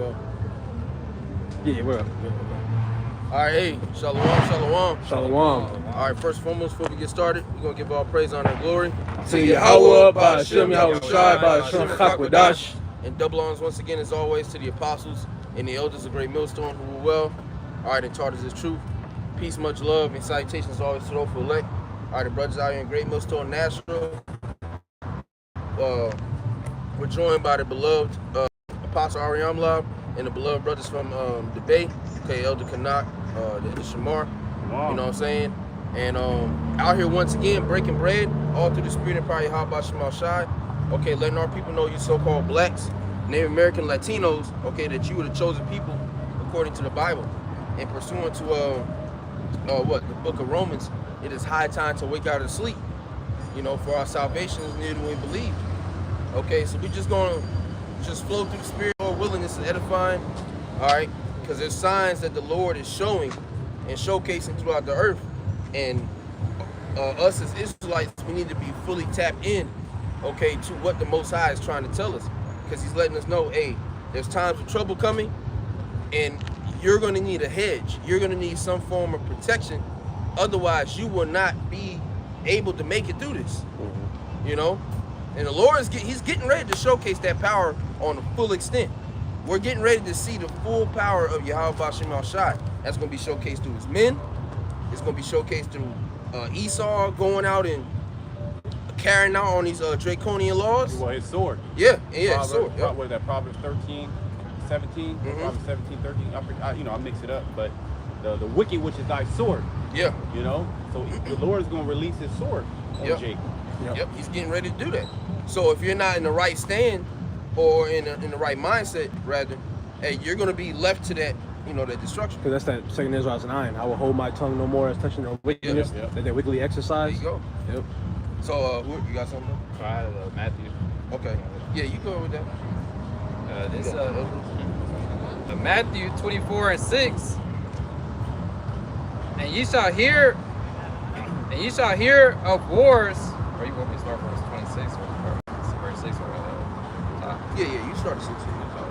go. Yeah, we're up. All right, hey, shalom. Shalom. All right, first and foremost, before we get started, we're going to give all praise, honor, and glory to Yahweh, Ba'ashem, Yahweh Shai, Ba'ashem, Chakwadash. And double honors once again, as always, to the apostles and the elders of Great Millstone who were well. All right, and taught us his truth. Peace, much love, and salutations always to those who elect. All right, the brothers out here in Great Millstone, Nashville. We're joined by the beloved Apostle Ariamla and the beloved brothers from the Bay, okay, Elder Kanak, the Shamar, Wow. you know what I'm saying? And out here once again, breaking bread, all through the spirit and power of Yahweh Shemal Shai. Okay, letting our people know, you so-called blacks, Native American, Latinos, okay, that you were the chosen people according to the Bible. And pursuant to the book of Romans, it is high time to wake out of sleep. You know, for our salvation is near than we believe. Okay, so we're just gonna flow through the spirit, or willingness and edifying, all right? Because there's signs that the Lord is showing and showcasing throughout the earth. And us as Israelites, we need to be fully tapped in, okay, to what the Most High is trying to tell us. Because he's letting us know, hey, there's times of trouble coming, and you're going to need a hedge. You're going to need some form of protection. Otherwise, you will not be able to make it through this, you know? And the Lord he's getting ready to showcase that power on a full extent. We're getting ready to see the full power of Yahweh Shemal Shai. That's going to be showcased through his men. It's going to be showcased through Esau going out and carrying out on these draconian laws. Well, his sword. Yeah, Proverbs, sword. Yep. What is that, Proverbs 13, 17? Proverbs 17, 13. I mix it up, but the wicked, which is thy sword. Yeah. You know? So the Lord is going to release his sword on Jake. Yep, he's getting ready to do that. So if you're not in the right stand, or in the right mindset, rather, hey, you're going to be left to that, you know, that destruction. Because that's that second Israel's 9. I will hold my tongue no more as touching their wickedness that they wickedly exercise. There you go. Yep. So, you got something? Matthew. Okay. Yeah, you go with that. Matthew 24:6. And ye shall hear of wars. Or you want me to start verse 26 or verse 6 or Yeah, you start at 6.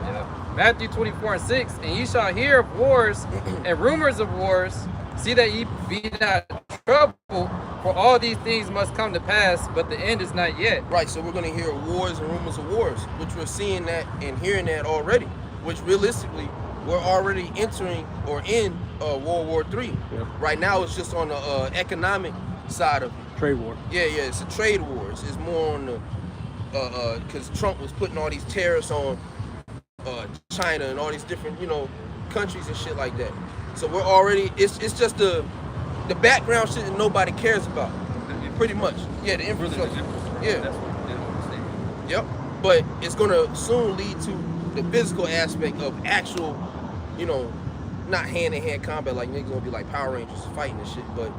Yeah. Matthew 24:6. And ye shall hear of wars and rumors of wars. See that ye be not troubled, for all these things must come to pass, but the end is not yet. Right, so we're going to hear wars and rumors of wars, which we're seeing that and hearing that already, which realistically, we're already entering or in World War III. Yep. Right now, it's just on the economic side of it. Trade war. Yeah, it's a trade war. It's more on the, because Trump was putting all these tariffs on China and all these different, you know, countries and shit like that. So we're already, it's just the background shit that nobody cares about, pretty much. Yeah, the infrastructure. Yeah. That's what Yep. But it's gonna soon lead to the physical aspect of actual, you know, not hand-to-hand combat like niggas gonna be like Power Rangers fighting and shit, but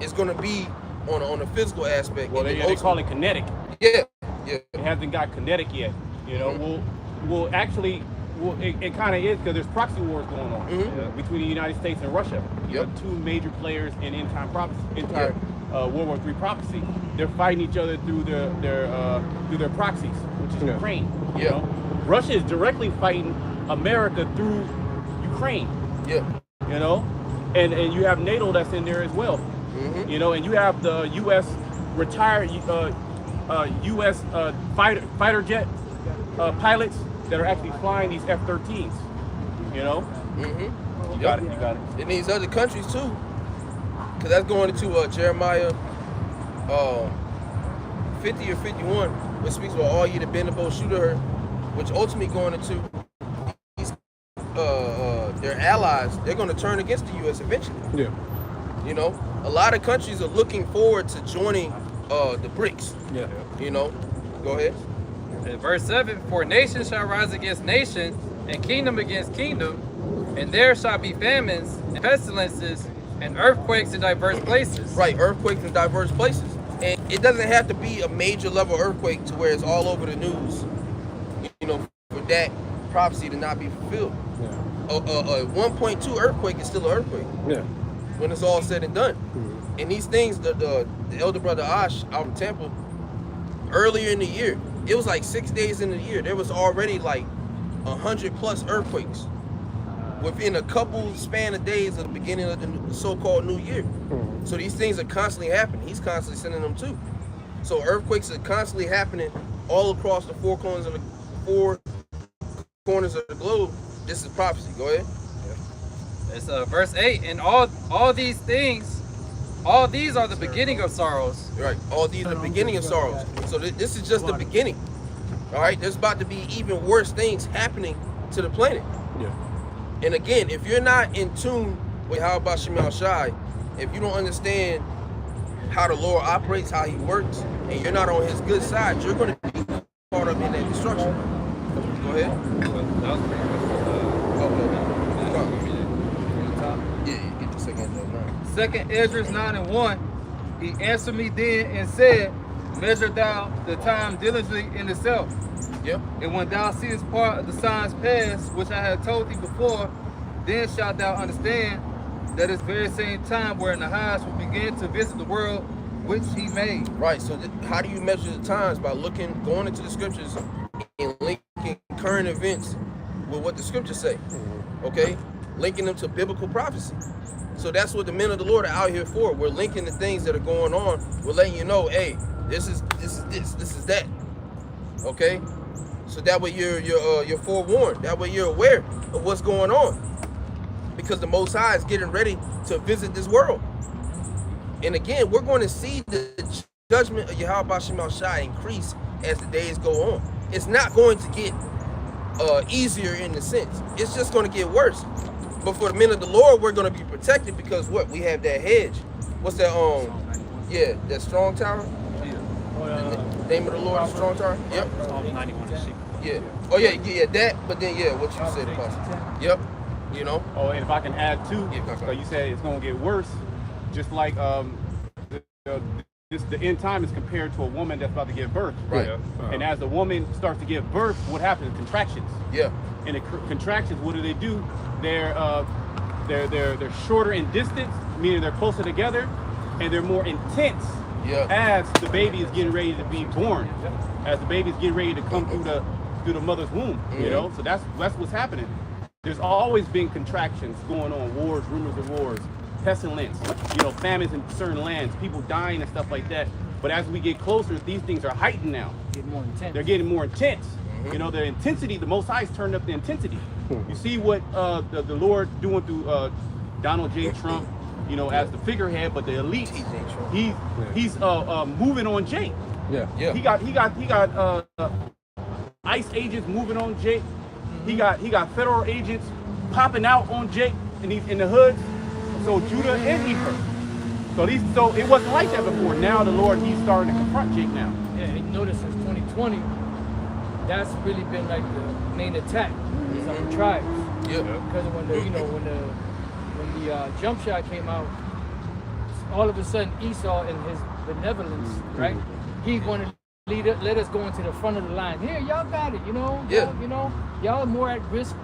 it's gonna be on a physical aspect. Well, they call it kinetic. Yeah. It hasn't got kinetic yet. You know, it kind of is, because there's proxy wars going on between the United States and Russia. You have two major players in end-time prophecy, World War III prophecy. They're fighting each other through their proxies, which is Ukraine. You know? Russia is directly fighting America through Ukraine. Yeah. You know, and you have NATO that's in there as well. You know, and you have the U.S. retired U.S. fighter jet pilots that are actually flying these F-13s. You know. You got it. In these other countries too, because that's going into Jeremiah 50 or 51, which speaks about all ye that bend the bow, shoot at her, which ultimately going into these, their allies. They're going to turn against the U.S. eventually. Yeah. You know, a lot of countries are looking forward to joining the BRICS. Yeah. You know, go ahead. In verse 7, for nation shall rise against nation, and kingdom against kingdom, and there shall be famines, and pestilences, and earthquakes in diverse places. Right, earthquakes in diverse places. And it doesn't have to be a major level earthquake to where it's all over the news, you know, for that prophecy to not be fulfilled. Yeah. A 1.2 earthquake is still an earthquake. Yeah. When it's all said and done. And these things, the elder brother Ash out in Tampa, earlier in the year, it was like 6 days in the year, there was already like 100+ earthquakes within a couple span of days of the beginning of the so-called new year. So these things are constantly happening. He's constantly sending them too. So earthquakes are constantly happening all across the four corners of the globe. This is prophecy. Go ahead. It's verse 8, and all these things, all these are the beginning of sorrows. Right. All these are the beginning of sorrows. So this is just the beginning. All right. There's about to be even worse things happening to the planet. Yeah. And again, if you're not in tune with how about Shemal Shai, if you don't understand how the Lord operates, how he works, and you're not on his good side, you're going to be caught up in that destruction. Go ahead. That was pretty good. Yeah, get the second one. Second Esdras 9:1, he answered me then and said, measure thou the time diligently in itself. Yep. And when thou seest part of the signs pass, which I had told thee before, then shalt thou understand that it's very same time wherein the highest will begin to visit the world which he made. Right. So how do you measure the times? By going into the scriptures and linking current events with what the scriptures say. Okay? Linking them to biblical prophecy. So that's what the men of the Lord are out here for. We're linking the things that are going on. We're letting you know, hey, this is that. Okay? So that way you're forewarned. That way you're aware of what's going on. Because the Most High is getting ready to visit this world. And again, we're going to see the judgment of Yahweh Shemal Shai increase as the days go on. It's not going to get easier in the sense. It's just going to get worse. But for the men of the Lord, we're going to be protected because what? We have that hedge. What's that? Yeah, that strong tower. The name of the Lord is strong tower. Yep. Yeah. Oh yeah, that. But then what you said, Apostle. Yep. You know. Oh, and if I can add too, so you said it's going to get worse, just like the end time is compared to a woman that's about to give birth. Right. And as the woman starts to give birth, what happens? Contractions. Yeah. And the contractions, what do? They're shorter in distance, meaning they're closer together, and they're more intense. Yeah. As the baby is getting ready to be born, as the baby is getting ready to come through the mother's womb. You know, so that's what's happening. There's always been contractions going on, wars, rumors of wars, pestilence, famines in certain lands, people dying and stuff like that. But as we get closer, these things are heightened now. They're getting more intense. The intensity, the Most High's turned up the intensity. You see what the Lord doing through Donald J. Trump, as the figurehead, but the elite, he's moving on Jake. Yeah. He got ICE agents moving on Jake. He got federal agents popping out on Jake in the hood. So Judah and Ephraim. So it wasn't like that before. Now the Lord, he's starting to confront Jake now. Yeah, you notice since 2020, that's really been like the main attack. Some tribes. Yeah. Because when the jump shot came out, all of a sudden Esau in his benevolence, right? He wanted to let us go into the front of the line. Here, y'all got it, y'all are more at risk,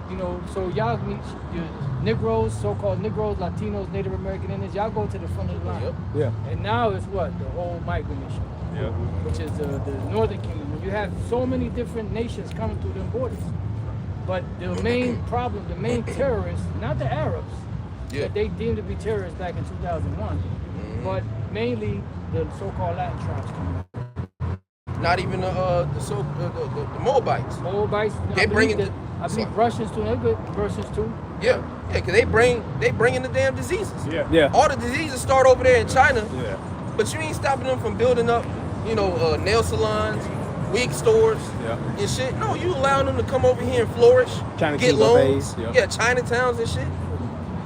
so y'all meet your Negroes, so-called Negroes, Latinos, Native American Indians, y'all go to the front of the line. Yeah. And now it's what? The whole migrant nation. Yeah. Which is the Northern Kingdom. You have so many different nations coming through them borders. But the main problem, the main terrorists, not the Arabs, that they deemed to be terrorists back in 2001, but mainly the so-called Latin tribes coming up. Not even the Moabites. Moabites. They bring it. I believe Russians too. They're good Russians too. Yeah, because they bring in the damn diseases. Yeah. All the diseases start over there in China. Yeah. But you ain't stopping them from building up, nail salons, wig stores, and shit. No, you allowing them to come over here and flourish, get loans. Yeah, Chinatowns and shit.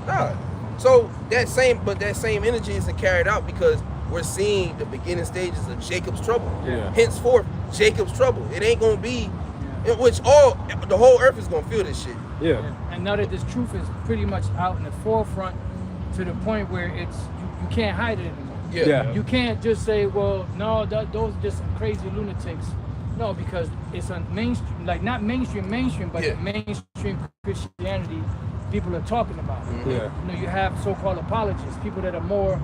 Nah. So that same energy isn't carried out because we're seeing the beginning stages of Jacob's trouble. Yeah. Henceforth, Jacob's trouble. It ain't gonna be, in which the whole earth is gonna feel this shit. Yeah. And now that this truth is pretty much out in the forefront to the point where it's you can't hide it anymore. Yeah. You can't just say, well, no, those are just some crazy lunatics. No, because it's a mainstream, like not mainstream, but the mainstream Christianity people are talking about. Yeah. You have so-called apologists, people that are more,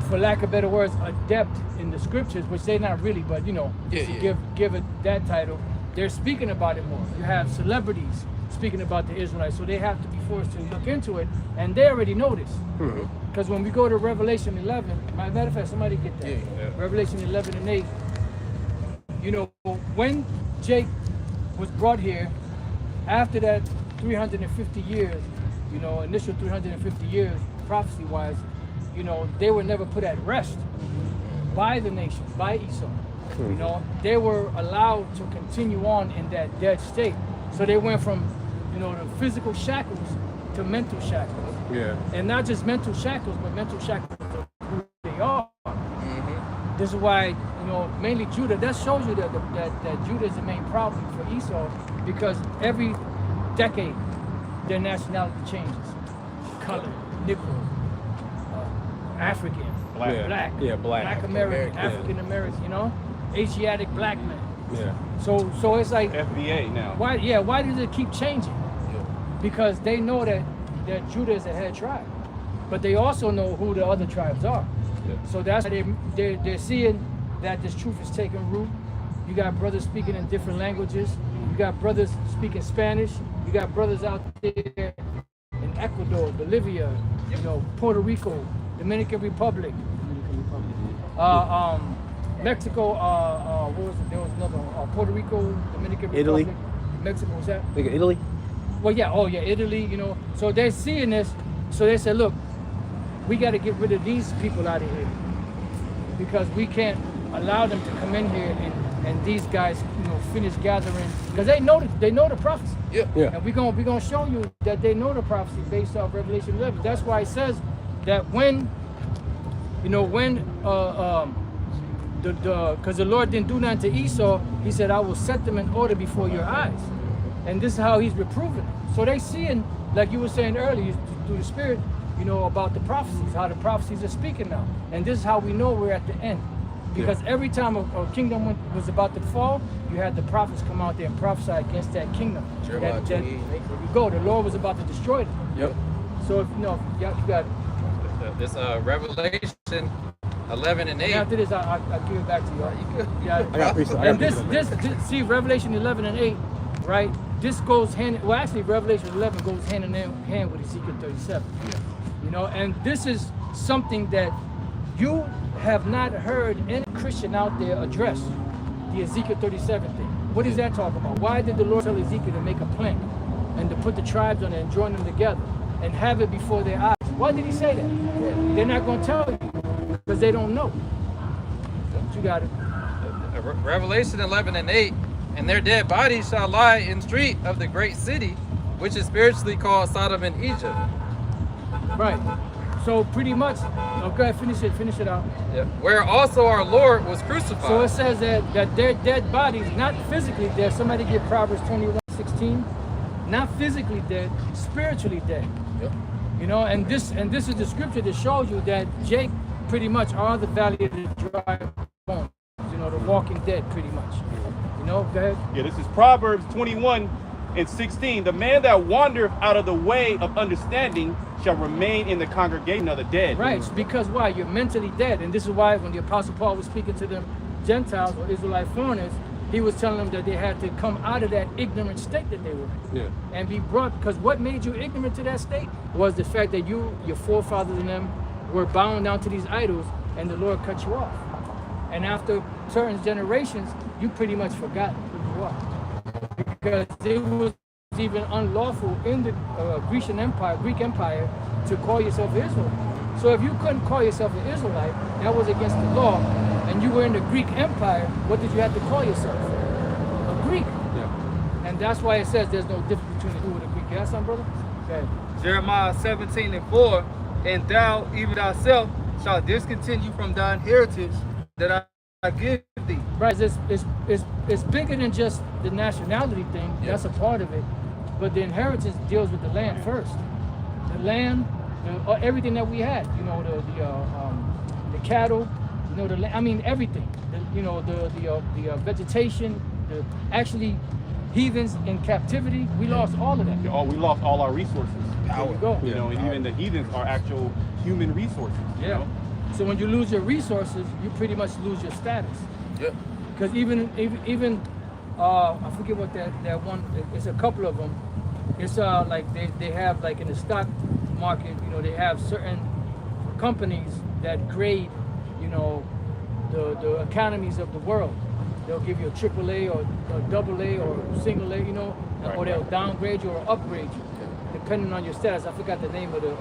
for lack of better words, adept in the scriptures, which they're not really, but give it that title. they're speaking about it more. You have celebrities speaking about the Israelites, so they have to be forced to look into it, and they already know this. Because when we go to Revelation 11, matter of fact, somebody get that. Revelation 11 and 8. You know, when Jake was brought here, after that 350 years, you know, initial 350 years, prophecy-wise, you know, they were never put at rest by the nations, by Esau. You know, they were allowed to continue on in that dead state. So they went from, you know, the physical shackles to mental shackles. Yeah. And not just mental shackles, but mental shackles of who they are. This is why, you know, mainly Judah, that shows you that Judah is the main problem for Esau, because every decade their nationality changes. Color, Negro, African, black, Black American, African American, you know, Asiatic black man. Yeah. So it's like FBA now. Why does it keep changing? Because they know that Judah is the head tribe, but they also know who the other tribes are. So that's why they're seeing that this truth is taking root. You got brothers speaking in different languages. You got brothers speaking Spanish. You got brothers out there in Ecuador, Bolivia, you know, Puerto Rico, Dominican Republic, Mexico. What was it? There was another one. Puerto Rico, Dominican Republic, Italy. Mexico. Was that? Think of Italy. Well, yeah. Oh, yeah. Italy. You know. So they're seeing this. So they said, look, we got to get rid of these people out of here, because we can't allow them to come in here and these guys, you know, finish gathering, because they know the prophecy. Yeah. And we're gonna show you that they know the prophecy based off Revelation 11. That's why it says that when, you know, because the Lord didn't do nothing to Esau, he said, I will set them in order before your eyes. And this is how he's reproving them. So they seeing, like you were saying earlier, through the Spirit, you know, about the prophecies, how the prophecies are speaking now. And this is how we know we're at the end. Because every time a kingdom was about to fall, you had the prophets come out there and prophesy against that kingdom. Jeremiah 28. There you go. The Lord was about to destroy them. Yep. So if you know, you got it. This Revelation 11 and 8. After this, I'll give it back to you. Yeah. I got precept. And this, see, Revelation 11 and 8, right? This goes hand. Well, actually, Revelation 11 goes hand in hand with Ezekiel 37. Yeah. You know, and this is something that you have not heard any Christian out there address, the Ezekiel 37 thing. What is that talking about? Why did the Lord tell Ezekiel to make a plank and to put the tribes on it and join them together and have it before their eyes? Why did he say that? They're not going to tell you because they don't know. You got it. Revelation 11 and 8, and their dead bodies shall lie in street of the great city, which is spiritually called Sodom and Egypt. Right. So pretty much, go ahead, finish it out. Yeah. Where also our Lord was crucified. So it says that their dead bodies, not physically dead. Somebody get Proverbs 21:16. Not physically dead, spiritually dead. Yep. You know, and this is the scripture that shows you that Jake pretty much are the valley of the dry bones. You know, the walking dead, pretty much. You know, go ahead. Yeah, this is Proverbs 21:16. The man that wandereth out of the way of understanding shall remain in the congregation of the dead. Right, because why? You're mentally dead. And this is why when the Apostle Paul was speaking to the Gentiles or Israelite foreigners, he was telling them that they had to come out of that ignorant state that they were in. Yeah. And be brought, because what made you ignorant to that state was the fact that your forefathers and them were bound down to these idols, and the Lord cut you off. And after certain generations, you pretty much forgot who you are. Because it was even unlawful in the Greek Empire to call yourself an Israelite. So if you couldn't call yourself an Israelite, that was against the law, and you were in the Greek Empire, what did you have to call yourself? A Greek. Yeah. And that's why it says there's no difference between a Jew and a Greek. You got something, brother? Okay. Jeremiah 17:4, and thou, even thyself, shalt discontinue from thine heritage that I give thee. Right, it's bigger than just the nationality thing. Yeah. That's a part of it. But the inheritance deals with the land first. The land, everything that we had, you know, the cattle, you know, everything. The vegetation, actually heathens in captivity. We lost all of that. We lost all our resources. There you go. You know, and even the heathens are actual human resources. You know? So when you lose your resources, you pretty much lose your status. Yeah. Because even I forget what that one. It's a couple of them. It's like they have like in the stock market, you know, they have certain companies that grade, you know, the economies of the world. They'll give you a AAA or a AA or single A, you know, or they'll downgrade you or upgrade you, depending on your status. I forgot the name of the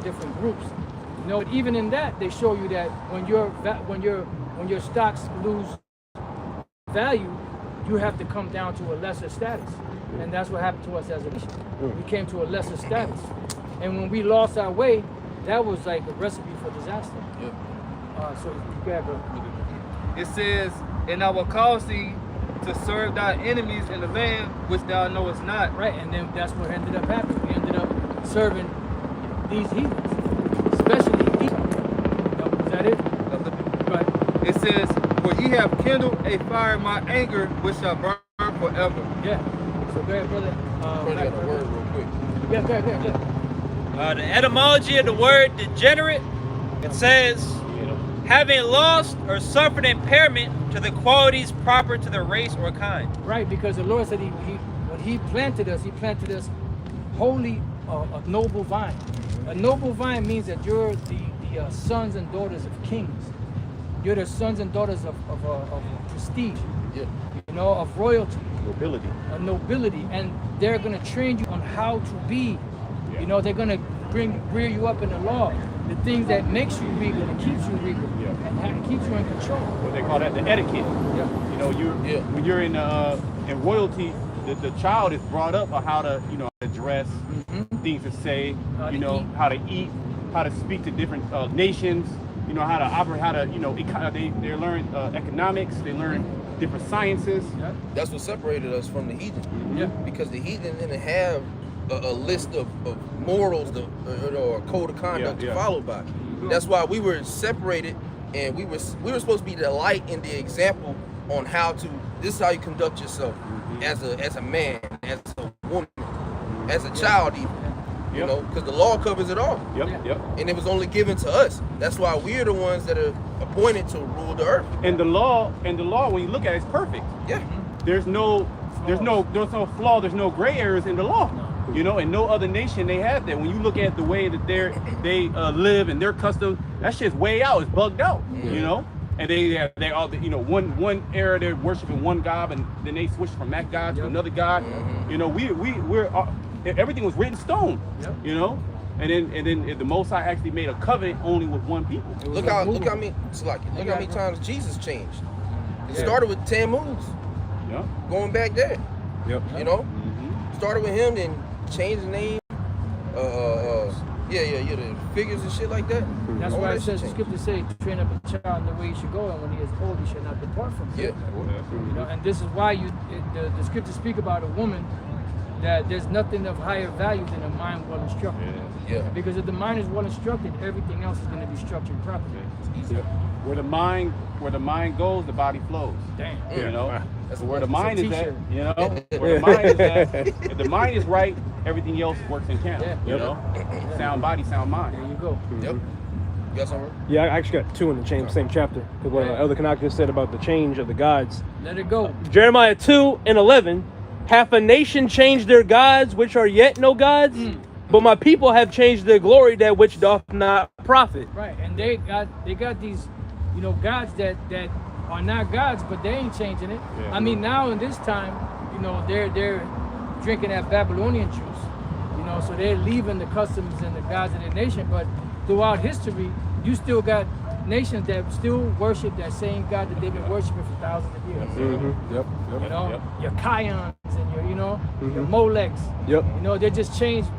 different groups. You know, but even in that, they show you that when your stocks lose value, you have to come down to a lesser status, and that's what happened to us as a nation. We came to a lesser status, and when we lost our way, that was like a recipe for disaster. Yep. So you got bro. It says, and I will cause thee to serve thy enemies in the land which thou knowest not. Right, and then that's what ended up happening. We ended up serving these heathens, especially Esau. Is that it? Right. It says, for ye have kindled a fire in my anger, which shall burn forever. Yeah. So go ahead, brother. Probably got the word real quick. Yeah, go ahead. The etymology of the word degenerate, it says, having lost or suffered impairment to the qualities proper to the race or kind. Right, because the Lord said when He planted us wholly a noble vine. A noble vine means that you're the sons and daughters of kings. You're the sons and daughters of prestige. Yeah. You know, of royalty. Nobility. A nobility, and they're gonna train you on how to be. You know, they're gonna rear you up in the law. The things that makes you regal and keeps you regal and keeps you in control. What they call that, the etiquette. Yeah. You know, when you're in royalty, the child is brought up on how to, you know, dress, things to say, you know, how to eat, how to speak to different nations, you know, how to operate, how to, you know, they learn economics, they learn different sciences. Yeah. That's what separated us from the heathen. Yeah. Because the heathen didn't have a list of morals or a code of conduct to follow by. That's why we were separated, and we were supposed to be the light and the example on how to. This is how you conduct yourself as a man, as a woman, as a child, even. You know, because the law covers it all. Yep. And it was only given to us. That's why we're the ones that are appointed to rule the earth. And the law, when you look at it, is perfect. Yeah. There's no flaw. There's no gray areas in the law. You know, and no other nation they have that. When you look at the way that they live and their customs, that shit's way out. It's bugged out. You know, and they all, you know, one era they're worshiping one god, and then they switch from that god to another god. You know, we're everything was written in stone. You know, and then the Most High actually made a covenant only with one people. Look how many times Jesus changed. It started with Tammuz. Yeah. Going back there. Yep. You know, started with him, then changed the name. The figures and shit like that. That's All why that it says the shit scripture say, train up a child in the way he should go, and when he is old, he shall not depart from it. Yeah. You know, and this is why the scriptures speak about a woman, that there's nothing of higher value than a mind well instructed. Yeah. Because if the mind is well instructed, everything else is going to be structured properly. Where the mind goes, the body flows. Damn. You know, That's where the mind is at. You know, Yeah. where the mind is at. If the mind is right, everything else works in tandem. Yeah. You know, sound body, sound mind. There you go. Yep. You got something? Yeah, I actually got two in the same chapter. Because what Elder Canuck just said about the change of the gods. Let it go. Jeremiah 2:11, hath a nation changed their gods, which are yet no gods? But my people have changed their glory, that which doth not profit. Right, and they got these, you know, gods that are not gods, but they ain't changing it. Yeah. I mean, now in this time, you know, they're drinking that Babylonian juice, you know, so they're leaving the customs and the gods of their nation. But throughout history, you still got nations that still worship that same God that they've been worshiping for thousands of years. Yep. You know, your Kions and your, you know, your Molechs. Yep. You know, they just changed.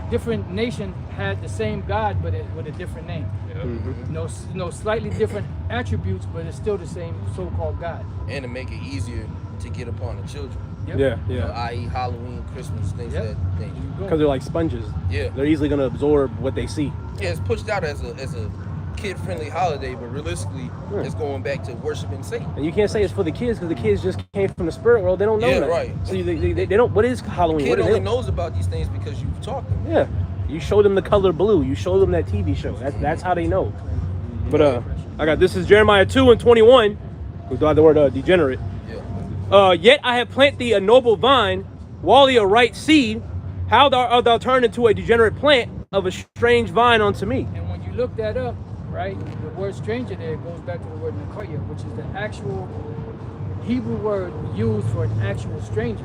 Different nation had the same God, but with a different name. You know, slightly different attributes, but it's still the same so-called God. And to make it easier to get upon the children. Yep. You know, i.e. Halloween, Christmas, things of that nature. Because they're like sponges. Yeah. They're easily going to absorb what they see. Yeah, it's pushed out as a kid-friendly holiday, but realistically, it's going back to worshiping Satan. And you can't say it's for the kids because the kids just came from the spirit world. They don't know that. Right. So they don't. What is Halloween? Kid What only is knows about these things because you've taught them. Yeah. You show them the color blue. You show them that TV show. That's how they know. But I got this is Jeremiah 2:21. We got the word degenerate. Yeah. Yet I have planted thee a noble vine, Wally a right seed. How art thou turned into a degenerate plant of a strange vine unto me? And when you look that up, right, the word stranger there goes back to the word Nakoya, which is the actual Hebrew word used for an actual stranger,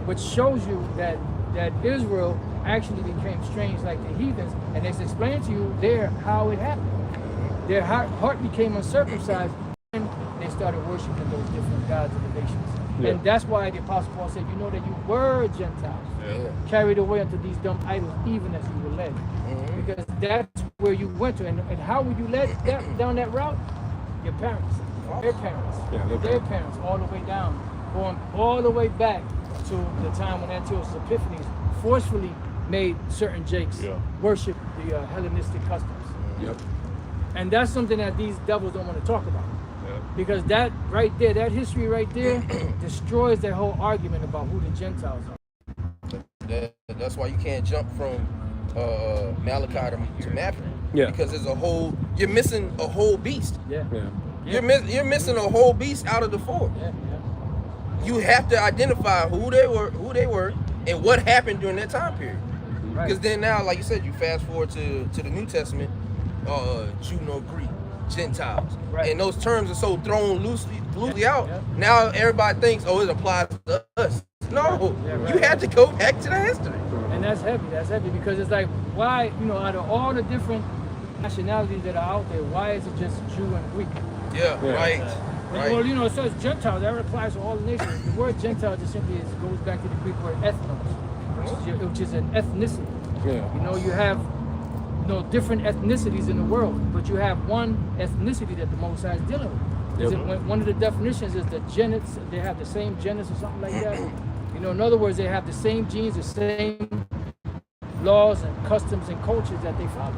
which shows you that Israel actually became strange like the heathens, and it's explained to you there how it happened. Their heart became uncircumcised, and they started worshiping those different gods of the nations. Yeah. And that's why the Apostle Paul said, you know that you were Gentiles, carried away unto these dumb idols, even as you were led. Because that's where you went to. And how were you led down that route? Your parents, their parents, their parents, all the way down, going all the way back to the time when Antiochus Epiphanes forcefully made certain Jakes worship the Hellenistic customs. And that's something that these devils don't want to talk about. Because that right there, that history right there, destroys their whole argument about who the Gentiles are. That's why you can't jump from Malachi to Matthew. Because there's you're missing a whole beast. You're missing a whole beast out of the four. You have to identify who they were, and what happened during that time period. Because then now, like you said, you fast forward to the New Testament, Jew nor Greek, Gentiles, and those terms are so thrown loosely out. Now everybody thinks, oh, it applies to us. No, you have to go back to the history. And that's heavy because it's like, why, out of all the different nationalities that are out there, why is it just Jew and Greek? Right. Well, it says Gentiles, that applies to all the nations. The word Gentile just simply goes back to the Greek word ethnos, which is an ethnicity. You have different ethnicities in the world, but you have one ethnicity that the Most High is dealing with. One of the definitions is the genus, they have the same genus or something like that. In other words, they have the same genes, the same laws and customs and cultures that they follow.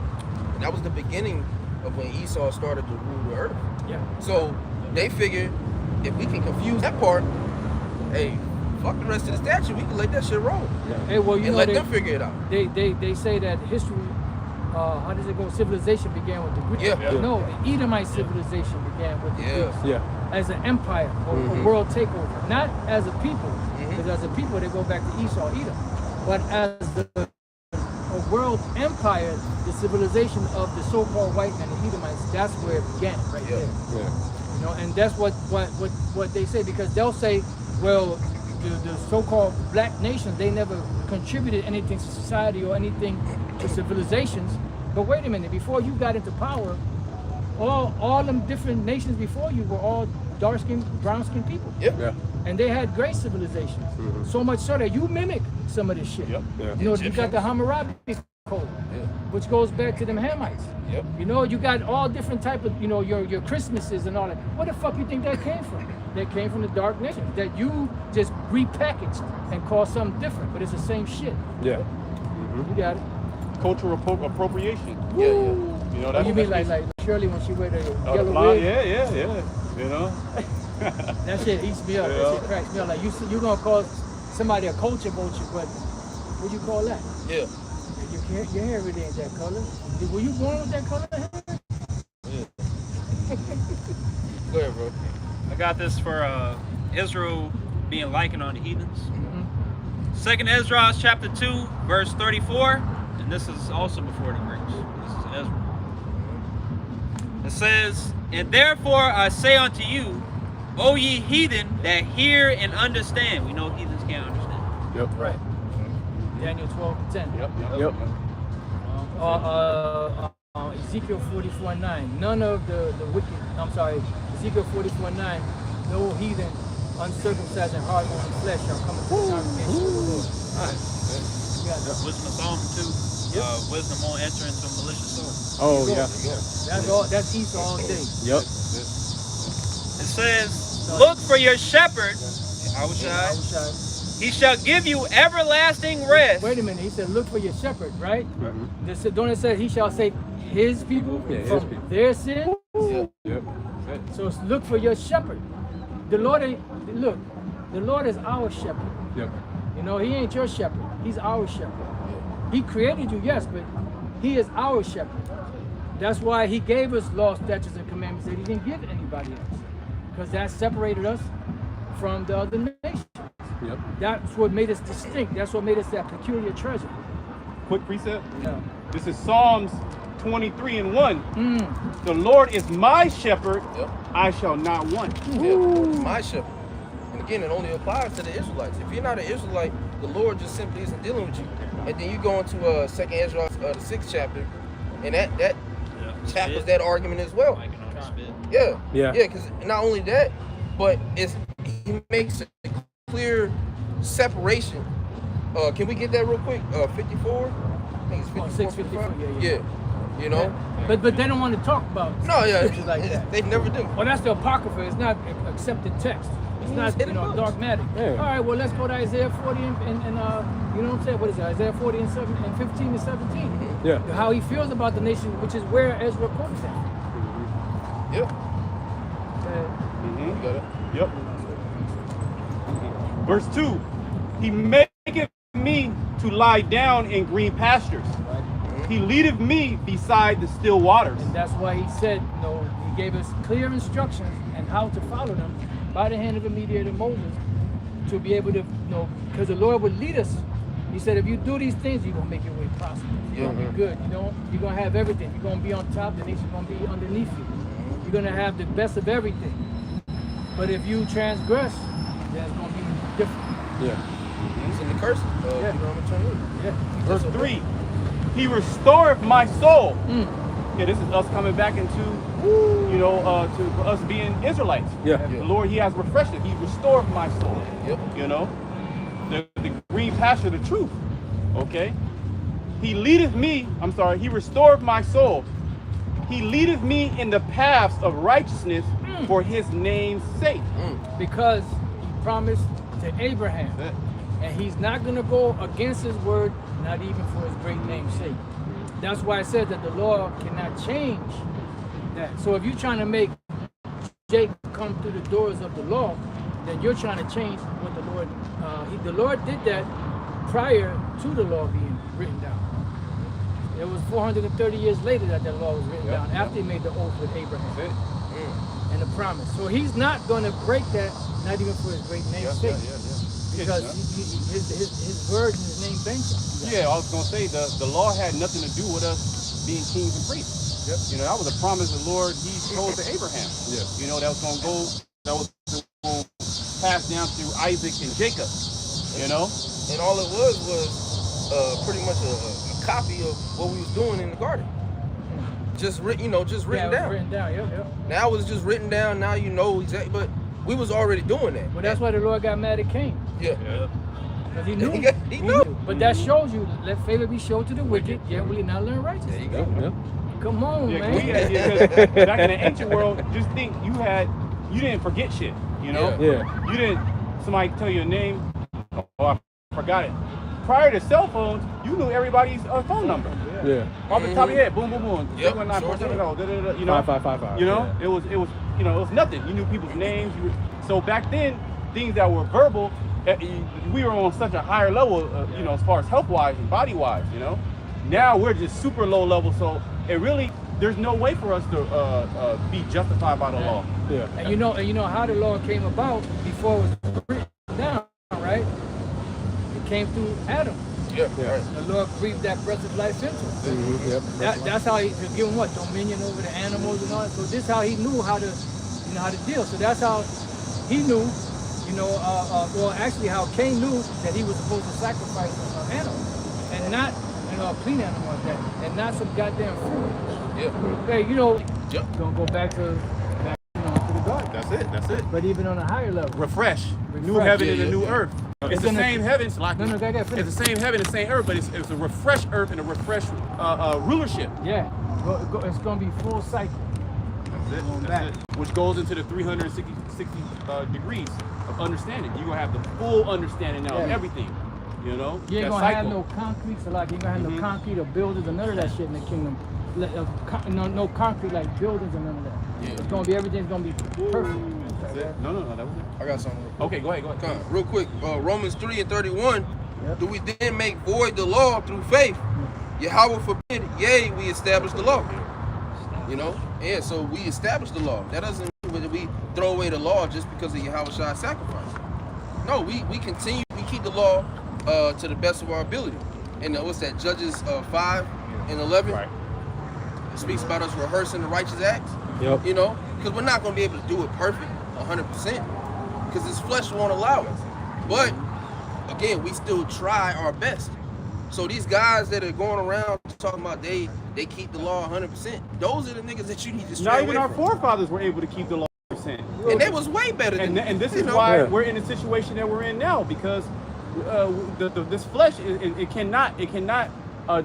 And that was the beginning of when Esau started to rule the earth. So they figured, if we can confuse that part, hey, fuck the rest of the statue, we can let that shit roll. Hey, well, and let them figure it out. They say that history, how does it go? Civilization began with the Greeks. No, the Edomite civilization began with the Greeks. As an empire or a world takeover. Not as a people, because as a people they go back to Esau, Edom. But as a world empire, the civilization of the so-called white man, the Edomites, that's where it began, right there. And that's what they say, because they'll say, well, the so-called black nations, they never contributed anything to society or anything to civilizations. But wait a minute, before you got into power, all them different nations before you were all dark-skinned, brown-skinned people. And they had great civilizations. So much so that you mimic some of this shit. You got the Hammurabi Code, which goes back to them Hamites. You got all different type of, your Christmases and all that. Where the fuck you think that came from? That came from the dark nations that you just repackaged and called something different, but it's the same shit. You got it. Cultural appropriation. That's you mean like Shirley when she wear the yellow wig? That shit eats me up. That shit cracks me up. Like you gonna call somebody a culture vulture, but what do you call that? Your hair really ain't that color. Were you born with that color hair? Go ahead, bro. I got this for Israel being likened on the heathens. Second Ezra chapter 2, verse 34, and this is also before the Greeks. This is Ezra. It says, and therefore I say unto you, O ye heathen that hear and understand. We know heathens can't understand. Right. Daniel 12:10. Ezekiel 44:9. None of the wicked, Ezekiel 44:9. No heathen, uncircumcised and hard bone flesh shall come into the congregation of the Lord. All right. Wisdom of Solomon 2. Wisdom won't enter into a malicious soul. That's Esau all day. It says, look for your shepherd, Ahushai. He shall give you everlasting rest. Wait a minute. He said, look for your shepherd, right? Don't it say he shall save his people from their sin? So look for your shepherd. The Lord is our shepherd. He ain't your shepherd. He's our shepherd. He created you, yes, but he is our shepherd. That's why he gave us laws, statutes, and commandments that he didn't give anybody else. Because that separated us. from the other nations. Yep. That's what made us distinct. That's what made us that peculiar treasure. Quick precept. Yeah. This is Psalms 23:1. The Lord is my shepherd, Yep. I shall not want. Yeah, the Lord is my shepherd. And again, it only applies to the Israelites. If you're not an Israelite, the Lord just simply isn't dealing with you. And then you go into 2nd Ezra, the 6th chapter, and that tackles that argument as well. Like it on the spit. Yeah. Yeah. Yeah, because not only that, but he makes a clear separation. Can we get that real quick? 54? I think it's 54. 654, yeah. You know? But they don't want to talk about No, yeah. scriptures like that. They never do. Well, that's the Apocrypha. It's not accepted text. It's not, hidden books. dogmatic. Yeah. All right, well, let's go to Isaiah 40 and you know what I'm saying? What is it? Isaiah 40 and 15 and 17. Yeah. How he feels about the nation, which is where Ezra quotes that. Yep. Mhm. You got it. Yep. Verse 2. He maketh me to lie down in green pastures. He leadeth me beside the still waters. And that's why he said, he gave us clear instructions and how to follow them by the hand of the mediator Moses to be able to, because the Lord would lead us. He said, if you do these things, you're going to make your way prosperous. You're going to be good. You're going to have everything. You're going to be on top. The nation's going to be underneath you. You're going to have the best of everything. But if you transgress, then it's going to be different. Yeah. It's in the curses. Yeah. Deuteronomy 28. Yeah. Verse 3. He restoreth my soul. Yeah, this is us coming back into, to us being Israelites. Yeah. The Lord, he has refreshed it. He restored my soul. Yep. The green pasture, the truth. Okay. He restored my soul. He leadeth me in the paths of righteousness for his name's sake. Because he promised to Abraham. That's it. And he's not going to go against his word, not even for his great name's sake. That's why I said that the law cannot change that. So if you're trying to make Jacob come through the doors of the law, then you're trying to change what the Lord, the Lord did that prior to the law being written down. It was 430 years later that the law was written down, after he made the oath with Abraham. That's it. And the promise. So he's not going to break that, not even for his great name's sake. Because his word and his name banks on it. Yeah, I was gonna say the law had nothing to do with us being kings and priests. Yep. That was a promise the Lord he told to Abraham. Yeah. That was gonna going to pass down through Isaac and Jacob. And all it was pretty much a copy of what we was doing in the garden. Just written down. Written down, yep. Now it's just written down. Now you know exactly, but we was already doing that. Well, that's why the Lord got mad at Cain. Yeah. Because he knew. He knew. But that shows you, let favor be shown to the wicked, yet will he not learn righteousness. There you go. Yep. Come on, man. Back in the ancient world, just think you didn't forget shit. Yeah. You didn't. Somebody tell you a name. Oh, I forgot it. Prior to cell phones, you knew everybody's phone number. Yeah. Off the top of your head, boom, boom, boom. Yep, 619-470, 5555. it was nothing. You knew people's names. So back then, things that were verbal, we were on such a higher level, as far as health-wise and body-wise. Now we're just super low level. So there's no way for us to be justified by the law. Yeah. And you know how the law came about before it was written down, right? It came through Adam. Yeah. Right. The Lord breathed that breath of life into him. Yep. That's how he could give him dominion over the animals and all that. So this is how he knew how to deal. So that's how he knew, how Cain knew that he was supposed to sacrifice an animal, and not a clean animal like that, and not some goddamn food. Yeah. Okay, Yep. gonna go back to the garden. That's it. But even on a higher level, Refresh. New heaven and a new earth. It's the gonna- same heaven. no, go ahead, finish. It's the same heaven, the same earth, but it's a refreshed earth and a refreshed rulership. Yeah, it's gonna be full cycle. That's Going it. back. That's it. Which goes into the 360 degrees of understanding. You're gonna have the full understanding now of Yeah. everything. You You ain't that gonna cycle. have no concrete, so like you ain't gonna have no concrete or buildings or none of that shit in the kingdom. No concrete like buildings and none of that. Yeah. It's gonna be, everything's gonna be perfect. That's it. No, that was it. I got something. Okay, go ahead. Come on, real quick. Romans 3:31. Yep. Do we then make void the law through faith? Yahweh forbid. Yea, we establish the law. Yeah. So we establish the law. That doesn't mean that we throw away the law just because of Yahweh Shai's sacrifice. No, we continue. We keep the law to the best of our ability. And what's that? Judges 5 and 11. Right. It speaks about us rehearsing the righteous acts. Yep. You know, because we're not going to be able to do it perfect, 100%, because this flesh won't allow it. But again, we still try our best. So these guys that are going around talking about they keep the law 100%, those are the niggas that you need to stray Not away even our from. forefathers were able to keep the law 100%. And they was way better than And this you is know. why we're in the situation that we're in now, because this flesh it cannot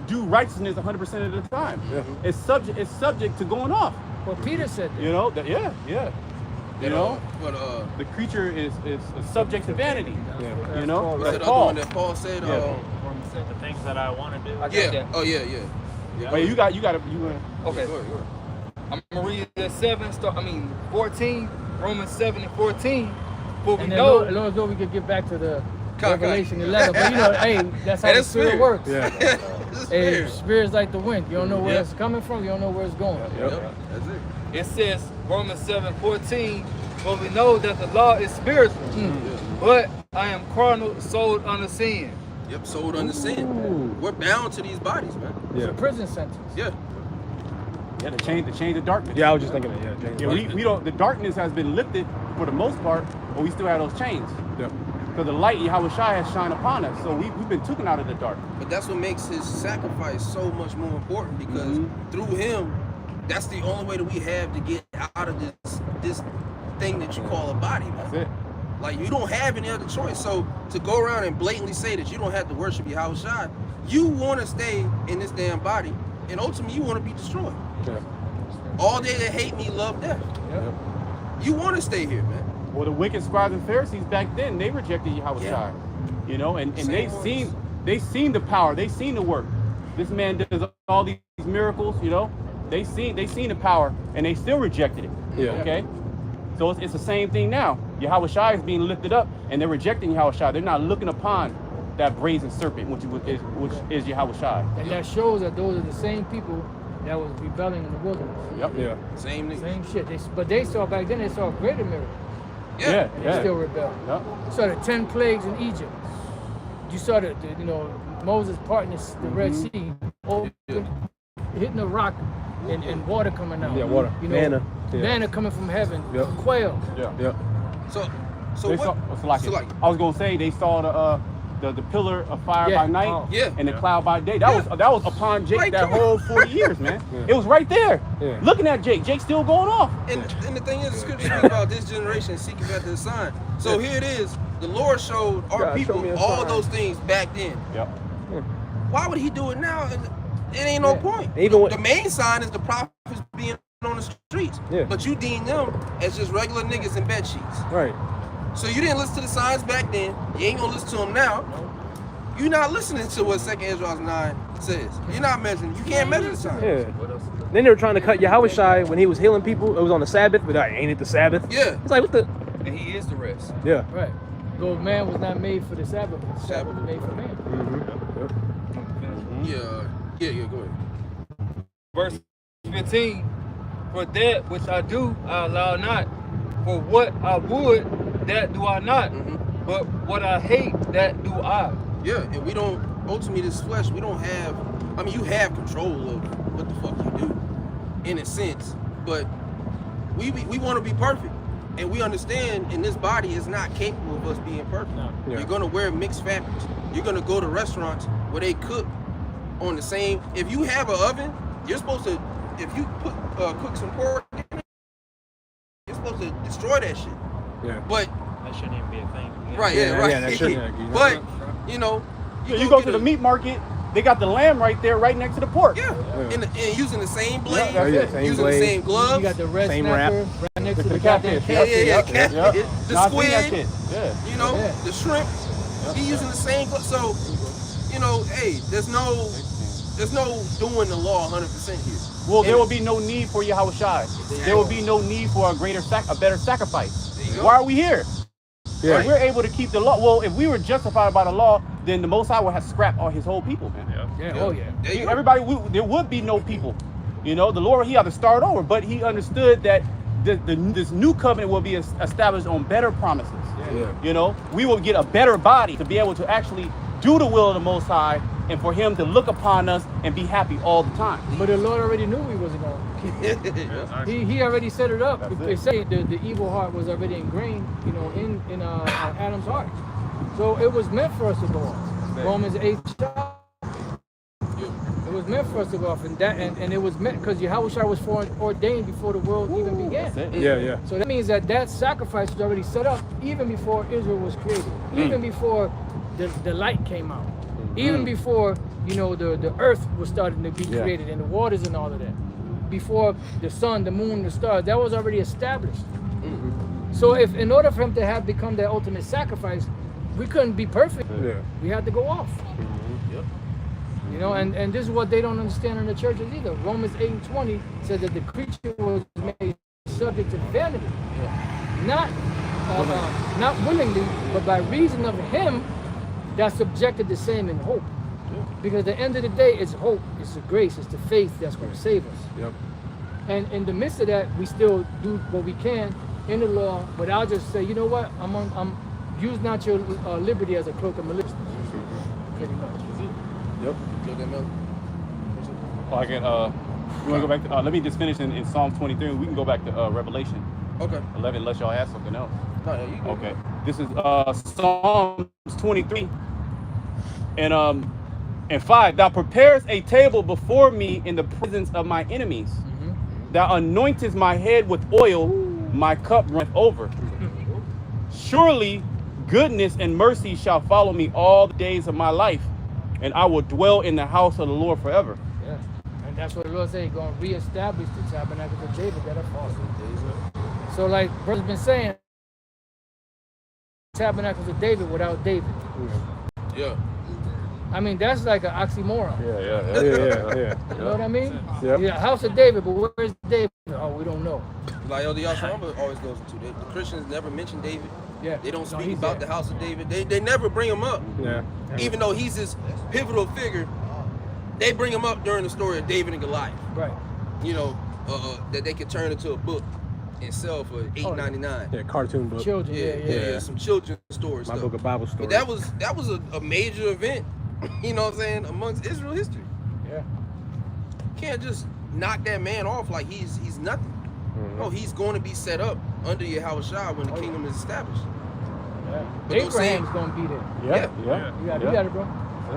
do righteousness 100% of the time. Yeah. It's subject to going off. Well, Peter said that. You know, You know, but the creature is subject to vanity. Yeah. You know, what's that's that other one Paul. that Paul said? Yeah. The things that I want to do. I get Yeah. that. Oh yeah. Wait, you got to. Okay. Go ahead. I'm gonna read that 14, Romans 7 and 14. For we And then know. Lord knows we could get back to the Come on. Revelation 11. But you know, hey, that's how the That's spirit fair. works. Yeah. This Hey, fair. spirit's like the wind. You don't know where Yeah. it's coming from. You don't know where it's going. Yep. That's it. It says, Romans 7:14, for we know that the law is spiritual, but I am carnal, sold under sin. Yep. Sold under sin. We're bound to these bodies, man. It's Yeah. a prison sentence. Yeah. Yeah, the chains of darkness. Yeah, I was just thinking that. Yeah, James. Yeah, we don't. The darkness has been lifted for the most part, but we still have those chains. Yeah. Because the light Yahweh Shai has shined upon us, so we've been taken out of the dark. But that's what makes his sacrifice so much more important, because through him, that's the only way that we have to get out of this thing that you call a body, man. That's it. Like, you don't have any other choice. So to go around and blatantly say that you don't have to worship Yahweh Shai, you want to stay in this damn body, and ultimately you want to be destroyed. Yeah. All they that hate me love death. Yep. You want to stay here, man. Well, the wicked scribes and Pharisees back then, they rejected Yahweh Yeah. Shai. You know, and Same they seen the power, they seen the work. This man does all these miracles, you know. They seen the power, and they still rejected it. Yeah. Okay. So it's the same thing now. Yahweh Shai is being lifted up, and they're rejecting Yahweh Shai. They're not looking upon that brazen serpent, which is Yahweh Shai. And that shows that those are the same people that was rebelling in the wilderness. Yep. Yeah. Same nigga. Same shit. But they saw back then, they saw a greater miracle. Yeah. And they still rebelled. Yep. You saw the 10 plagues in Egypt. You saw the Moses parting the Red Sea, hitting the rock and water coming out. Yeah, water. You know, Manna. Yeah. Manna coming from heaven. Yep. Quail. Yeah. Yeah. So They what? saw, I was gonna say they saw the pillar of fire Yeah. by night Oh. Yeah. and the cloud by day. That was upon Jake Like, that come on. whole 40 years, man. Yeah. It was right there. Yeah. Looking at Jake. Jake's still going off. And the thing is, the scripture speaks about this generation seeking after the sign. So here it is. The Lord showed our God, show people me a all sign. those things back then. Yep. Why would he do it now? It ain't no point. Even when- the main sign is the prophets being on the streets. Yeah. But you deem them as just regular niggas in bed sheets. Right. So you didn't listen to the signs back then. You ain't gonna listen to them now. You're not listening to what 2 Ezra 9 says. You're not measuring. You can't measure the signs. Yeah. Then they were trying to cut Yahweh Shai when he was healing people. It was on the Sabbath, but like, ain't it the Sabbath? Yeah. It's like, what the? And he is the rest. Yeah. Right. Though man was not made for the Sabbath, but the Sabbath was made for man. Yeah, go ahead. Verse 15, for that which I do, I allow not. For what I would, that do I not. But what I hate, that do I. Yeah, and we don't, ultimately this flesh, we don't have, I mean, you have control of what the fuck you do, in a sense, but we want to be perfect. And we understand in this body is not capable of us being perfect. Yeah. You're going to wear mixed fabrics. You're going to go to restaurants where they cook on the same, if you have an oven, you're supposed to, if you cook some pork in it, you're supposed to destroy that shit. Yeah. But, That shouldn't even be a thing. right, Yeah, right. yeah, that shouldn't, you know. But, you know, You go to the meat market, they got the lamb right there, right next to the pork. Yeah, Yeah. And using the same blade, that's it. Same using blade. the same gloves. You got the red Same snapper right next to the goddamn catfish. Yeah, catfish. catfish. The Nah, I seen that squid, shit. Yeah. you know, Yeah. the shrimp. He using the same gloves. So, you know, hey, there's no doing the law 100% here. Well, there And- will be no need for Yahweh Shai. There will be no need for a better sacrifice. There you go. Why are we here? Yeah. If we're able to keep the law. Well, if we were justified by the law, then the Most High would have scrapped all his whole people, man. Yeah, oh yeah. There you go. Everybody, there would be no people. You know, the Lord, he had to start over, but he understood that this new covenant will be established on better promises. Yeah. You know, we will get a better body to be able to actually do the will of the Most High, and for Him to look upon us and be happy all the time. But the Lord already knew we wasn't going to keep it. He already set it up. They say the evil heart was already ingrained, you know, in Adam's heart. So it was meant for us to go off. Romans 8. It was meant for us to go off, and it was meant because Yahushua was foreordained before the world even began. Yeah. So that means that sacrifice was already set up even before Israel was created, even before the light came out, even before, you know, the earth was starting to be created and the waters and all of that, before the sun, the moon, the stars, that was already established. So if in order for him to have become that ultimate sacrifice, we couldn't be perfect. We had to go off. You know, and this is what they don't understand in the churches either. Romans 8:20 says that the creature was made subject to vanity, not willingly, but by reason of him that's subjected the same in hope. Because at the end of the day, it's hope, it's the grace, it's the faith that's going to save us. And in the midst of that, we still do what we can in the law, but I'll just say, you know what, I'm use not your liberty as a cloak of maliciousness. Pretty much. I can, you want to go back to, let me just finish in Psalm 23. We can go back to Revelation 11, unless y'all have something else. Okay. This is Psalms 23 and 5. Thou preparest a table before me in the presence of my enemies. Thou anointest my head with oil, my cup runneth over. Surely goodness and mercy shall follow me all the days of my life, and I will dwell in the house of the Lord forever. Yeah, and that's what the Lord said. He's going to reestablish the tabernacle of David that are false. So like brother's been saying, tabernacles of David without David. I mean, that's like an oxymoron. Yeah. You know what I mean? Yep. Yeah, house of David, but where's David? Oh, we don't know. Like the Yahshua always goes into the Christians never mention David. Yeah. They don't speak about the house of David. They never bring him up. Even though he's this pivotal figure, they bring him up during the story of David and Goliath. Right. You know, that they could turn into a book and sell for $8.99. Yeah, cartoon book. Children, yeah. Some children's stories. My book of Bible stories. But that was a major event, you know what I'm saying, amongst Israel history. Yeah. Can't just knock that man off like he's nothing. No, he's going to be set up under Yahushua when the kingdom is established. But Abraham's going to be there. You got it, bro.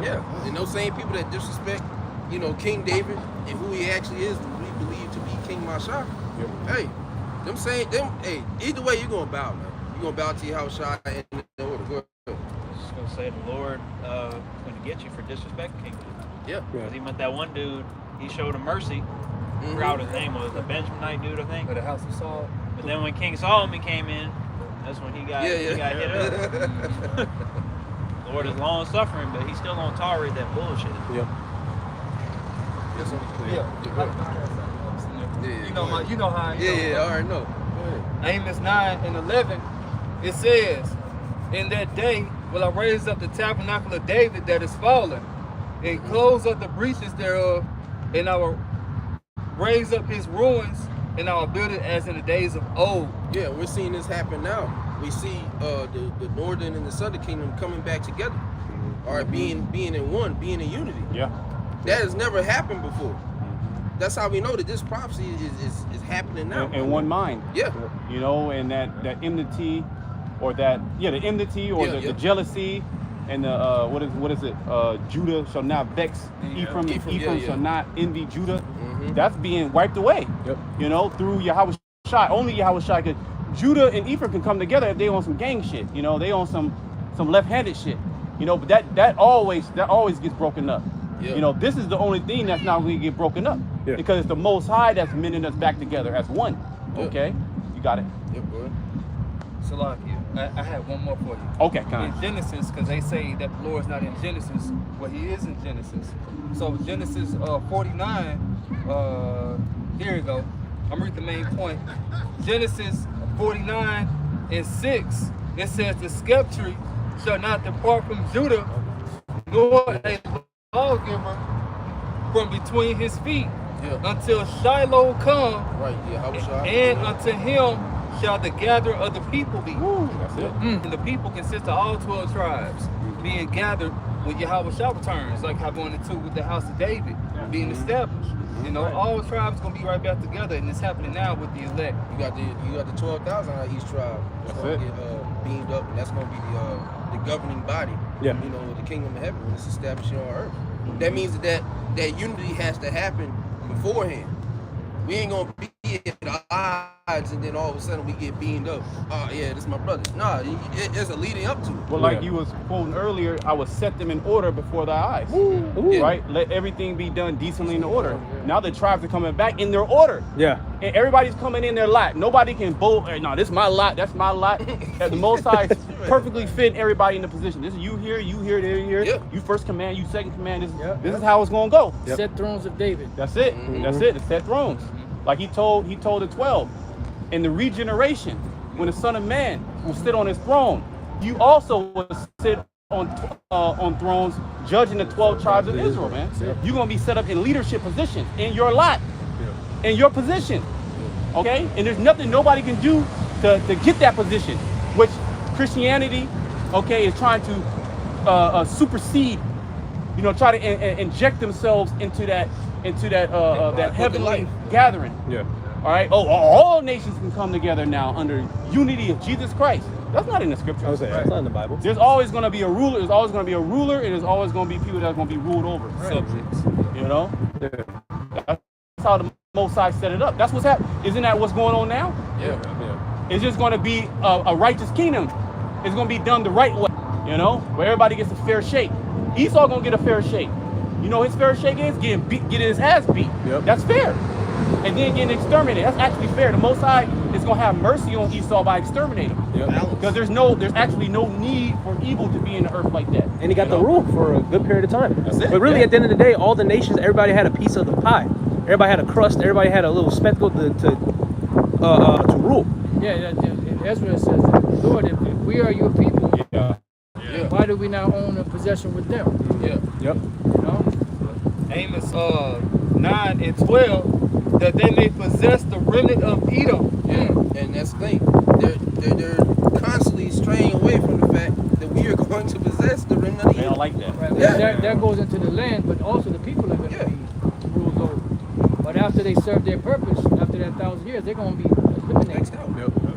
Yeah, and those same people that disrespect, you know, King David and who he actually is, who we believe to be King Mashiach. Hey, hey, either way you're gonna bow, man. You're gonna bow to Yahushua and the order. Go ahead. I was just gonna say the Lord going to get you for disrespecting King David. Because he met that one dude. He showed him mercy. I forgot what his name was, the Benjaminite dude, I think. For the house of Saul. But then when King Solomon came in, that's when he got hit up. The Lord is long suffering, but he's still gonna tolerate that bullshit. You know how I know. I already know. Amos 9:11, it says, in that day will I raise up the tabernacle of David that is fallen, and close up the breaches thereof, and I will raise up his ruins, and I will build it as in the days of old. Yeah, we're seeing this happen now. We see the northern and the southern kingdom coming back together. All right, being in one, being in unity. That has never happened before. That's how we know that this prophecy is happening now. In one mind. You know, and that enmity, or the jealousy, and the what is it? Judah shall not vex Ephraim. Ephraim shall not envy Judah. That's being wiped away. You know, through Yahushua. Only Yahushua could. Judah and Ephraim can come together if they on some gang shit. You know, they on some left-handed shit. You know, but that always gets broken up. You know, this is the only thing that's not going to get broken up. Because it's the Most High that's mending us back together as one. Okay? You got it. Go ahead. Salakia, I have one more for you. Okay, kind. In Genesis, because they say that the Lord's not in Genesis. Well, he is in Genesis. So Genesis 49, here you go. I'm reading the main point. Genesis 49:6, it says the scepter shall not depart from Judah, nor a lawgiver from between his feet, until Shiloh come, Right, yeah, how shall and unto him shall the gathering of the people be. That's it. And the people consist of all 12 tribes being gathered when Yahweh shall returns, like how going into with the house of David being established. You know, all tribes gonna be right back together, and it's happening now with the elect. You got the 12,000 out of each tribe. That's gonna get beamed up, and that's gonna be the governing body. Yeah. You know, the kingdom of heaven when it's established here on earth. That means that unity has to happen beforehand. We ain't gonna be at odds and then all of a sudden we get beamed up. Oh yeah, this is my brother. Nah, it's a leading up to it. Well, like you was quoting earlier, I would set them in order before thy eyes. Right? Let everything be done decently in order. Now the tribes are coming back in their order. Yeah. And everybody's coming in their lot. Nobody can bolt. No, this is my lot. That's my lot. The Most High perfectly fit everybody in the position. This is you here, there, here. Yep. You first command, you second command. This is how it's gonna go. Set thrones of David. That's it. That's it. The set thrones. Like he told the 12, in the regeneration, when the Son of Man will sit on his throne, you also will sit on thrones, judging the 12 tribes of Israel, man. You're gonna be set up in leadership positions in your lot, in your position. Okay, and there's nothing nobody can do to get that position, which Christianity, okay, is trying to supersede. You know, try to inject themselves into that that heavenly gathering. Yeah. All right. Oh, all nations can come together now under unity of Jesus Christ. That's not in the scripture. I was saying, that's not in the Bible. There's always going to be a ruler. There's always going to be a ruler, and there's always going to be people that are going to be ruled over. Subjects. You know. Yeah. That's how the Most High set it up. That's what's happening. Isn't that what's going on now? Yeah. It's just going to be a righteous kingdom. It's going to be done the right way. You know, where everybody gets a fair shake. Esau going to get a fair shake. You know his fair shake is getting his ass beat. Yep. That's fair. And then getting exterminated. That's actually fair. The Most High is gonna have mercy on Esau by exterminating him. Yep. Because there's actually no need for evil to be in the earth like that. And he got the rule for a good period of time. That's it. But really, at the end of the day, all the nations, everybody had a piece of the pie. Everybody had a crust. Everybody had a little spectacle to rule. Yeah, Ezra says, Lord, if we are your people, why do we now own a possession with them? Yep. You know? Amos 9 and 12, that they may possess the remnant of Edom. Yeah, and that's the thing. They're constantly straying away from the fact that we are going to possess the remnant of They don't Edom. like that. Right, Yeah. that goes into the land, but also the people are going to be ruled over. But after they serve their purpose, after that 1,000 years, they're going to be eliminated.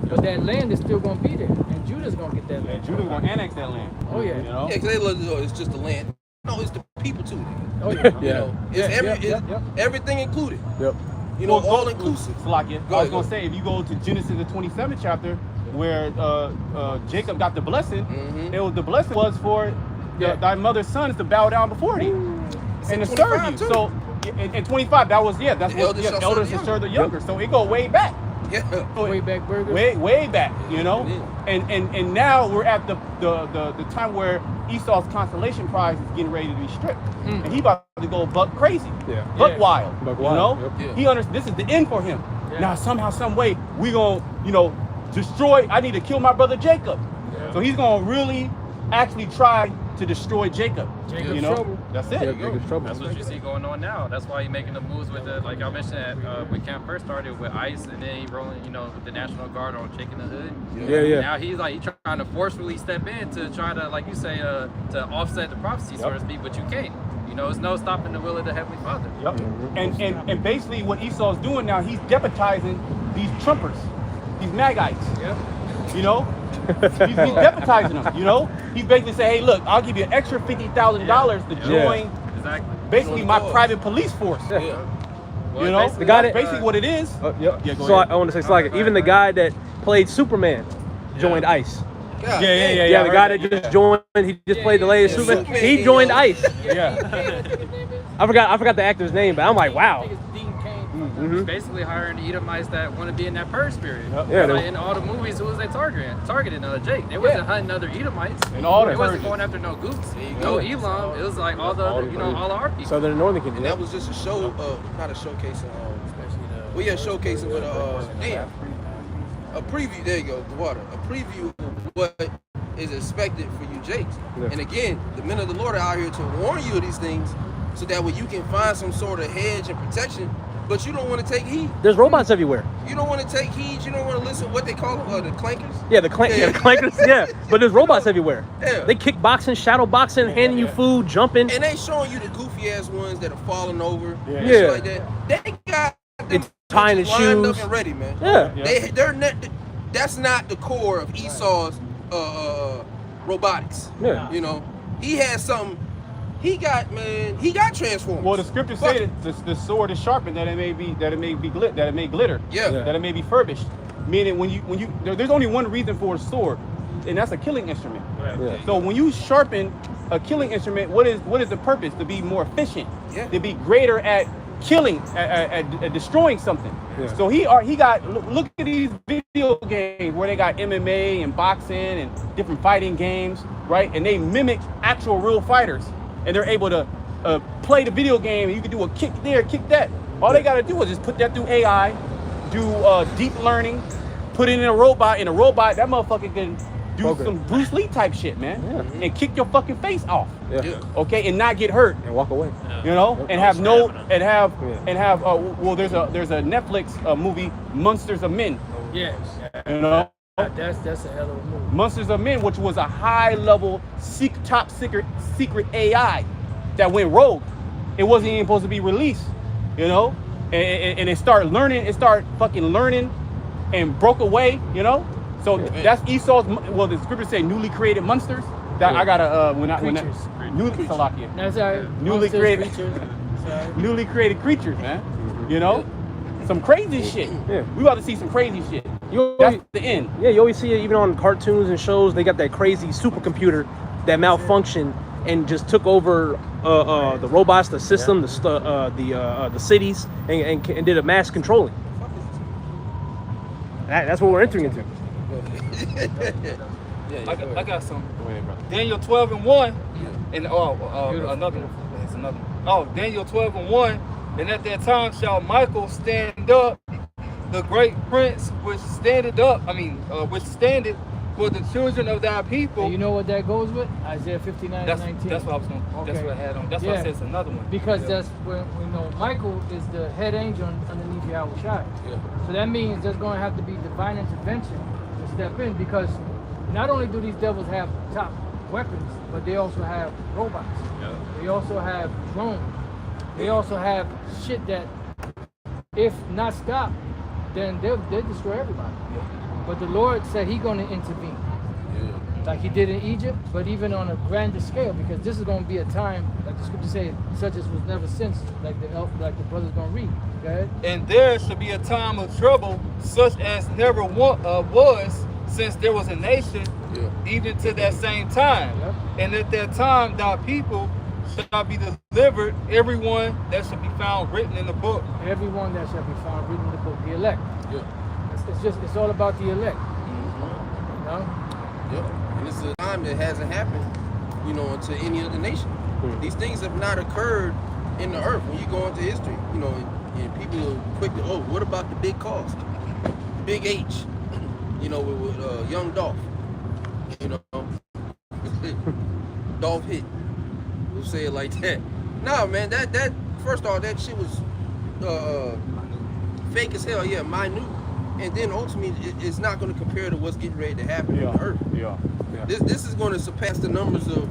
But that land is still going to be there, and Judah's going to get that And land. Judah's gonna annex that land. Oh yeah. You know? Yeah, because they look as though it's just the land. No, it's the people too. Oh yeah. You know, it's everything included. Yep. You know, all inclusive. Salakia. I was gonna say, if you go to Genesis the 27th chapter, where Jacob got the blessing, the blessing was for thy mother's sons to bow down before thee and to serve you. Too. So in 25, that's what elders should serve the younger. So it go way back. Yeah. Way back burgers. Way back, you know. And now we're at the time where Esau's consolation prize is getting ready to be stripped, and he about to go buck crazy, buck wild, Buck you wild, know. yep. He understands this is the end for him. Now somehow, some way, we gonna destroy. I need to kill my brother Jacob. So he's gonna really actually try to destroy Jacob. Jacob's You know, trouble. that's it. Jacob's trouble. That's what you see going on now. That's why he's making the moves with the, like I mentioned, when camp first started with ICE, and then he rolling, with the National Guard on shaking the hood. Yeah. Now he's trying to forcefully step in to try to, like you say, to offset the prophecy, so to speak, but you can't. It's no stopping the will of the Heavenly Father. Yep. And basically what Esau's doing now, he's deputizing these Trumpers, these Magites. Yep. He's deputizing them. He's basically saying, hey, look, I'll give you an extra $50,000 to join basically my private police force. Well, the guy that basically what it is. Yep. Yeah, go So ahead. I want to say, like, even the guy that played Superman joined ICE. Yeah. The guy that just joined, he just played the latest Superman. He joined ICE. I forgot the actor's name, but I'm like, wow. He's basically hiring Edomites that want to be in that purge spirit. In all the movies, who was they targeting? Jake. They wasn't hunting other Edomites. And all they wasn't going after no Goots, no Elam. It was like all the other, all our people. Southern and Northern Kingdom. And that was just a show of, not a showcasing, showcasing with a preview. There you go, the water. A preview of what is expected for you, Jakes. Yeah. And again, the men of the Lord are out here to warn you of these things, so that way you can find some sort of hedge and protection but you don't want to take heed. There's robots everywhere. You don't want to take heed. You don't want to listen. What they call them, the clankers. Yeah, the clankers. Yeah, but there's robots everywhere. Yeah. They kick boxing, shadow boxing, handing you food, jumping. And they showing you the goofy ass ones that are falling over. Yeah. And shit like that. They got them tying the lined shoes. up and ready, man. Yeah. They're not. That's not the core of Esau's robotics. Yeah. You know, he has something. He got transformed. Well, the scripture said the sword is sharpened that it may glitter. Yeah. That it may be furbished. Meaning when you there's only one reason for a sword, and that's a killing instrument. Right. Yeah. So when you sharpen a killing instrument, what is the purpose? To be more efficient. Yeah. To be greater at killing, at destroying something. Yeah. So he got look at these video games where they got MMA and boxing and different fighting games, right? And they mimic actual real fighters. And they're able to play the video game, and you can do a kick there, kick that. All they gotta do is just put that through AI, do deep learning, put it in a robot. That motherfucker can do some Bruce Lee type shit, man, and kick your fucking face off. Yeah. Okay, and not get hurt And walk away. you know, and have there's a Netflix movie, Monsters of Men, Yes. you know, That's a hell of a movie. Monsters of Men, which was a high level top secret AI that went rogue. It wasn't even supposed to be released, you know, and it started fucking learning and broke away, you know. So that's Esau's. Well, the scriptures say newly created monsters. That I gotta That's our newly created newly created creatures, man. You know, some crazy shit. Yeah. We about to see some crazy shit. That's the end. Yeah, you always see it even on cartoons and shows. They got that crazy supercomputer that malfunctioned and just took over the robots, the system, the cities, and did a mass controlling. That's what we're entering into. I got some. Go ahead, brother. Daniel 12:1, and another one. It's another one. Oh, Daniel 12:1, and at that time shall Michael stand up, the great prince, which standeth for the children of thy people. And you know what that goes with? Isaiah 59:19. That's what I was going. That's what I had on. That's why I said it's another one. Because that's when we know Michael is the head angel underneath Yahweh Shai. Yeah. So that means there's going to have to be divine intervention to step in, because not only do these devils have top weapons, but they also have robots. Yeah. They also have drones. They also have shit that, if not stopped, then they'll destroy everybody. But the Lord said He's going to intervene, like He did in Egypt, but even on a grander scale, because this is going to be a time, like the scripture says, such as was never since, like the brother's going to read. Go ahead. And there shall be a time of trouble, such as never was since there was a nation, even to that same time. Yep. And at that time, thy people shall be delivered, everyone that shall be found written in the book. Everyone that shall be found written in the book, the elect. It's all about the elect. You know? Yep. And it's a time that hasn't happened, you know, to any other nation. These things have not occurred in the earth. When you go into history, you know, and people are quick to, what about the big cost? Big H, you know, with young Dolph, you know, Dolph hit. We'll say it like that. No, man, that first off, that shit was fake as hell. Yeah, minute. And then ultimately, it's not going to compare to what's getting ready to happen on the earth. Yeah. This is going to surpass the numbers of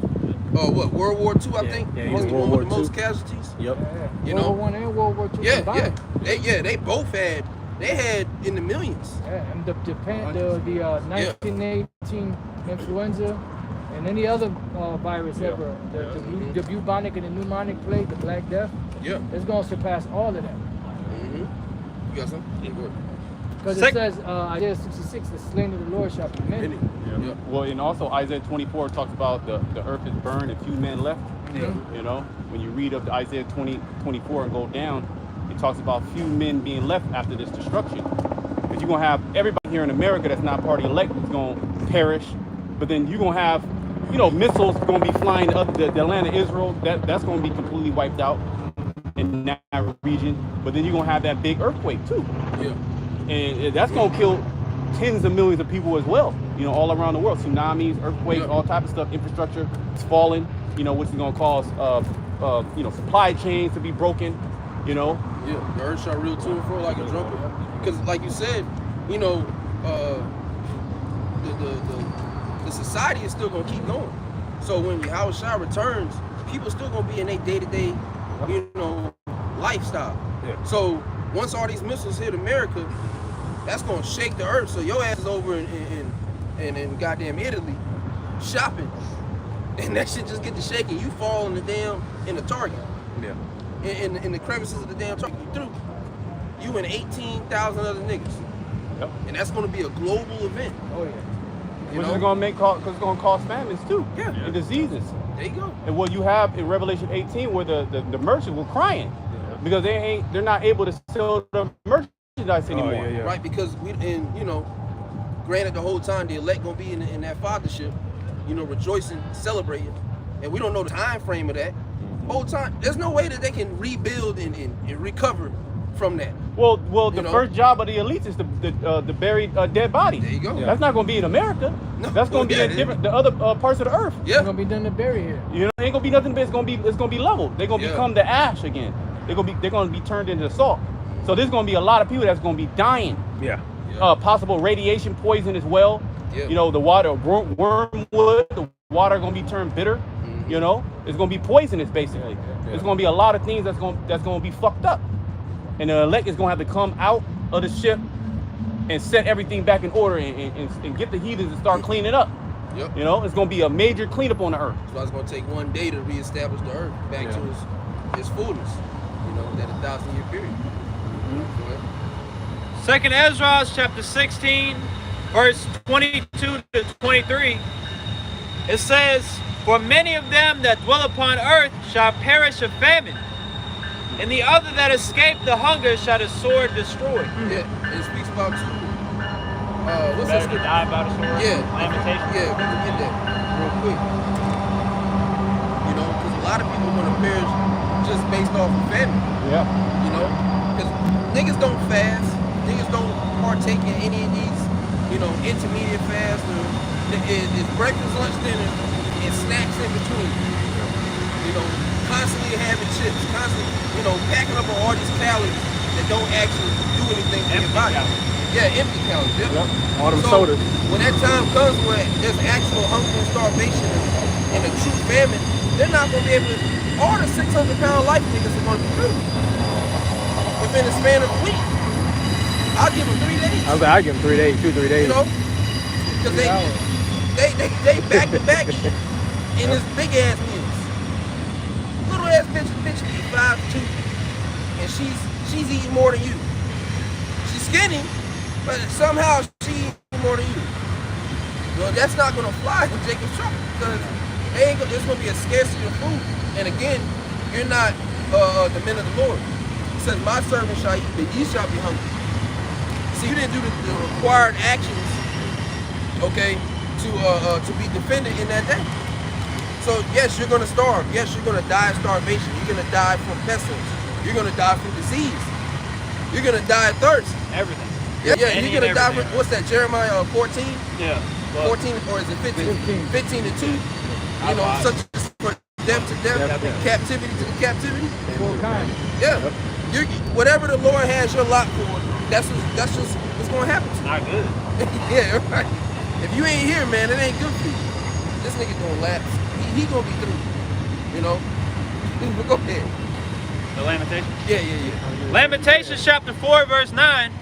World War II, I think. Yeah, was the World one with War the most II. casualties. Yep. You World know? War I and World War II. Yeah, combined. They both had in the millions. Yeah, and the 1918 influenza and any other virus ever, the bubonic and the pneumonic plague, the Black Death, it's going to surpass all of that. Mm-hmm. You got something? Yeah, go ahead. Because it says, Isaiah 66, the slain of the Lord shall be many. Yeah. Well, and also Isaiah 24 talks about the earth is burned and few men left. You know, when you read up to Isaiah 24 and go down, it talks about few men being left after this destruction. Because you're going to have everybody here in America that's not part of the elect is going to perish. But then you're going to have, you know, missiles going to be flying up the land of Israel. That's going to be completely wiped out in that region. But then you're going to have that big earthquake too. Yeah. And that's going to kill tens of millions of people as well, you know, all around the world. Tsunamis, earthquakes, all type of stuff. Infrastructure is falling, you know, which is going to cause, you know, supply chains to be broken, you know. Yeah, the earth shall reel to and fro like a drunkard. Because, like you said, you know, the society is still gonna keep going. So when Yahushua returns, people still gonna be in their day-to-day, you know, lifestyle. Yeah. So once all these missiles hit America, that's gonna shake the earth. So your ass is over in goddamn Italy shopping, and that shit just get to shaking. You fall in the Target. Yeah. In the crevices of the damn Target, you through. You and 18,000 other niggas. Yep. And that's gonna be a global event. Oh yeah. You Which know? is going to make, because it's going to cause famines too. Yeah. And diseases. There you go. And what you have in Revelation 18, where the merchants were crying because they're not able to sell the merchandise anymore. yeah. Right, because you know, granted the whole time the elect gonna be in that fathership, you know, rejoicing, celebrating, and we don't know the time frame of that. Whole time, there's no way that they can rebuild and recover from that. Well, the You know? first job of the elites is to bury dead bodies. There you go. That's not going to be in America. No, That's going to be in the other parts of the earth. Yeah. It's gonna be done to bury here. You know, it ain't gonna be nothing, but it's gonna be leveled. They're gonna become the ash again. They're gonna be turned into salt. So there's gonna be a lot of people that's gonna be dying. Yeah. Possible radiation poison as well. Yeah. You know, the water, wormwood, the water gonna be turned bitter. You know, it's gonna be poisonous basically. There's gonna be a lot of things that's gonna be fucked up. And the elect is gonna have to come out of the ship and set everything back in order and get the heathens and start cleaning up. Yep. You know, it's gonna be a major cleanup on the earth. So it's gonna take one day to reestablish the earth back to its fullness. You know, that 1,000-year period. Go ahead. Second Ezra chapter 16, verse 22 to 23. It says, "For many of them that dwell upon earth shall perish of famine, and the other that escape the hunger shall the sword destroy." Yeah, and it speaks about two. What's Better that to die by the sword. Yeah. Lamentation. Yeah, we can get that real quick. You know, because a lot of people want to perish just based off of famine. Yeah. You know, because niggas don't fast, niggas don't partake in any of these, you know, intermediate fasts. Or it's breakfast, lunch, dinner, and snacks in between. You know, constantly having chips, constantly, you know, packing up on all these calories that don't actually do anything for your body. Yeah, empty calories. Yeah. All them So, sodas. when that time comes where there's actual hunger and starvation and a true famine, they're not going to be able to, all the 600-pound life niggas are going to be through within the span of a week. I'll give them 3 days. I give them 3 days, 2-3 days. You know? Because they back to back in this big ass meals. Little ass bitch eat 5'2", and she's eating more than you. She's skinny, but somehow she eats more than you. Well, that's not gonna fly in Jacob's trouble because there's gonna be a scarcity of food. And again, you're not the men of the Lord. It says, "My servant shall eat, but ye shall be hungry." See, you didn't do the required actions, okay, to be defended in that day. So yes, you're gonna starve. Yes, you're gonna die of starvation. You're gonna die from pestilence. You're gonna die from disease. You're gonna die of thirst. Everything. Yeah, Any you're gonna and die everything. from, what's that, Jeremiah 14? Yeah. 14, or is it 15? 15 to 2. You know, such as for death to death, captivity to the captivity. Full kind. Yeah. You're, whatever the Lord has your lot for, that's just what's gonna happen to you. Not good. Yeah, right. If you ain't here, man, it ain't good for you. This nigga gonna lapse. He gonna be through. You know? Go ahead. The Lamentation. Yeah. Lamentations chapter 4, verse 9.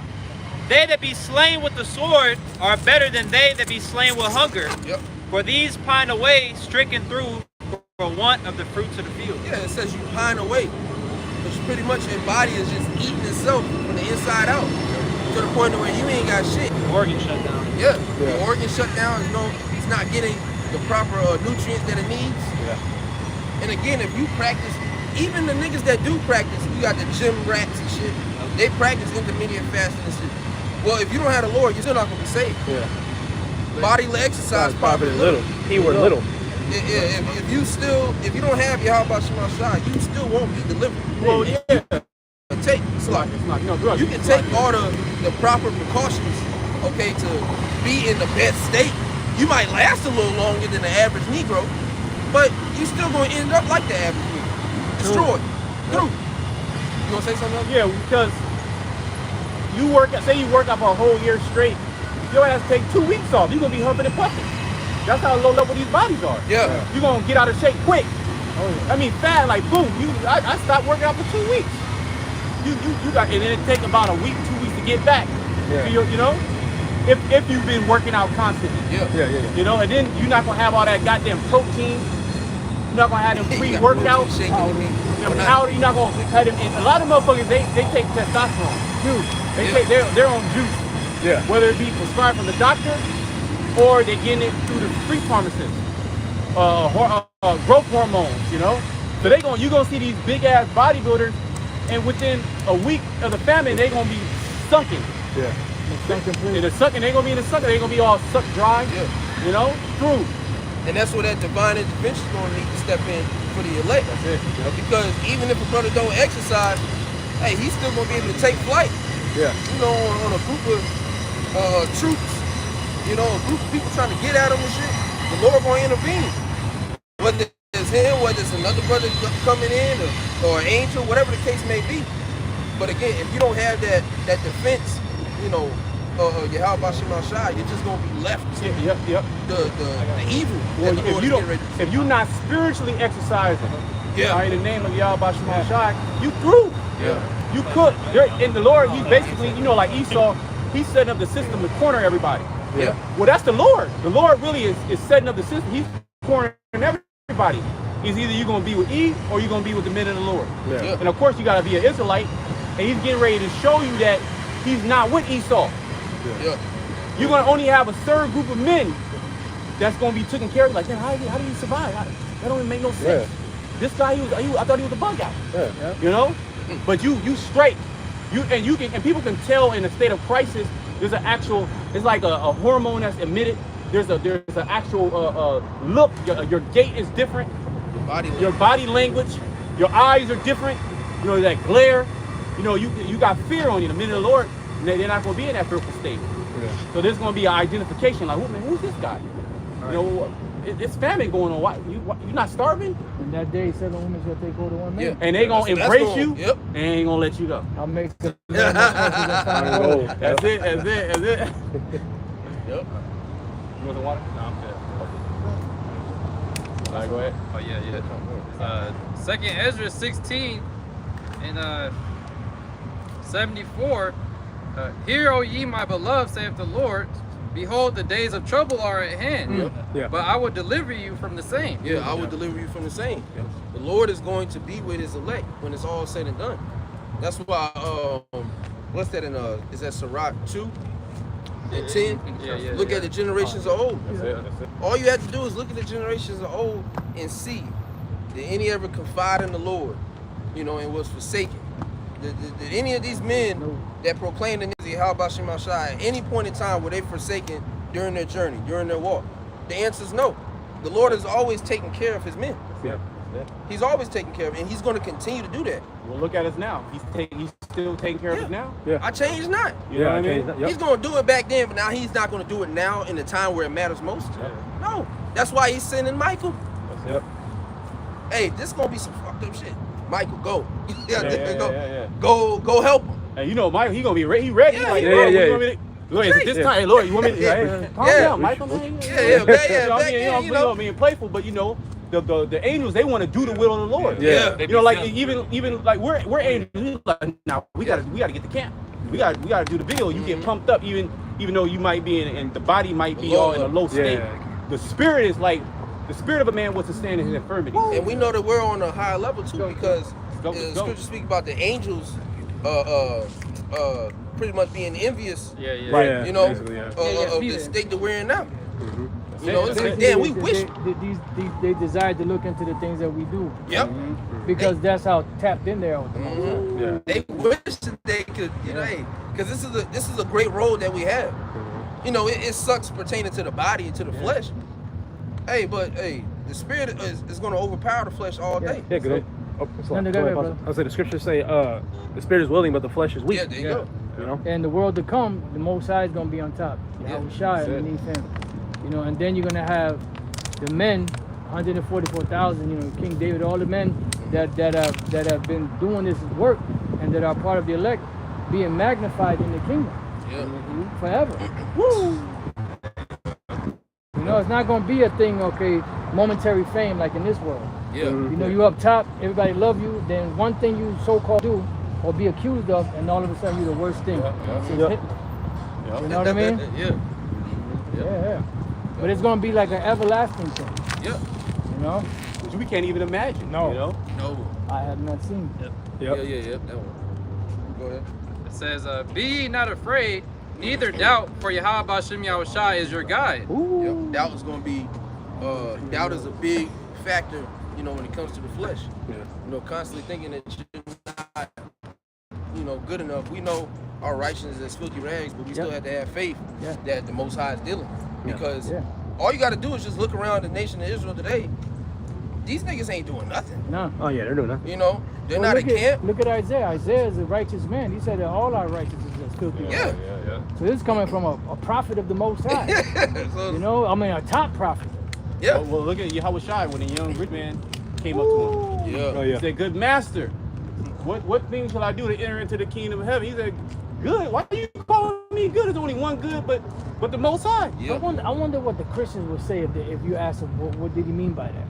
"They that be slain with the sword are better than they that be slain with hunger. Yep. For these pine away, stricken through for want of the fruits of the field." Yeah, it says you pine away. Which pretty much your body is just eating itself from the inside out. To the point where you ain't got shit. Organ shut down. Yeah. The organ shut down, it's not getting the proper nutrients that it needs. Yeah. And again, if you practice, even the niggas that do practice, you got the gym rats and shit, they practice intermediate fasting and shit. Well, if you don't have the Lord, you're still not gonna be saved. Yeah. Bodily exercise, probably little. Keyword little. Yeah, if you don't have Yahweh Shema Shai, you still won't be delivered. Well, yeah. It's like drugs. you can take all the proper precautions, okay, to be in the best state. You might last a little longer than the average Negro, but you still gonna end up like the average Negro, destroyed, through. You gonna say something else? Yeah, because say you work out for a whole year straight, your ass take 2 weeks off. You're gonna be humping and puffing. That's how low level these bodies are. Yeah. You're gonna get out of shape quick. I mean, fat, like boom. I stopped working out for 2 weeks. You got, and then it take about a week, 2 weeks to get back. Yeah. So you know, if you've been working out constantly. Yeah. You know, and then you're not gonna have all that goddamn protein. You're not gonna have them pre-workouts. You're not gonna have them. And a lot of motherfuckers they take testosterone. Dude, they're on juice. Yeah. Whether it be prescribed from the doctor or they're getting it through the street pharmacist. Growth hormones, you know. So you're gonna see these big ass bodybuilders, and within a week of the famine, they're gonna be sunken. Yeah. And the sucking, they're gonna be in the sucker. They're gonna be all sucked dry. Yeah. You know, through. And that's where that divine intervention is gonna need to step in for the elect. That's it. Because even if a brother don't exercise, hey, he's still gonna be able to take flight. Yeah. You know, on a group of troops, you know, a group of people trying to get at him and shit, the Lord gonna intervene. Whether it's him, whether it's another brother coming in, or an angel, whatever the case may be. But again, if you don't have that defense, you know, Yahweh Shema Shai, you're just gonna be left to Yep. the evil. Well, that the Lord is getting ready to if you're not spiritually exercising, Yeah. in the name of Yahweh Shema Shai, you through. Yeah. You could. In the Lord, He's basically, you know, like Esau, He's setting up the system to corner everybody. Yeah. Well, that's the Lord. The Lord really is setting up the system. He's cornering everybody. He's either you're going to be with Eve or you're going to be with the men of the Lord. Yeah. Yeah. And of course, you got to be an Israelite. And He's getting ready to show you that He's not with Esau. Yeah. You're going to only have a third group of men that's going to be taken care of. Like, how do you survive? That don't even make no sense. Yeah. This guy, I thought he was a bug out. Yeah. You know, but you straight. And people can tell in a state of crisis. There's an actual. It's like a hormone that's emitted. There's an actual look. Your gait is different. Your body language. Your eyes are different. You know, that glare. You know, you got fear on you. The men of the Lord, they're not going to be in that fearful state. Yeah. So there's going to be an identification. Like, man, who's this guy? Right. You know, it's famine going on. Why you not starving? And that day, 7 women shall take hold of one man. Yeah. And they gonna That's embrace going- you. Yep. And ain't gonna let you go. I'll make the That's it. Yep. You want some water? No, I'm good. All right, go ahead. Oh yeah. Second Ezra 16 and 74. Hear, O ye my beloved, saith the Lord. Behold, the days of trouble are at hand. Yeah. But I will deliver you from the same. Yeah, I will deliver you from the same. The Lord is going to be with His elect when it's all said and done. That's why, what's that in, is that Sirach 2 and 10? Yeah. Look at the generations of old. That's it. All you have to do is look at the generations of old and see, did any ever confide in the Lord, you know, and was forsaken? Did any of these men that proclaimed the name of Yahweh Shema Shai at any point in time were they forsaken during their journey, during their walk? The answer is no. The Lord is always taking care of His men. Yeah. He's always taking care of it, and He's going to continue to do that. Well, look at us now. He's still taking care of us now. Yeah. I changed not. You know what I mean? Yep. He's going to do it back then, but now He's not going to do it now in the time where it matters most. No. That's why He's sending Michael. Yep. Hey, this is going to be some fucked up shit. Michael, go. Yeah. Go help him. And you know, Michael, he gonna be ready. He ready. Yeah, Like, yeah, Lord, yeah. you want me to? Lord, is it this time? Hey, Lord, you want me to? Yeah. Calm Yeah. down, Michael. Man. Yeah, You back know, I then, mean, you know. being playful, but you know, the angels, they want to do the will of the Lord. Yeah. You know, like even like we're angels. Like, now we gotta get to camp. We gotta do the bill. You get pumped up, even though you might be in the body might be all in a low state. Yeah. The spirit is like the spirit of a man was to stand in his infirmity. And we know that we're on a higher level too, because Go. the scripture speak about the angels pretty much being envious, Yeah. Right. you know, Basically, yeah. of Yeah, the Peter. state that we're in now. That's You know, it, it's that's like, it. damn, we wish. They desire to look into the things that we do Yep. because that's how tapped in they are with the Most High. Mhm. Yeah. They wish that they could, you know, hey, because this is a great road that we have. You know, it sucks pertaining to the body and to the flesh. Hey, but hey, the spirit is going to overpower the flesh all day. Yeah, because No, no, go ahead, brother. I say the scriptures say the spirit is willing, but the flesh is weak. Yeah, there you go. You know? And the world to come, the Most High is gonna be on top. Yahweh Shai That's it. underneath him. You know, and then you're gonna have the men, 144,000. You know, King David, all the men that have been doing this work and that are part of the elect being magnified in the kingdom forever. Woo! You know, it's not going to be a thing, okay, momentary fame like in this world. Yeah. You know, you up top, everybody love you, then one thing you so-called do or be accused of, and all of a sudden you're the worst thing. You know what I mean? Yeah. But it's going to be like an everlasting thing. Yeah. You know? Which we can't even imagine. No. You know? No. I have not seen. Yeah. That one. Go ahead. It says, be ye not afraid, neither doubt, for Yahweh Bashem Yahushua is your guide. Yep. Doubt is going to be, doubt is a big factor, you know, when it comes to the flesh. Yeah. You know, constantly thinking that you're not, you know, good enough. We know our righteousness is filthy rags, but we still have to have faith that the Most High is dealing. Because all you got to do is just look around the nation of Israel today. These niggas ain't doing nothing. No. Oh yeah, they're doing nothing. You know, they're not in camp. Look at Isaiah. Isaiah is a righteous man. He said that all our righteousness is filthy. Yeah. So this is coming from a prophet of the Most High. So, You know, I mean, a top prophet. yeah. Well, look at Yahweh Shai when the young rich man came up to him. Yeah. Oh He yeah. said, "Good master, what things shall I do to enter into the kingdom of heaven?" He said, "Good. Why are you calling me good? There's only one good, but the Most High." Yeah. I wonder what the Christians would say if you ask them what did he mean by that.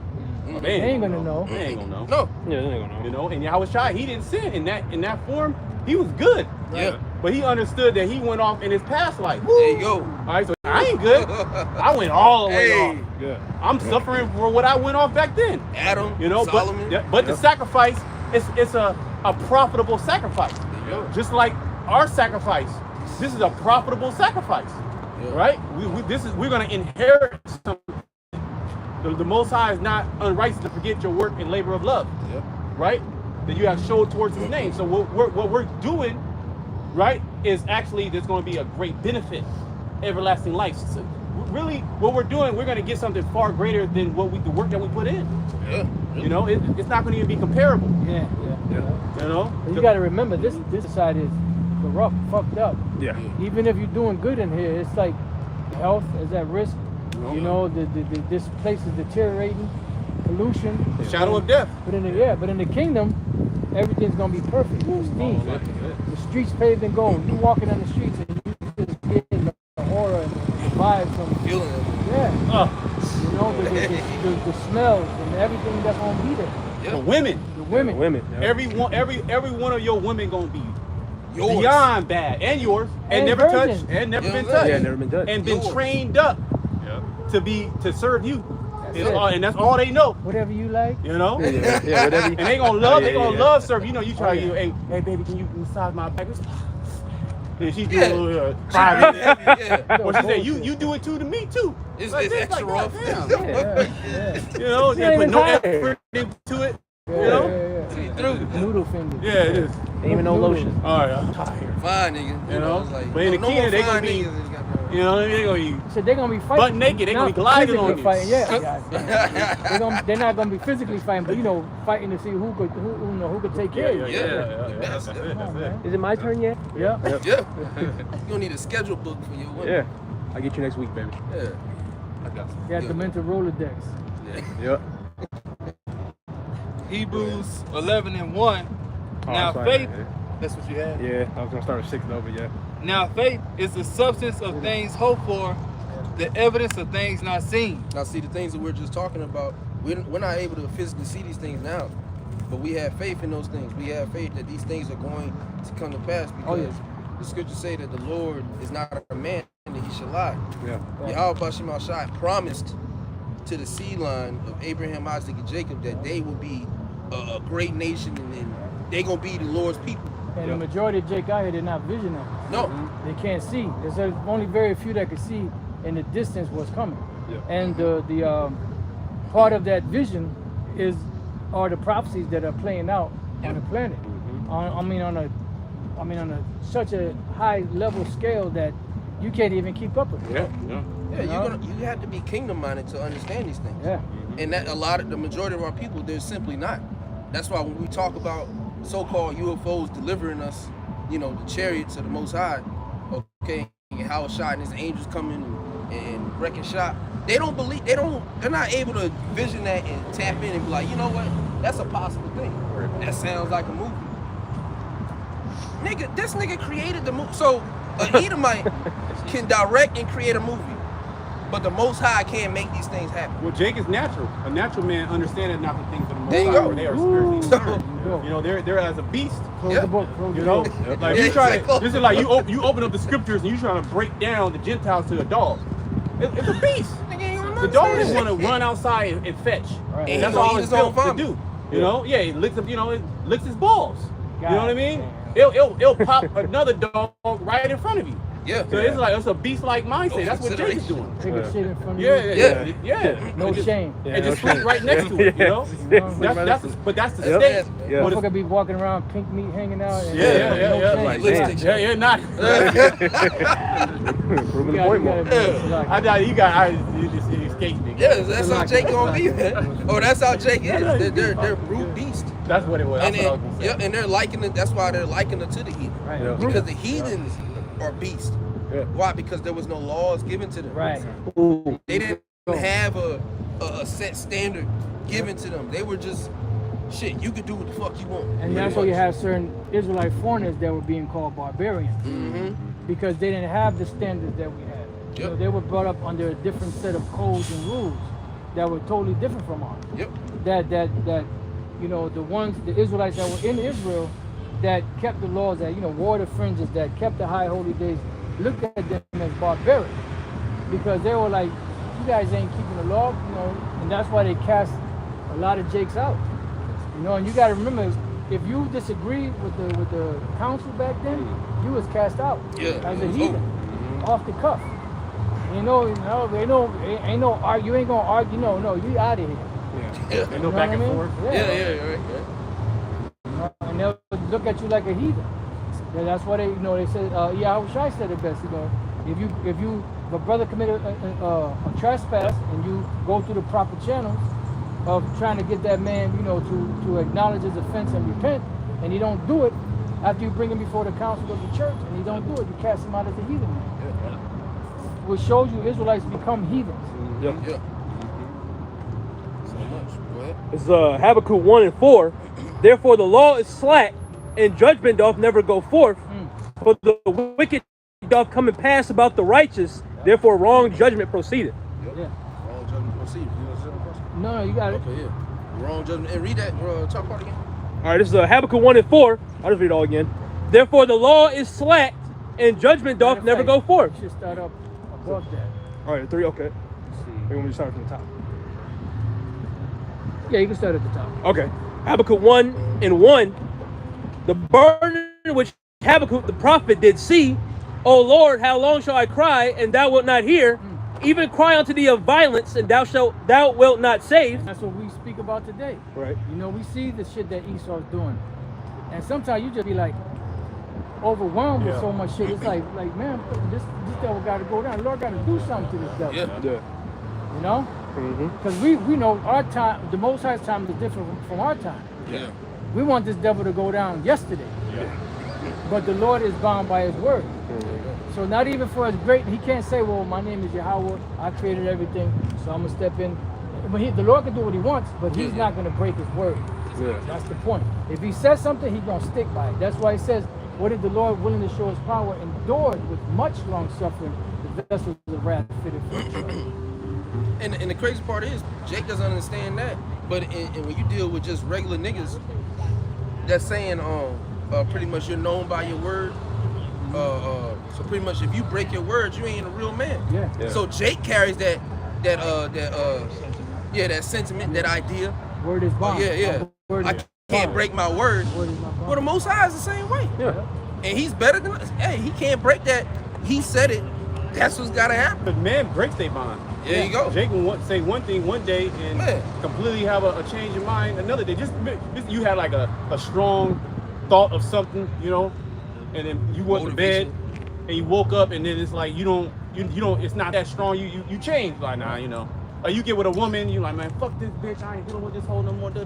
They ain't gonna know. They ain't gonna know. No. Yeah, they ain't gonna know. You know, and Yahweh Shai, he didn't sin in that form. He was good. Yeah. But he understood that he went off in his past life. There you go. All right, so I ain't good. I went all the way Hey. off. Yeah. I'm suffering for what I went off back then. Adam, You know, Solomon. but the sacrifice it's a profitable sacrifice. There you go. Just like our sacrifice, this is a profitable sacrifice, Yeah. right? We're gonna inherit something. The Most High is not unrighteous to forget your work and labor of love, Yep. right? That you have showed towards His name. So what we're doing, right, is actually there's going to be a great benefit, everlasting life. So really, what we're doing, we're going to get something far greater than the work that we put in. Yeah. You know, it's not going to even be comparable. Yeah. You know, But you got to remember, this side is corrupt, fucked up. Yeah. Even if you're doing good in here, it's like health is at risk. You know, this place is deteriorating, pollution. the shadow of death. But in the kingdom, everything's gonna be perfect, pristine. The streets paved in gold. You walking on the streets and you just getting the aura and the vibes from Feeling it. you know, the smells and everything that's gonna be there. Yeah. The women, The women. Women. Yeah. every one of your women gonna be Yours. beyond bad, and yours, and And never virgins. touched, and never You know been what I'm touched, Yeah, never been touched. and been Yours. trained up to serve you. That's it. And that's all they know. Whatever you like. You know. Yeah, whatever. And they gonna love, Yeah, yeah. love serve. You know, you try Oh, yeah. hey baby, can you massage my back? And she do Yeah. a little 5 minutes. Yeah. Or she said, you do it too to me too. It's Like this, extra like, rough. goddamn. Yeah. You know, She they ain't put even no tired. effort into it. Yeah, You know? yeah. Through. Noodle fingers. Yeah, it is. Ain't even no Noodles. lotion. All right, I'm tired. Fine nigga. You know? It's like, But in the no kingdom, more they gonna fine be- niggas in this goddamn- You know, they're gonna be So they're gonna be fighting. butt naked. They're gonna be Not gliding physically on you. Fighting. Yeah. They're not gonna be physically fighting, but you know, fighting to see who could take care of you. That's That's it. it. That's it. Is it my turn yet? Yeah. Yeah. You don't need a schedule book for your women. Yeah. I'll get you next week, baby. Yeah. I got some. You have the mental Rolodex. Yep. Hebrews 11:1. Oh, Now I'm sorry, faith, man. that's what you had. Yeah, I was gonna start at 6 though, but yeah. Now faith is the substance of things hoped for, the evidence of things not seen. Now see the things that we're just talking about, we're not able to physically see these things now. But we have faith in those things. We have faith that these things are going to come to pass because the scriptures say that the Lord is not a man that he should lie. Yeah. Yahweh Bashem Shai promised to the seed line of Abraham, Isaac, and Jacob that they will be a great nation and they're going to be the Lord's people. And Yeah. the majority of Jake out here, they're not visionary. No. They can't see. There's only very few that could see in the distance what's coming. Yeah. And the part of that vision are the prophecies that are playing out on the planet. On a such a high level scale that you can't even keep up with it. Yeah. Yeah, you have to be kingdom minded to understand these things. Yeah. And that the majority of our people, they're simply not. That's why when we talk about so-called UFOs delivering us, you know, the chariots of the Most High, okay, and how shot and his angels coming and wrecking shop, they're not able to vision that and tap in and be like, you know what, that's a possible thing. That sounds like a movie. Nigga, this nigga created the movie. So an Edomite can direct and create a movie, but the Most High can't make these things happen. Well, Jake is natural. A natural man understands not the things of the Most There you High, go. for they are spiritually Ooh. discerned. You know, they're as a beast. Close Yep. the book. Close You the know, book. like Yeah, you try exactly. to. This is like you open up the scriptures and you trying to break down the Gentiles to a dog. It's a beast. Nigga ain't gonna The dog understand just that. want to run outside and fetch. Right. And That's he gonna all eat it's his own built to vomit. do. You know, yeah, it licks, it licks his balls. You know what I mean? God It'll pop another dog right in front of you. Yeah. So it's like it's a beast-like mindset. That's what Jake is doing. Take a shit in front of Yeah, you. yeah. No And just- shame. And just sleep right next to it. You know, but that's the Yep. state. Yeah. But it's- Motherfucker be walking around, pink meat hanging out. And Yeah. Like No shame. lipstick. Yeah, not. Proving the point more. I thought you got. It escaped me. Yeah, that's how Jake gonna be, man. Oh, that's how Jake is. They're brute beast. That's what it was. And That's what I was gonna say. yeah, and they're liking it. That's why they're liking it to the heathen. Right. Yeah. Because the heathens are beasts. Yeah. Why? Because there was no laws given to them. Right. Ooh. They didn't have a set standard given to them. They were just shit. You could do what the fuck you want. And that's why you have certain Israelite foreigners that were being called barbarians Mm-hmm. because they didn't have the standards that we had. You know, Yep. they were brought up under a different set of codes and rules that were totally different from ours. Yep. That you know, the Israelites that were in Israel that kept the laws, that wore the fringes, that kept the high holy days, looked at them as barbaric because they were like, you guys ain't keeping the law, and that's why they cast a lot of Jakes out. And you got to remember, if you disagree with the council back then, you was cast out Yeah. as a heathen, off the cuff. You know, you ain't gonna argue. No, you out of here. Yeah. Ain't no You know back what and I mean? forth. Yeah. Right. And they'll look at you like a heathen. Yeah, that's why they said, Shai said it best. If a brother committed a trespass and you go through the proper channels of trying to get that man, to acknowledge his offense and repent, and he don't do it, after you bring him before the council of the church and he don't do it, you cast him out as a heathen man. Which shows you Israelites become heathens. Yep. Yeah. So much. Go ahead. It's Habakkuk 1 and 4. Therefore the law is slack, and judgment doth never go forth. For the wicked doth come and pass about the righteous. Therefore wrong judgment proceedeth. Yep. Yeah. Wrong judgment proceed. You know the question? No, you got it. Okay, yeah. Wrong judgment. And read that top part again. All right, this is Habakkuk 1 and 4. I'll just read it all again. Therefore the law is slack, and judgment doth never go forth. You should start up above that. All right, 3, okay. Let's see. You want me to start from the top? Yeah, you can start at the top. Okay. Habakkuk 1 and 1. The burden which Habakkuk the prophet did see, O Lord, how long shall I cry, and thou wilt not hear? Even cry unto thee of violence, and thou wilt not save. That's what we speak about today. Right. We see the shit that Esau's doing. And sometimes you just be like overwhelmed with so much shit. It's like man, this devil got to go down. The Lord got to do something to this devil. Yeah. Yeah. Because we know our time, the Most High's time is different from our time. Yeah. We want this devil to go down yesterday. Yeah. But the Lord is bound by his word. So not even for his great, he can't say, well, my name is Yahweh, I created everything, so I'm going to step in. But the Lord can do what he wants, but he's not going to break his word. Yeah. That's the point. If he says something, he's going to stick by it. That's why he says, what is the Lord willing to show his power? Endured with much long suffering, the vessels of wrath fitted for the trial. And the crazy part is, Jake doesn't understand that. But and when you deal with just regular niggas, that's saying pretty much you're known by your word. So pretty much if you break your word, you ain't a real man. Yeah. So Jake carries that sentiment, that idea. Word is bond. Yeah. Word I is can't bond. break my word. Word is my bond. Well, the Most High is the same way. Yeah. And he's better than us. Hey, he can't break that. He said it. That's what's gotta happen. But man breaks their bond. There you go. Jake will say one thing one day and Man. completely have a change of mind another day. Just you had like a strong thought of something, and then you went to bed and you woke up and then it's like you don't it's not that strong. You change like Like you get with a woman, you like, man, fuck this bitch, I ain't dealing with this whole no more. And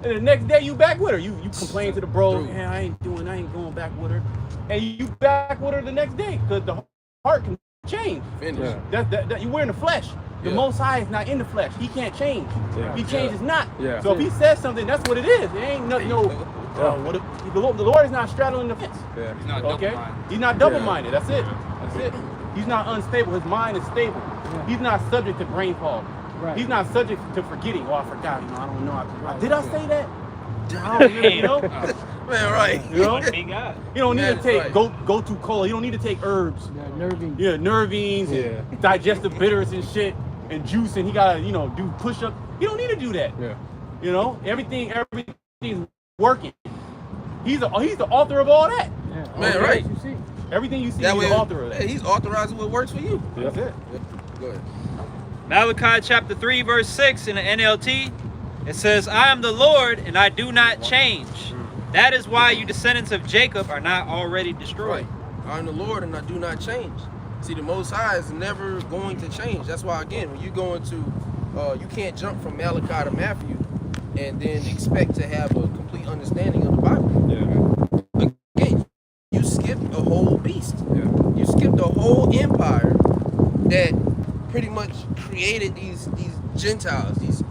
the next day you back with her. You complain to the bro, yeah, I ain't going back with her. And you back with her the next day because the heart can change. Finish. That you wear in the flesh. The Yeah. Most High is not in the flesh. He can't change. Yeah. He changes not. Yeah. So if he says something, that's what it is. It ain't no the Lord is not straddling the fence. Yeah. He's not Okay, double-minded. he's not double-minded. That's it. That's it. He's not unstable. His mind is stable. Yeah. He's not subject to brain fog. Right. He's not subject to forgetting. Oh, I forgot. You know, I don't know. Did I say that? I don't remember. You know. Man, right. You know. Be God. You don't need That to is take right. go to cola. You don't need to take herbs. Yeah, nerving. Yeah, nervines, Yeah. and digestive bitters and shit, and juice, and he gotta do push-up. You don't need to do that. Yeah. You know, everything's working. He's the author of all that. Yeah. Man, Okay, right. You see. Everything you see, That he's way, the author of that. he's authorizing what works for you. That's it. Go ahead. Malachi chapter 3, verse 6 in the NLT, it says, I am the Lord and I do not change. That is why you descendants of Jacob are not already destroyed. Right. I am the Lord and I do not change. See, the Most High is never going to change. That's why, again, when you go into, you can't jump from Malachi to Matthew and then expect to have a complete understanding of the Bible. Yeah. Again, you skipped a whole beast. Yeah. You skipped a whole empire that pretty much created these Gentiles, these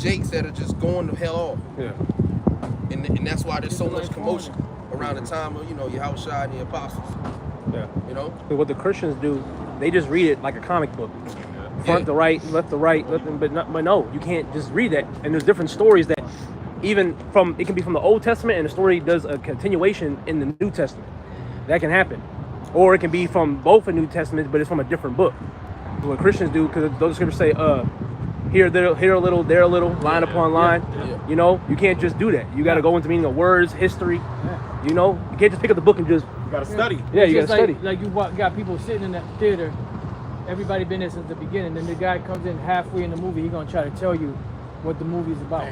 Jakes that are just going to hell off. Yeah. And that's why there's so much commotion around the time of, Yahushua and the apostles. Yeah. You know? But what the Christians do, they just read it like a comic book. Front to right, left to right, but no, you can't just read that. And there's different stories that even it can be from the Old Testament and the story does a continuation in the New Testament. That can happen. Or it can be from both the New Testament, but it's from a different book. What Christians do, because those scriptures say, here a little, there a little, line upon line. Yeah. You know, you can't just do that. You got to go into meaning of words, history. You know, you can't just pick up the book and just. You gotta study. Yeah, you got It's to just study. Like you got people sitting in the theater. Everybody been there since the beginning. Then the guy comes in halfway in the movie. He gonna try to tell you what the movie's about.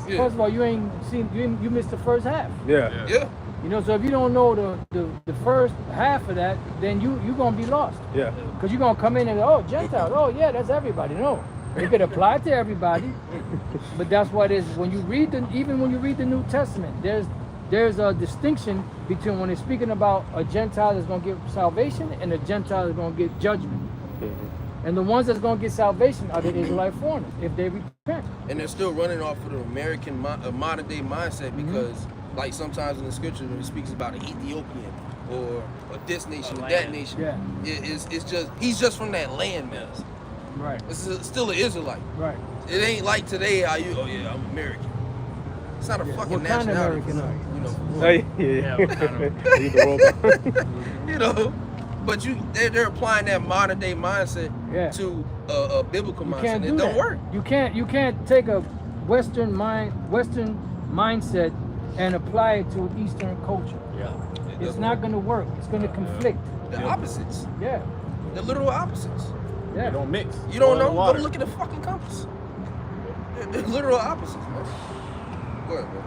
Yeah. First of all, you missed the first half. Yeah. Yeah. You know, so if you don't know the first half of that, then you gonna be lost. Yeah. Because you're gonna come in and oh, Gentiles, oh yeah, that's everybody. No, it could apply to everybody, but that's what it is. When you read even when you read the New Testament, there's a distinction between when it's speaking about a Gentile that's gonna get salvation and a Gentile that's gonna get judgment. And the ones that's gonna get salvation are the Israelite foreigners if they repent. And they're still running off of the American modern day mindset because, like sometimes in the scripture when it speaks about an Ethiopian or this nation or that nation, Yeah. it's just he's just from that land mass. Right. This is still an Israelite. Right. It ain't like today how I'm American. It's not a fucking What kind of nationality. American are you? You know. Hey, yeah. You know. But they're applying that modern day mindset to a biblical mindset. Can't do It don't that. work. You can't take a Western mindset and apply it to Eastern culture. Yeah. It's not going to work. It's going to conflict. The opposites. Yeah. The literal opposites. They Yeah. don't mix. You don't Oil know? and Go water. look at the fucking compass. The literal opposites, man. Go ahead, man.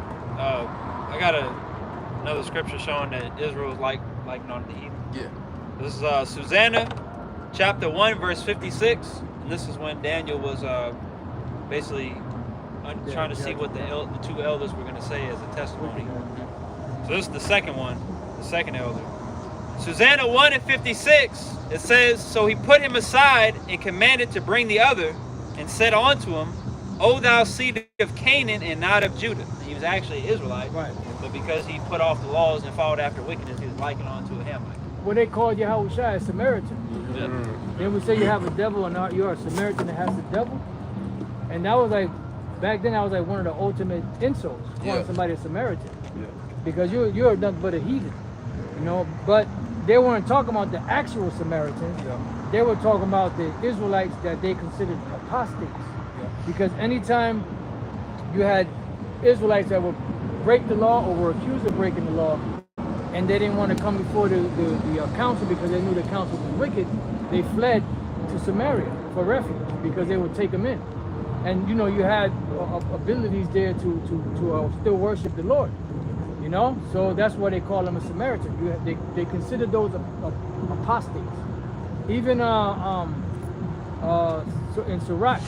I got another scripture showing that Israel is like on the heathen. Yeah. This is Susanna, chapter 1, verse 56. And this is when Daniel was basically trying to see what the two elders were going to say as a testimony. So this is the second one, the second elder. Susanna 1 and 56, it says, so he put him aside and commanded to bring the other and said unto him, O thou seed of Canaan and not of Judah. And he was actually an Israelite, Right. but because he put off the laws and followed after wickedness, he was likened unto a Hamite. What they called Yahushua is Samaritan. Yeah. Then we say you have a devil and you're a Samaritan that has the devil. And that was like, back then that was like one of the ultimate insults, calling somebody a Samaritan. Yeah. Because you're nothing but a heathen. You know, but they weren't talking about the actual Samaritans. Yeah. They were talking about the Israelites that they considered apostates. Because anytime you had Israelites that would break the law or were accused of breaking the law, and they didn't want to come before the council because they knew the council was wicked, they fled to Samaria for refuge because they would take them in. And you know, you had abilities there to still worship the Lord. You know, so that's why they call them a Samaritan. They consider those apostates. Even so in Sirach,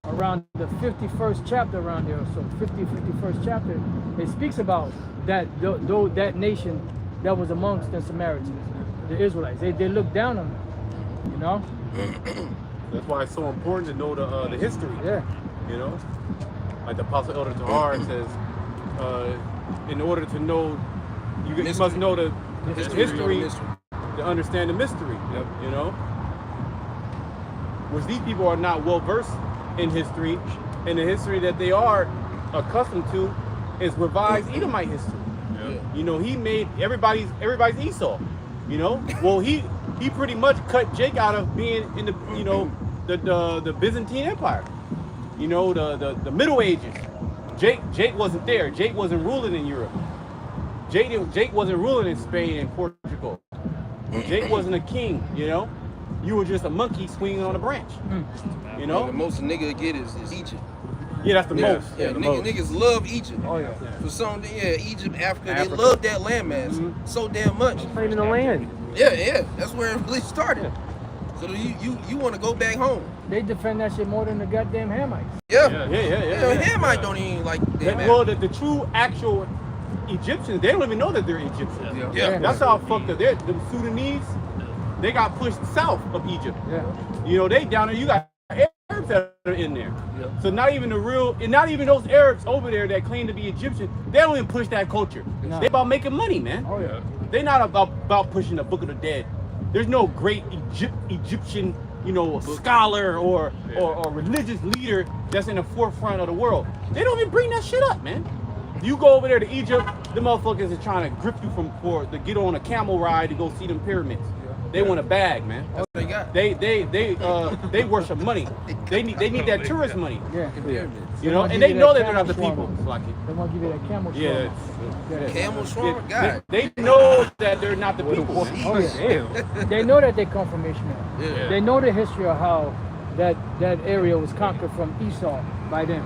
around the 51st chapter around there, so 51st chapter, it speaks about that nation that was amongst the Samaritans, the Israelites. They looked down on them, you know? That's why it's so important to know the history. Yeah. You know? Like the Apostle Elder Tahar says, in order to know, you must know the history to understand the mystery. Yep. You know, which these people are not well versed in history, and the history that they are accustomed to is revised Edomite history. Yeah. You know, he made everybody's Esau. You know, well he pretty much cut Jake out of being in the the Byzantine Empire. You know, the Middle Ages. Jake wasn't there. Jake wasn't ruling in Europe. Jake wasn't ruling in Spain and Portugal. Jake wasn't a king. You know, you were just a monkey swinging on a branch. You know, the most a nigga get is Egypt. yeah, that's the most. Yeah, the most. niggas love Egypt. Oh yeah. For some, Egypt, Africa, they love that landmass so damn much. Playing in the land. Yeah, that's where it really started. So you want to go back home? They defend that shit more than the goddamn Hamites. Yeah. Hamite don't even like them. Well, the true actual Egyptians, they don't even know that they're Egyptians. Yeah. That's how fucked up. The Sudanese, they got pushed south of Egypt. Yeah. You know, they down there. You got Arabs that are in there. Yeah. So not even those Arabs over there that claim to be Egyptian, they don't even push that culture. No. They about making money, man. Oh yeah. They're not about pushing the Book of the Dead. There's no great Egyptian, scholar or religious leader that's in the forefront of the world. They don't even bring that shit up, man. You go over there to Egypt, the motherfuckers are trying to grip you to get on a camel ride to go see them pyramids. They want a bag, man. That's what they got. They worship money. They need that tourist money. Yeah. You know, and give they you know that that they're not the camel people. Like They want to give you that camel yeah. Camel shawarma, God. They know that they're not the people. Oh yeah. They know that they come from Ishmael. Yeah. They know the history of how that area was conquered from Esau by them.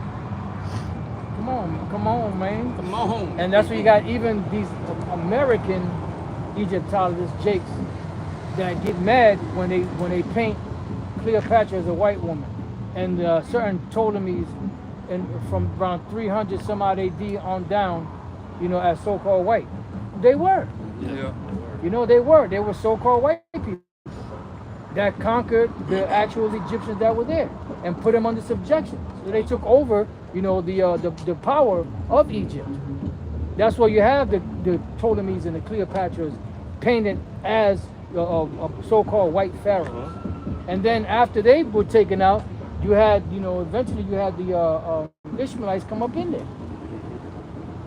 Come on, man. Come on. And that's where you got even these American Egyptologists, Jakes, that get mad when they paint Cleopatra as a white woman, and certain Ptolemies, and from around 300 some odd AD on down, as so-called white. They were. Yeah. They were so-called white people that conquered the actual Egyptians that were there and put them under subjection. So they took over, the power of Egypt. That's why you have the Ptolemies and the Cleopatras painted as a so-called white pharaohs. And then after they were taken out, you had, eventually you had the Ishmaelites come up in there.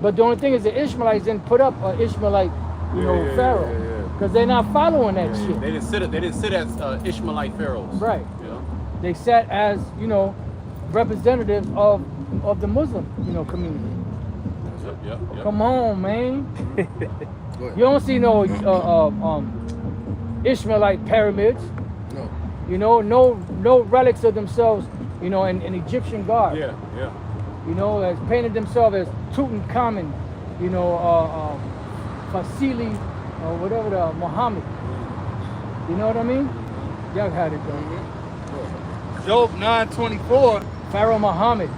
But the only thing is the Ishmaelites didn't put up an Ishmaelite, pharaoh, because they're not following that shit. They didn't sit as Ishmaelite pharaohs. Right. Yeah. They sat as, representatives of the Muslim, community. Yep. Come on, man. You don't see no Ishmaelite pyramids. No. No relics of themselves, in Egyptian garb. Yeah. As painted themselves as Tutankhamun, Fasili, or whatever, the Muhammad. You know what I mean? Y'all had it though. Job 9:24. Pharaoh Muhammad.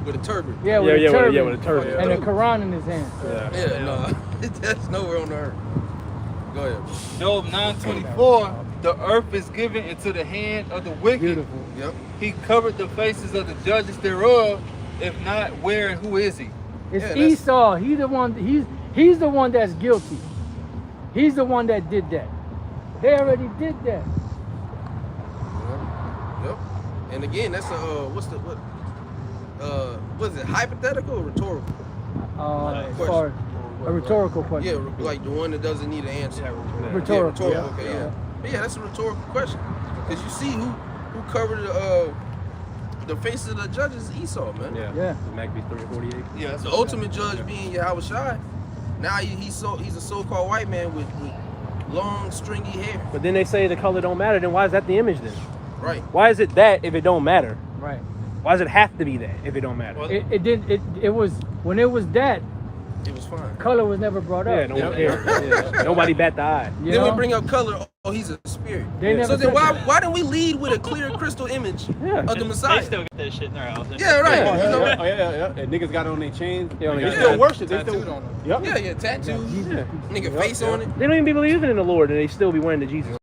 With a turban. Yeah, with a turban. with a turban. And a Quran in his hand. Yeah, no. That's nowhere on the earth. Go ahead. Job 9:24. The earth is given into the hand of the wicked. Beautiful. Yep. He covered the faces of the judges thereof. If not, where and who is he? It's Yeah, that's- Esau. He's the one. He's the one that's guilty. He's the one that did that. They already did that. Yep. And again, that's what is it? Hypothetical or rhetorical? For a rhetorical question. Yeah, like the one that doesn't need an answer. Rhetorical. Yeah, rhetorical. Okay, yeah. But yeah, that's a rhetorical question. Because you see who covered the faces of the judges, Esau, man. Yeah. Maccabees 3:48. Yeah, The ultimate judge being Yahweh Shai. Now he's a so-called white man with long, stringy hair. But then they say the color don't matter. Then why is that the image then? Right. Why is it that if it don't matter? Right. Why does it have to be that if it don't matter? Well, It was when it was that, It was fine. color was never brought up. Yeah, no one cares. Yeah. Nobody bat the eye. You Then know? we bring up color. Oh, he's a spirit. They never So then said why didn't we lead with a clear crystal image of the they Messiah? still get that shit in their house. Yeah, right. Oh, You know? yeah. And niggas got it on their chains. Yeah, on They their still chains. worship. They Tattooed still. on them. Yep. Yeah, tattoos. Yeah. Nigga face on it. They don't even be believing in the Lord and they still be wearing the Jesus.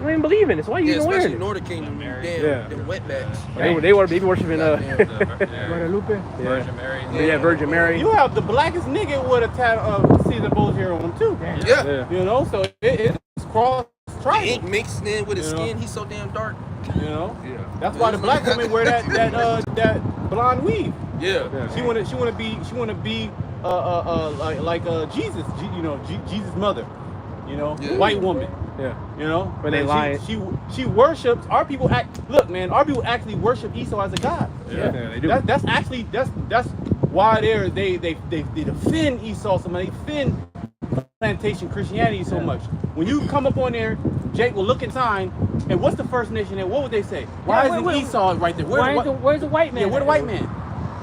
don't even believe in it. So why are you Yeah, even wearing especially it? Northern Kingdom, Yeah. them wetbacks. They were baby worshiping Guadalupe. Virgin Mary. Yeah, Virgin Mary. You have the blackest nigga with a Caesar Borgia on him too. Yeah. You know, so it's cross The tribal. ink mixed in with his You know? skin. He's so damn dark. You know, that's why the black women wear that blonde weave. Yeah. She wanna be like Jesus, Jesus' mother. You know, Yeah. white woman. Yeah. You know, When they And lying. She worships. Our people look, man. Our people actually worship Esau as a god. Yeah, they do. That's actually that's why they defend Esau so much. They defend plantation Christianity so much. When you come up on there, Jake will look in time, and what's the first nation there? What would they say? Why isn't Esau right there? Where's the white man? Yeah, where the white man?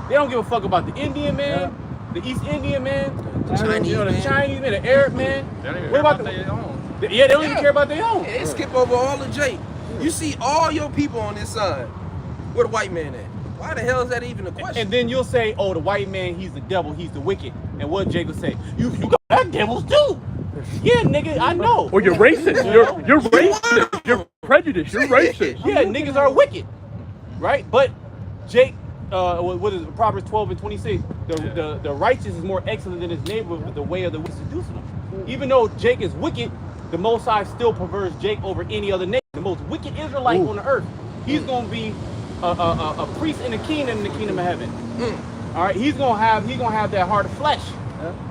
They don't give a fuck about the Indian man, the East Indian man, The Chinese the man. Chinese man, the Arab man. They don't even What care about their own. Yeah, they don't even care about their own. They skip over all of Jake. You see all your people on this side. Where the white man at? Why the hell is that even a question? And then you'll say, oh, the white man, he's the devil, he's the wicked. And what Jake will say, you got black devils too. Yeah, nigga, I know. Or you're racist. You're racist. You're prejudiced. You're racist. Yeah, niggas are wicked, right? But Jake, what is it, Proverbs 12 and 26? The righteous is more excellent than his neighbor, but the way of the wicked seducing him. Even though Jake is wicked, the Most High still prefers Jake over any other nation. The most wicked Israelite on the earth. He's gonna be a priest in the kingdom of heaven. All right, he's gonna have that heart of flesh.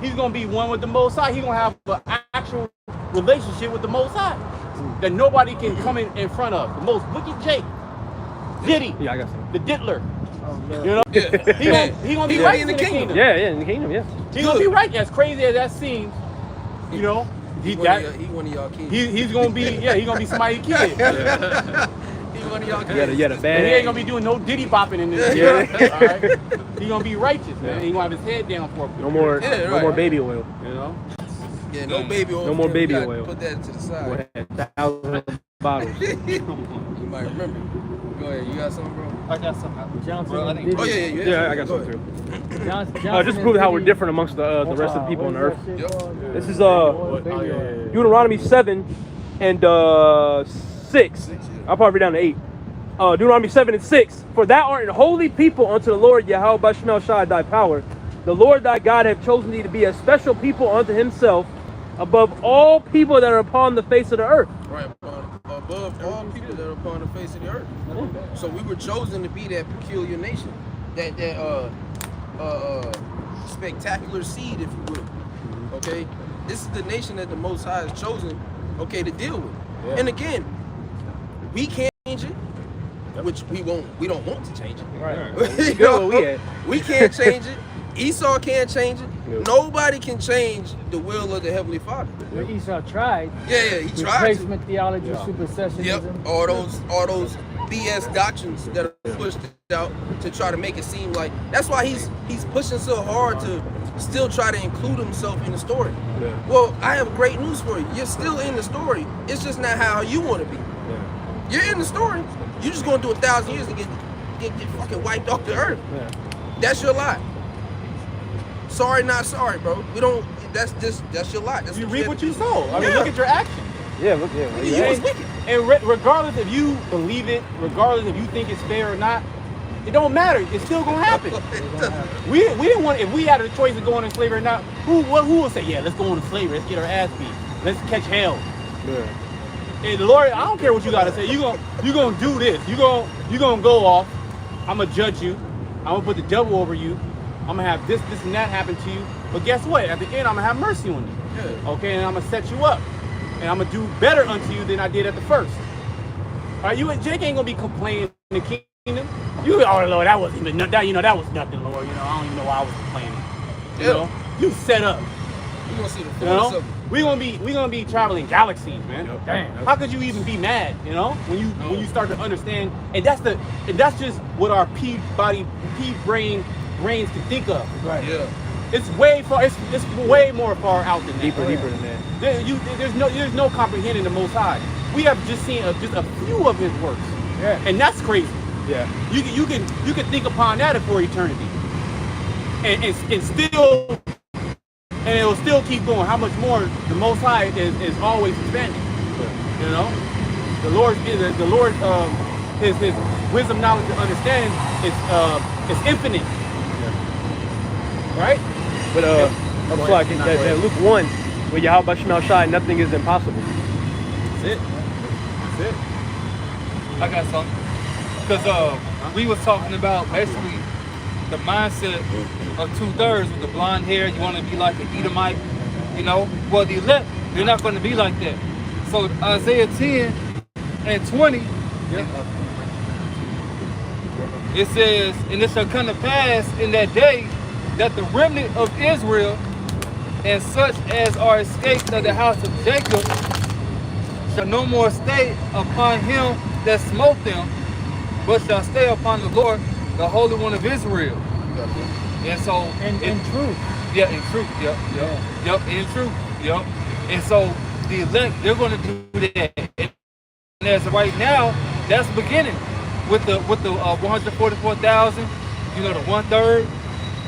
He's gonna be one with the Most High. He's gonna have an actual relationship with the Most High that nobody can come in front of. The most wicked Jake, Diddy, Yeah, I got some. the Diddler. Oh, You know, Yeah. he gonna be He right in in the the kingdom. kingdom. Yeah, in the kingdom, yeah. He's gonna be right. As crazy as that seems, you know, He one of y'all kids. he's gonna be he's gonna be somebody's kid. He one of y'all kids. Yeah, the And bad. he ain't gonna be doing no diddy bopping in this. Yeah. All right? He gonna be righteous, man. He gonna have his head down for No more, Yeah, no right. more baby oil. You know. Yeah, no baby oil. No more We baby gotta oil. Put that to the Go side. ahead, 1,000 bottles. You might remember. Go ahead. You got something, bro? I got something. Johnson Bro, I and think- Diddy. Oh yeah. Yeah, I got Go some ahead. too. Johnson Just and prove how we're Diddy. different amongst the rest of the people on earth. Yep. This is Baby. Deuteronomy 7 and 6. I'll probably read down to 8. Deuteronomy 7 and 6. For thou art an holy people unto the Lord Yahweh Bashmel Shai thy power. The Lord thy God hath chosen thee to be a special people unto himself above all people that are upon the face of the earth. Right. Above all people that are upon the face of the earth. So we were chosen to be that peculiar nation, that spectacular seed, if you will. Okay, this is the nation that the Most High has chosen. Okay, to deal with. Yeah. And again, we can't change it, which we won't. We don't want to change it. Right. You Good know? where we at. We can't change it. Esau can't change it. Yeah. Nobody can change the will of the Heavenly Father. Where Esau tried. Yeah, he tried to. Replacement theology, Yeah. supersessionism. Yep, all those BS doctrines that are pushed out to try to make it seem like that's why he's pushing so hard to still try to include himself in the story. Yeah. Well, I have great news for you. You're still in the story. It's just not how you want to be. You're in the story. You're just going to do 1,000 years to get fucking wiped off the earth. Yeah. That's your lot. Sorry, not sorry, bro. We don't. That's your lot. That's You what reap have what to you do. sow. I mean, Yeah. look at your actions. Yeah, look, yeah. He yeah. was wicked. And regardless if you believe it, regardless if you think it's fair or not, it don't matter. It's still gonna happen. We didn't want, if we had a choice of going into slavery or not, who will say, yeah, let's go into slavery, let's get our ass beat, let's catch hell. Yeah. And the Lord, I don't care what you gotta say. You gonna do this. You gonna go off. I'm gonna judge you. I'm gonna put the devil over you. I'm gonna have this and that happen to you. But guess what? At the end, I'm gonna have mercy on you. Yeah. Okay, and I'm gonna set you up, and I'm gonna do better unto you than I did at the first. All right, you and Jake ain't gonna be complaining in the kingdom. You, oh Lord, that wasn't even that. You know, that was nothing, Lord. You know, I don't even know why I was complaining. You Yeah. know, you set up. You gonna see the You know, fullness of it. we gonna be traveling galaxies, man. Yep. Damn. How could you even be mad? You know, when you start to understand, and that's just what our pea brains can think of. Right. Yeah. It's way far. It's way more far out than that. Deeper than that. There's no comprehending the Most High. We have just seen just a few of His works, Yeah. and that's crazy. Yeah. You can think upon that for eternity, and still, and it will still keep going. How much more the Most High is always expanding. You know, the Lord, his wisdom, knowledge, and understanding is infinite. Right? But I'm sorry, that Luke 1, where Yahweh Shemel Shai, nothing is impossible. That's it. That's it. I got something. Because we was talking about basically the mindset of 2/3 with the blonde hair. You want to be like an Edomite, you know? Well, the elect, they're not going to be like that. So Isaiah 10 and 20, it says, and it shall come to pass in that day that the remnant of Israel and such as are escaped of the house of Jacob shall no more stay upon him that smote them, but shall stay upon the Lord, the Holy One of Israel. And so, in truth. Yeah, in truth. Yep, in truth. Yep. And so the elect, they're going to do that. And as of right now, that's beginning with the 144,000. You know, the 1/3,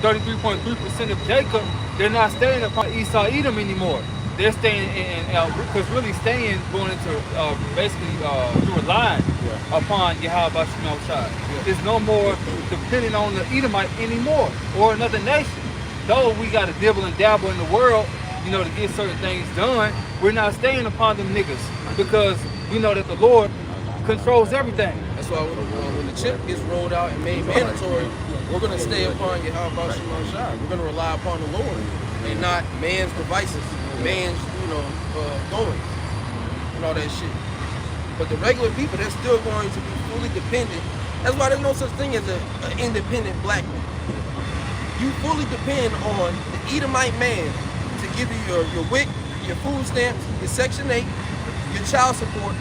33.3% of Jacob. They're not staying upon Esau Edom anymore. They're staying because really staying going into basically relying upon Yahweh Shemel Shai. It's no more depending on the Edomite anymore or another nation. Though we got to dibble and dabble in the world, you know, to get certain things done, we're not staying upon them niggas because we know that the Lord controls everything. That's why when the chip gets rolled out and made mandatory, we're going to stay upon Yahweh Shemel Shai. We're going to rely upon the Lord and not man's devices, man's, goings and all that shit. But the regular people, they're still going to be fully dependent. That's why there's no such thing as an independent black man. You fully depend on the Edomite man to give you your WIC, your food stamps, your Section 8, your child support,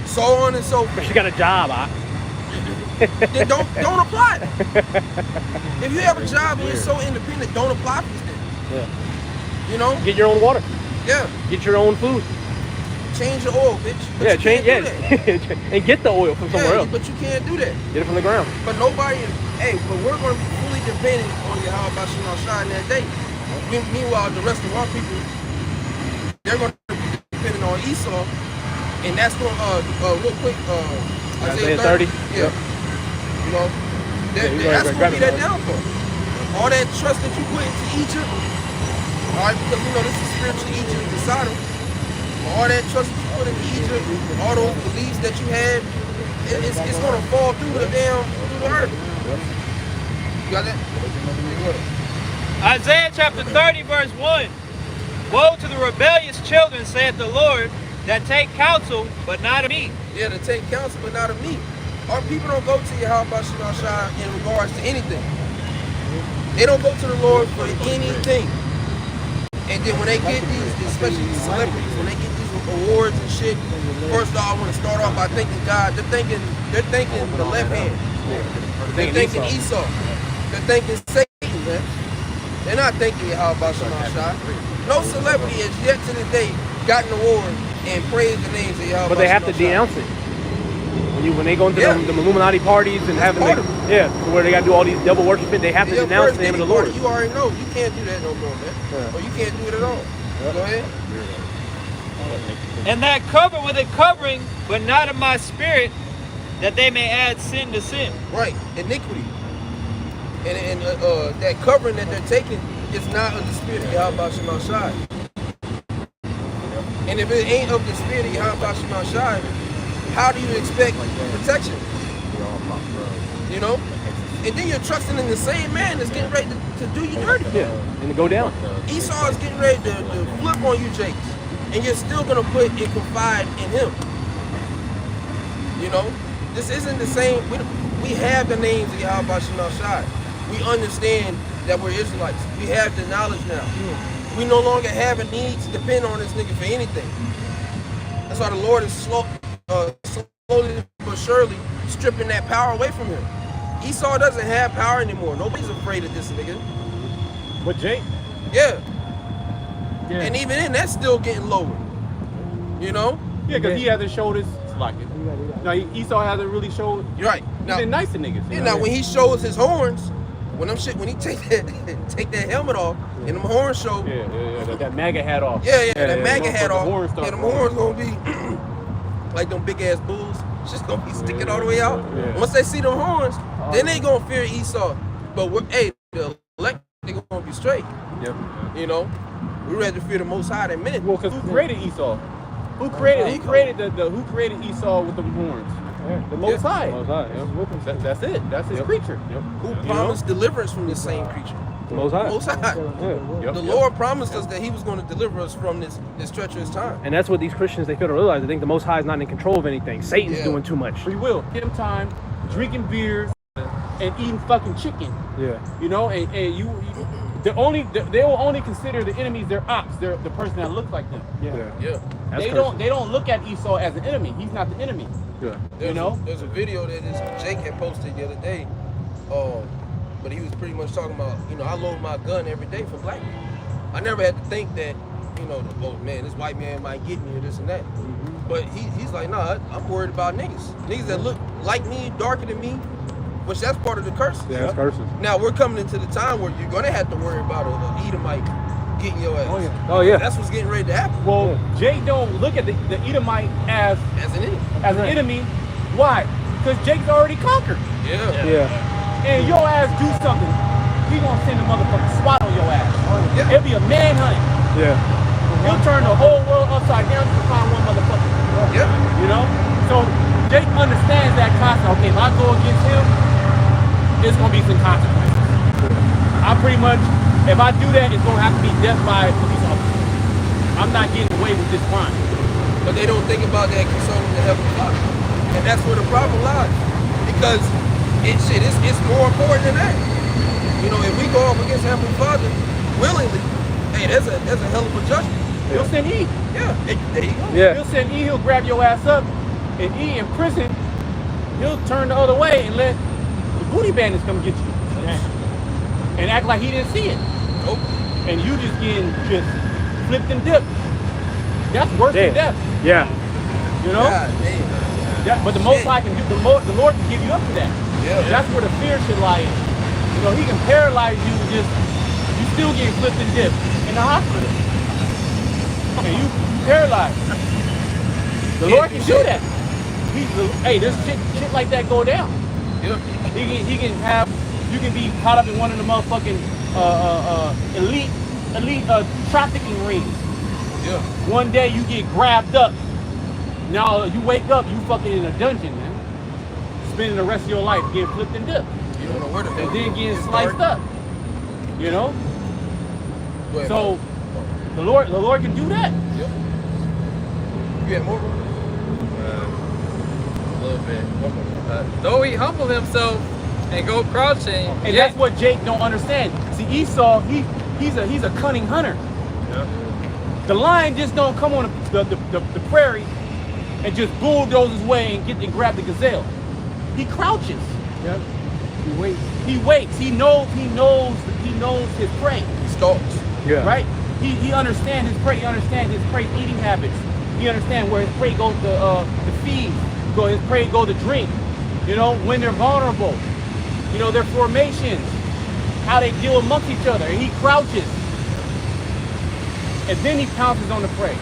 so on and so forth. But she got a job, Then don't apply. If you have a job and you're so independent, don't apply for these things. Yeah. You know? Get your own water. Yeah. Get your own food. Change your oil, bitch. But Yeah, you change. can't Yeah, do that. and get the oil from somewhere else. But you can't do that. Get it from the ground. But nobody, but we're going to be fully dependent on Yahweh Shemel Shai in that day. Meanwhile, the rest of our people, they're going to be dependent on Esau, and that's going real quick, Isaiah 30. Yeah. You know, that's going to be that downfall. All that trust that you put into Egypt, all right, because we know this is spiritual Egypt and Sodom. All that trust that you put into Egypt, all those beliefs that you had, it's going to fall through the earth. You got that? Isaiah chapter 30, verse 1. Woe to the rebellious children, saith the Lord, that take counsel, but not of me. Yeah, to take counsel, but not of me. Our people don't go to Yahweh Shemel Shai in regards to anything. They don't go to the Lord for anything. And then when they get these, especially these celebrities, when they get these awards and shit, first off, I want to start off by thanking God. They're thinking the left hand. They're thinking Esau. They're thinking Satan, man. They're not thinking Yahweh Shemel Shai. No celebrity has yet to this day gotten an award and praised the names of Yahweh. But they have to denounce it. When they go into the Illuminati parties and having where they got to do all these devil worshiping, they have to denounce the name of the Lord. You already know you can't do that no more, man. Yeah. Or you can't do it at all. Go ahead. And that cover with a covering, but not of my spirit, that they may add sin to sin. Right, iniquity. And that covering that they're taking is not of the spirit of Yahweh Shemel Shai. And if it ain't of the spirit of Yahweh Shemel Shai, how do you expect protection? You know? And then you're trusting in the same man that's getting ready to do you dirty. Yeah, and to go down. Esau is getting ready to flip on you, Jakes. And you're still going to put and confide in him. You know? This isn't the same. We have the names of Yahweh Shemel Shai. We understand that we're Israelites. We have the knowledge now. We no longer have a need to depend on this nigga for anything. That's why the Lord is slowly but surely stripping that power away from him. Esau doesn't have power anymore. Nobody's afraid of this nigga. But Jake? Yeah. And even then, that's still getting lower. You know? Yeah, because he hasn't showed his No, Esau hasn't really showed. You're right. He's been nice to niggas. Yeah, now when he shows his horns, when he take that helmet off and them horns show. Yeah, that MAGA hat off. Yeah, that MAGA hat off. The horns and them horns gonna be like them big ass bulls. It's just gonna be sticking all the way out. Yeah. Once they see them horns, then they gonna fear Esau. But hey, the elect they gonna be straight. Yep. You know, we rather fear the Most High than men. Well, because who created Esau? Who created who created Esau with the horns? The Most High. Most High, yeah. That's it. That's his creature. Who promised deliverance from the same creature? The Most High. Most High. Yeah. The Lord promised us that He was going to deliver us from this treacherous time. And that's what these Christians, they couldn't realize. They think the Most High is not in control of anything. Satan's doing too much. Free will. Him time, drinking beers, and eating fucking chicken. Yeah. You know, and they will only consider the enemies their ops. They're the person that looks like them. Yeah. They don't look at Esau as an enemy. He's not the enemy. Yeah. There's a video that Jake had posted the other day. But he was pretty much talking about, I load my gun every day for black people. I never had to think that, oh man, this white man might get me or this and that. Mm-hmm. But he's like, nah, I'm worried about niggas. Niggas that look like me, darker than me, which that's part of the curse. Yeah, that's curses. Now we're coming into the time where you're gonna have to worry about an Edomite getting your ass. Oh yeah. That's what's getting ready to happen. Well, Jake don't look at the Edomite as an enemy. Why? Because Jake's already conquered. Yeah. And your ass do something, he gonna send a motherfucking SWAT on your ass. Yeah. It'll be a manhunt. Yeah. He'll turn the whole world upside down to find one motherfucker. Yeah. You know? So Jake understands that concept. Okay, if I go against him, there's gonna be some consequences. I pretty much, if I do that, it's gonna have to be death by a police officer. I'm not getting away with this crime. But they don't think about that concerning the Heavenly Father. And that's where the problem lies. Because it's more important than that. If we go up against Heavenly Father willingly, hey, there's a hell of a judgment. He'll send E. Yeah, there you go. Yeah. He'll send E, he'll grab your ass up, and E in prison, he'll turn the other way and let the booty bandits come get you. And act like he didn't see it. Nope. And you just getting flipped and dipped. That's worse than death. Yeah. You know? God damn. But the Most High can the Lord can give you up to that. Yeah. That's where the fear should lie in. He can paralyze you and you still getting flipped and dipped in the hospital. And you paralyzed. The Lord can do that. Hey, there's shit like that go down. Yeah. He can have, you can be caught up in one of the motherfucking elite trafficking rings. Yeah. One day you get grabbed up. Now you wake up, you fucking in a dungeon, man. Spending the rest of your life getting flipped and dipped. You don't know where the hell. And then getting sliced up. You know? Go ahead, So Mike. the Lord can do that. Yep. You had more? A little bit. Though he humble himself and go crouching. And that's what Jake don't understand. See, Esau, he's a cunning hunter. Yeah. The lion just don't come on the prairie and just bulldoze his way and grab the gazelle. He crouches. Yep. He waits. He waits. He knows his prey. He stalks. Yeah. Right? He understands his prey. He understands his prey eating habits. He understands where his prey goes to feed. His prey go to drink. When they're vulnerable. Their formations. How they deal amongst each other. And he crouches. And then he pounces on the prey.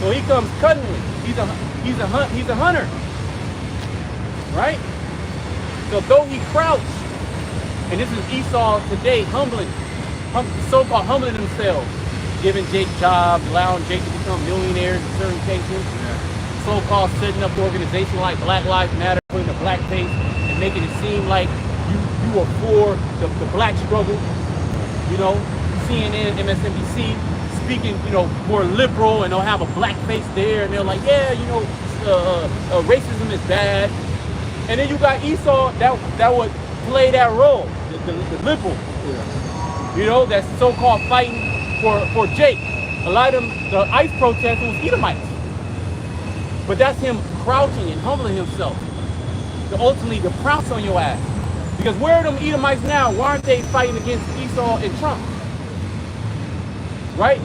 So he comes cunningly. He's a hunter. Right? So though he crouched, and this is Esau today so-called humbling themselves, giving Jake jobs, allowing Jake to become millionaires in certain cases, so-called setting up the organization like Black Lives Matter, putting a black face and making it seem like you are for the black struggle. CNN, MSNBC speaking, more liberal, and they'll have a black face there, and they're like, yeah, racism is bad. And then you got Esau that would play that role, the liberal. Yeah. That's so-called fighting for Jake. A lot of them, the ICE protesters was Edomites. But that's him crouching and humbling himself to ultimately to pounce on your ass. Because where are them Edomites now? Why aren't they fighting against Esau and Trump? Right?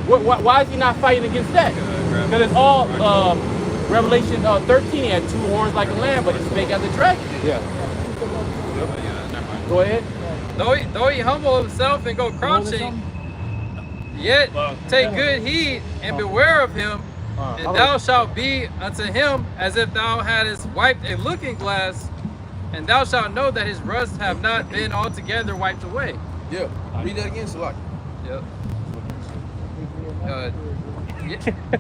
Why is he not fighting against that? Because it's all Revelation 13 had two horns like a lamb, but he spake as a dragon. Yeah. Go ahead. Though he humble himself and go crouching, yet take good heed and beware of him, And thou shalt be unto him as if thou hadst wiped a looking glass, and thou shalt know that his rust have not been altogether wiped away. Yeah. Read that again, Salaki. Yep.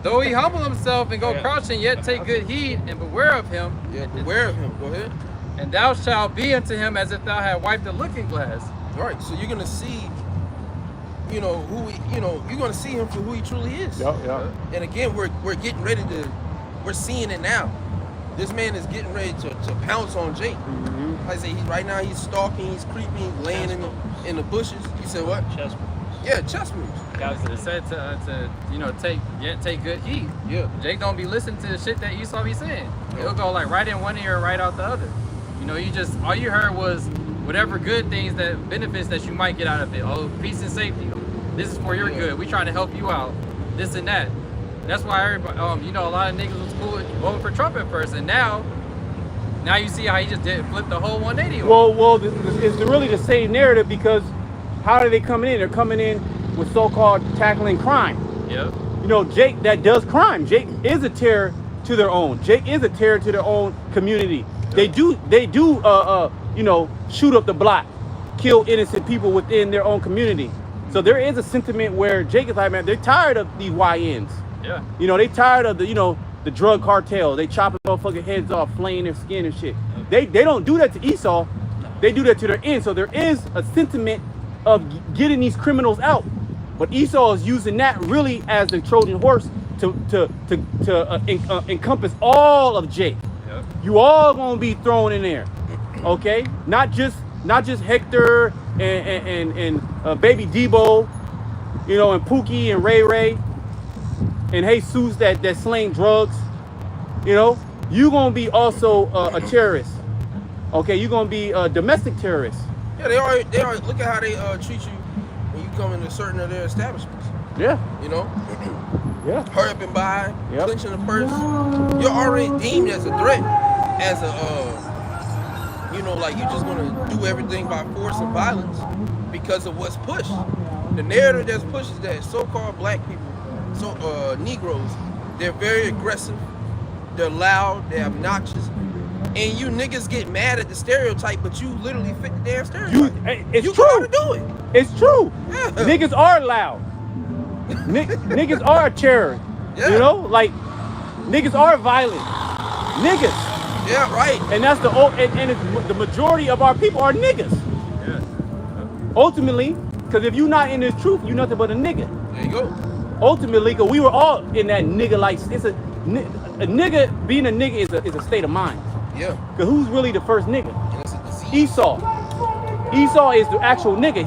Though he humble himself and go crouching, yet take good heed and beware of him. Yeah, beware of him. Go ahead. And thou shalt be unto him as if thou had wiped a looking glass. All right. So you're gonna see, you know, who he, you know, you're gonna see him for who he truly is. Yeah. And again, we're getting ready to, we're seeing it now. This man is getting ready to pounce on Jake. Like I say, right now he's stalking, he's creeping, he's laying in the bushes. You said what? Chess moves. Yeah, chess moves. God said to take good heed. Yeah. Jake don't be listening to the shit that Esau be saying. He'll go like right in one ear, right out the other. You know, all you heard was whatever good things, that benefits that you might get out of it. Oh, peace and safety. This is for your good. We trying to help you out. This and that. That's why everybody, you know, a lot of niggas was cool voting for Trump at first, and now you see how he just flipped the whole 180. Well, it's really the same narrative, because how are they coming in? They're coming in with so-called tackling crime. Yep. You know, Jake that does crime. Jake is a terror to their own. Jake is a terror to their own community. They do, you know, shoot up the block, kill innocent people within their own community. So there is a sentiment where Jake is like, man, they're tired of these YNs. Yeah. You know, they tired of the drug cartel. They chopping motherfucking heads off, flaying their skin and shit. They don't do that to Esau. They do that to their end. So there is a sentiment of getting these criminals out. But Esau is using that really as the Trojan horse to encompass all of Jake. Yep. You all gonna be thrown in there, okay? Not just Hector and baby Debo, you know, and Pookie and Ray and Jesus that sling drugs. You know, you gonna be also a terrorist, okay? You gonna be a domestic terrorist. Yeah, they are. Look at how they treat you when you come into certain of their establishments. Yeah. You know, Yeah. hurry up and buy, Yep. clinching the purse. You're already deemed as a threat, as a, you know, like you're just gonna do everything by force and violence because of what's pushed. The narrative that's pushed is that so-called black people, Negroes, they're very aggressive, they're loud, they're obnoxious, and you niggas get mad at the stereotype, but you literally fit the damn stereotype. It's you true. gotta do it. It's true. Yeah. Niggas are loud. Niggas are a terror. Yeah. You know, like niggas are violent. Niggas. Yeah, right. And that's the majority of our people are niggas. Yeah. Ultimately, because if you're not in this truth, you're nothing but a nigga. There you go. Ultimately, because we were all in that nigga like, it's a nigga, being a nigga is a state of mind. Yeah. Because who's really the first nigga? And it's a disease. Esau is the actual nigga.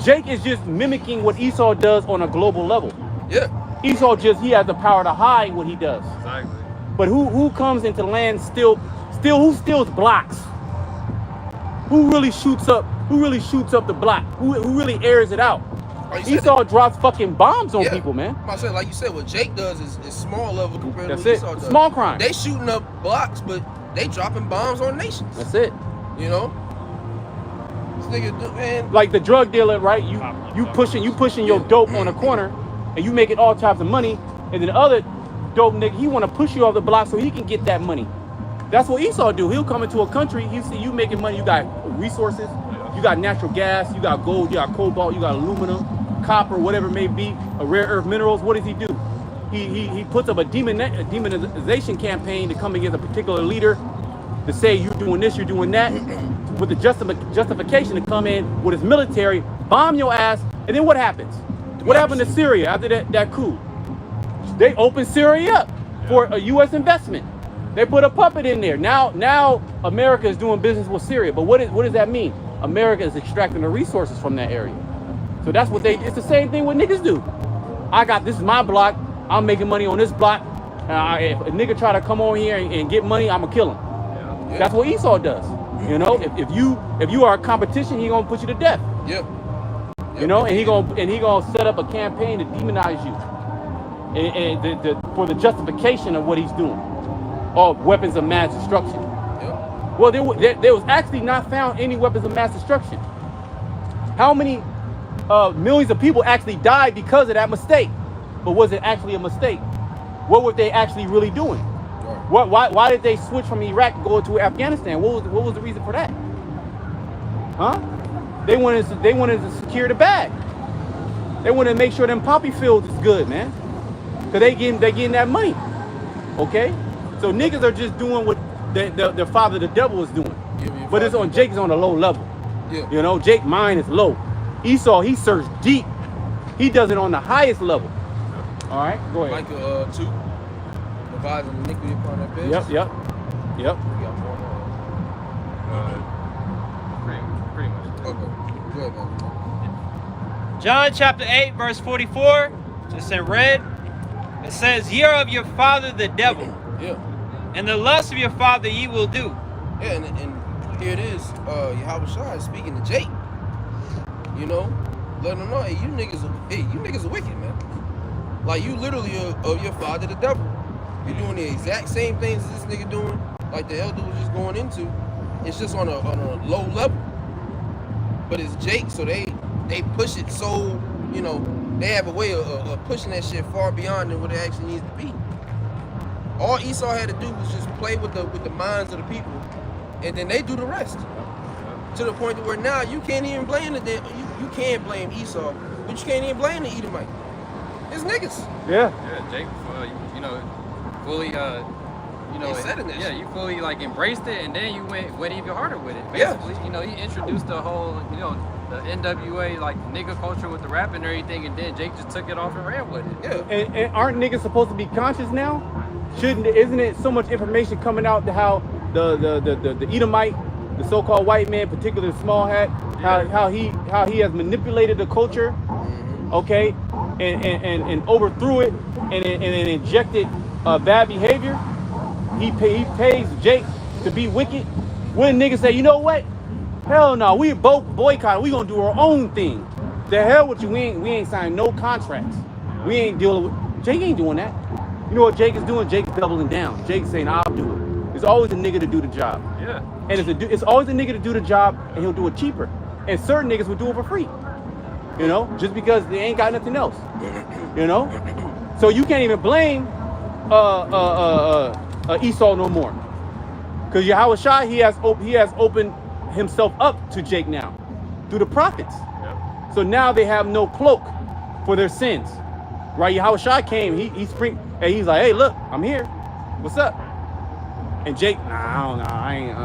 Jake is just mimicking what Esau does on a global level. Yeah. Esau he has the power to hide what he does. Exactly. But who comes into land who steals blocks? Who really shoots up the block? Who really airs it out? Like you said, Esau drops fucking bombs on yeah. people, man. I said, like you said, what Jake does is small level compared That's to what it. Esau does. Small crime. They shooting up blocks, but they dropping bombs on nations. That's it. You know? This nigga, man. Like the drug dealer, right? You pushing your dope on a corner, and you making all types of money, and then the other dope nigga, he want to push you off the block so he can get that money. That's what Esau do. He'll come into a country, he see you making money, you got resources, you got natural gas, you got gold, you got cobalt, you got aluminum, copper, whatever it may be, rare earth minerals. What does he do? He puts up a demonization campaign to come against a particular leader, to say you're doing this, you're doing that, with the justification to come in with his military, bomb your ass, and then what happens? What happened to Syria after that coup? They opened Syria up for a U.S. investment. They put a puppet in there. Now America is doing business with Syria. But what does that mean? America is extracting the resources from that area. So that's what it's the same thing what niggas do. This is my block. I'm making money on this block. If a nigga try to come on here and get money, I'm gonna kill him. Yeah. That's what Esau does. You know, if you are a competition, he gonna put you to death. Yeah. You know, and he gonna set up a campaign to demonize you, and for the justification of what he's doing, or weapons of mass destruction. Yeah. Well, there was actually not found any weapons of mass destruction. How many millions of people actually died because of that mistake? But was it actually a mistake? what were they actually really doing? Why did they switch from Iraq to go to Afghanistan? What was the reason for that? Huh? They wanted to secure the bag. They wanted to make sure them poppy fields is good, man. Cause they getting that money. Okay? So niggas are just doing what the father the devil is doing. But it's on Jake's on a low level. Yeah. You know, Jake mine is low. Esau, he searched deep. He does it on the highest level. All right, go ahead. Micah 2. Provides an iniquity upon their beds. Yep. We got more Pretty much. Okay. Go ahead, man. John chapter 8, verse 44, just in red. It says, "Ye are of your father the devil, Yeah. and the lust of your father ye will do." Yeah, and here it is. Yahweh Shai is speaking to Jake. You know, letting him know, hey, you niggas are wicked, man. Like, you literally are of your father the devil. You're doing the exact same things as this nigga doing, like the elder was just going into. It's just on a low level. But it's Jake, so they push it so, you know, they have a way of pushing that shit far beyond than what it actually needs to be. All Esau had to do was just play with the minds of the people, and then they do the rest. To the point where now you can't even blame you can blame Esau, but you can't even blame the Edomite. It's niggas. Yeah. Yeah, Jake, you know, fully, you know, They said it, yeah, you fully like embraced it, and then you went even harder with it. Yeah. Basically, you know, he introduced the whole, you know, the NWA like nigga culture with the rap and everything, and then Jake just took it off and ran with it. Yeah. And aren't niggas supposed to be conscious now? Isn't it so much information coming out to how the Edomite, the so-called white man, particularly small hat, how he has manipulated the culture, okay, and overthrew it and injected bad behavior. He pays Jake to be wicked. When niggas say, you know what? Hell no, we both boycott. We gonna do our own thing. The hell with you. We ain't signed no contracts. We ain't dealing with. Jake ain't doing that. You know what Jake is doing? Jake's doubling down. Jake's saying, I'll do it. It's always a nigga to do the job. Yeah. And it's always a nigga to do the job, and he'll do it cheaper. And certain niggas will do it for free. You know, just because they ain't got nothing else. You know, so you can't even blame Esau no more, because Yahweh Shai he has opened himself up to Jake now through the prophets. Yep. So now they have no cloak for their sins, right? Yahweh Shai came, he spring, and he's like, hey, look, I'm here. What's up? And Jake, nah, I ain't.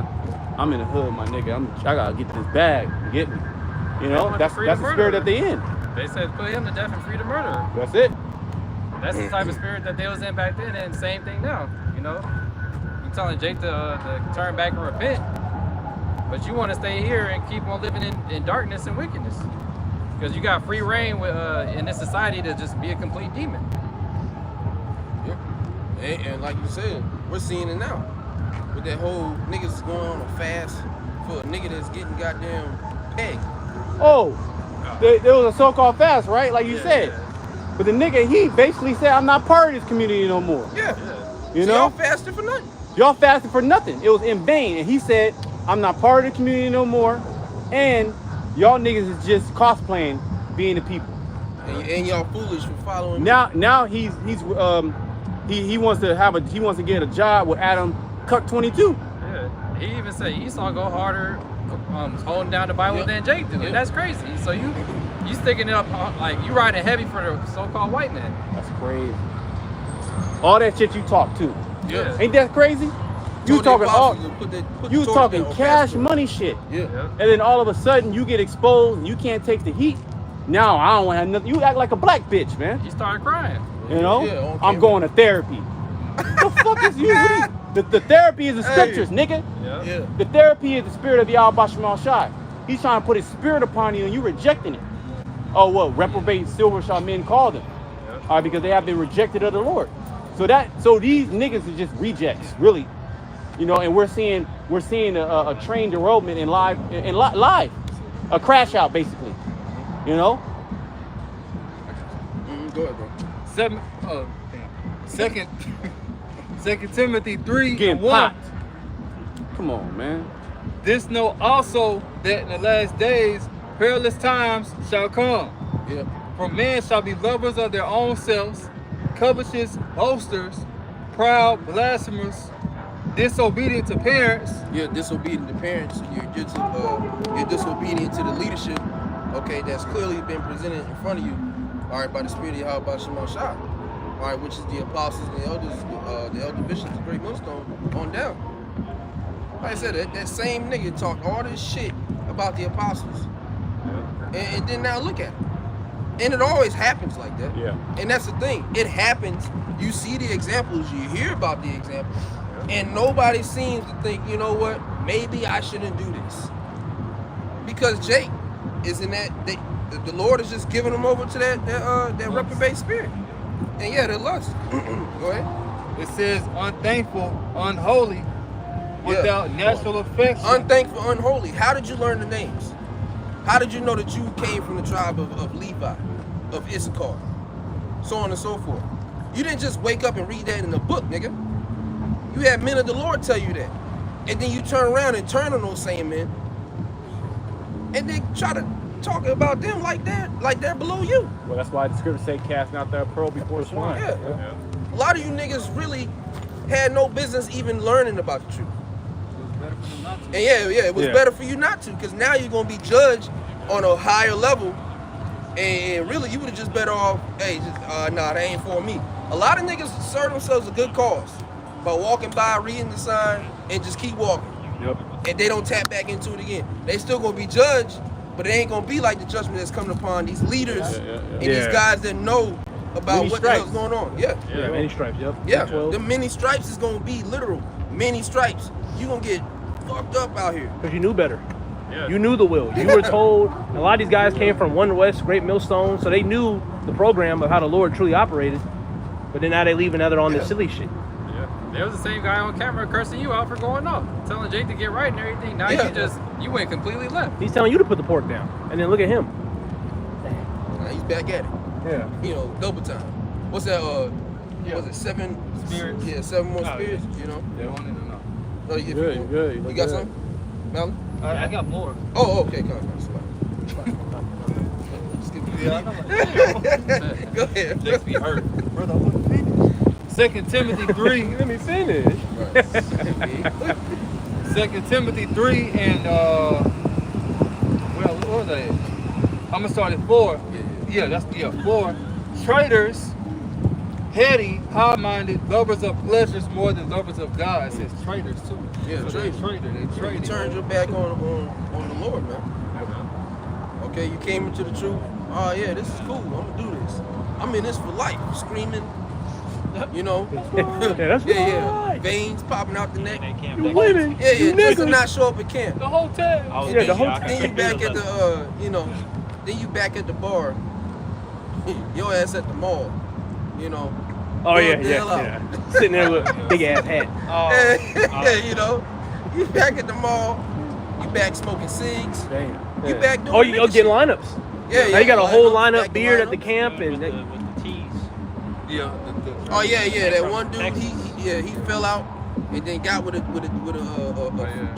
I'm in the hood, my nigga. I gotta get this bag. Get me. You know, that's the spirit that they in. They said put him to death and free the murderer. That's it. That's the type of spirit that they was in back then, and same thing now. You know, you telling Jake to turn back and repent, but you want to stay here and keep on living in darkness and wickedness, because you got free reign in this society to just be a complete demon. Yeah. And like you said, we're seeing it now with that whole niggas going on a fast for a nigga that's getting goddamn pegged. Oh, there was a so-called fast, right? Like you said. Yeah. But the nigga, he basically said, I'm not part of this community no more. Yeah. You So know? y'all fasted for nothing. Y'all fasted for nothing. It was in vain. And he said, I'm not part of the community no more. And y'all niggas is just cosplaying being the people. And y'all foolish for following me. Now he wants to get a job with Adam Cuck 22. Yeah. He even said Esau go harder holding down the Bible than Jake do. And that's crazy. So you sticking it up like you riding heavy for the so-called white man. That's crazy. All that shit you talk too. Yeah. Ain't that crazy? You talking cash money shit. Yeah. And then all of a sudden you get exposed and you can't take the heat. Now I don't want to have nothing. You act like a black bitch, man. He started crying. You know? Yeah, I'm going to therapy. The fuck is you? The therapy is the scriptures, nigga. Yeah. The therapy is the spirit of Yahweh Shemal Shai. He's trying to put his spirit upon you and you rejecting it. Oh, what? Reprobate silver shall men call them. All right, because they have been rejected of the Lord. So these niggas are just rejects, really. You know, and we're seeing a train derailment in live, a crash out basically. You know. Go ahead, bro. Second Timothy 3 Getting and 1. popped. Come on, man. This know also that in the last days perilous times shall come. Yeah. For men shall be lovers of their own selves, covetous, boasters, proud, blasphemers, disobedient to parents. You're disobedient to parents. You're disobedient to the leadership. Okay, that's clearly been presented in front of you. All right, by the Spirit of Yahweh Shema Shai. All right, which is the apostles and the elders, the elder bishops, the great millstone on down. Like I said, that same nigga talked all this shit about the apostles, and then now look at it. And it always happens like that. Yeah. And that's the thing. It happens. You see the examples. You hear about the examples. And nobody seems to think, you know what? Maybe I shouldn't do this. Because Jake is in that. The Lord is just giving them over to that reprobate spirit. And yeah, they're lust. Go ahead. It says unthankful, unholy, without natural affection. Unthankful, unholy. How did you learn the names? How did you know that you came from the tribe of Levi, of Issachar, so on and so forth? You didn't just wake up and read that in the book, nigga. You had men of the Lord tell you that. And then you turn around and turn on those same men and then try to talk about them like they're below you. Well, that's why the scriptures say casting out their pearl before swine. Yeah. A lot of you niggas really had no business even learning about the truth. And it was better for you not to, because now you're gonna be judged on a higher level, and really you would have just better off, hey, nah, that ain't for me. A lot of niggas serve themselves a good cause by walking by, reading the sign, and just keep walking. Yep. And they don't tap back into it again. They still gonna be judged, but it ain't gonna be like the judgment that's coming upon these leaders and these guys that know about many what stripes. the hell's going on. Yeah, many stripes. Yep. yeah. 12. The many stripes is gonna be literal. Many stripes. You gonna get fucked up out here. Because you knew better. Yeah. You knew the will. You were told. A lot of these guys came from One West, Great Millstone, so they knew the program of how the Lord truly operated. But then now they leave another on this silly shit. There was the same guy on camera cursing you out for going off, telling Jake to get right and everything. Now you went completely left. He's telling you to put the pork down, and then look at him. Now he's back at it. Yeah. You know, double time. What's that? Was it 7 Spirits. Yeah, 7 more spirits. You know. They wanted to know. Oh, you Good. You got something, Malin? I got more. Oh, okay. Come on. Go ahead. Jake's be hurt. Brother, I want to finish. 2 Timothy 3. Let me finish. 2 Timothy 3 and what was that? I'm gonna start at 4. Yeah, 4. Traitors, heady, high-minded, lovers of pleasures more than lovers of God. It says traitors too. Yeah, so traitors. They traded. You turned your back on the Lord, man. Okay, you came into the truth. Oh yeah, this is cool. I'm gonna do this. I'm in this for life. Screaming. You know, that's right. Veins popping out the neck. You women. Yeah, You just to niggas. not show up at camp. The hotel. I was Yeah, the thinking, whole I Then you could back feel at the- then you back at the bar. Your ass at the mall. You know. Oh Going yeah. the hell out. Sitting there with a big ass hat. You know, you back at the mall. You back smoking cigs. Damn. You back doing Oh, you nigga getting shit. lineups. Yeah, Now you got a whole back lineup to beard at the lineups. camp, with and the tees. Yeah. Oh yeah, that one dude. Texas. He fell out and then got with a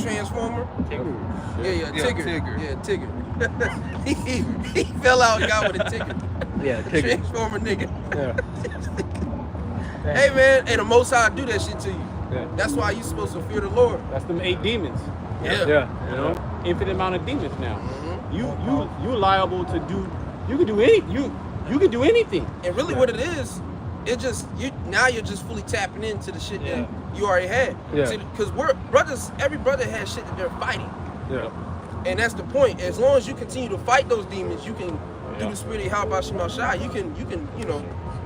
transformer. Yeah, Tigger. Yeah, Tigger. he fell out and got with a Tigger. yeah, Tigger. Transformer nigga. Yeah. Hey man, and the Most High do that shit to you. Yeah. That's why you supposed to fear the Lord. That's them 8 demons. Yeah. Yeah. You know, infinite amount of demons now. Mhm. You liable to do. You can do any. You can do anything. And really, what it is, it just now you're just fully tapping into the shit that you already had. Yeah. See, because we're brothers. Every brother has shit that they're fighting. Yeah. And that's the point. As long as you continue to fight those demons, you can Yeah. do the spirit of Yahweh Shema Shai. You can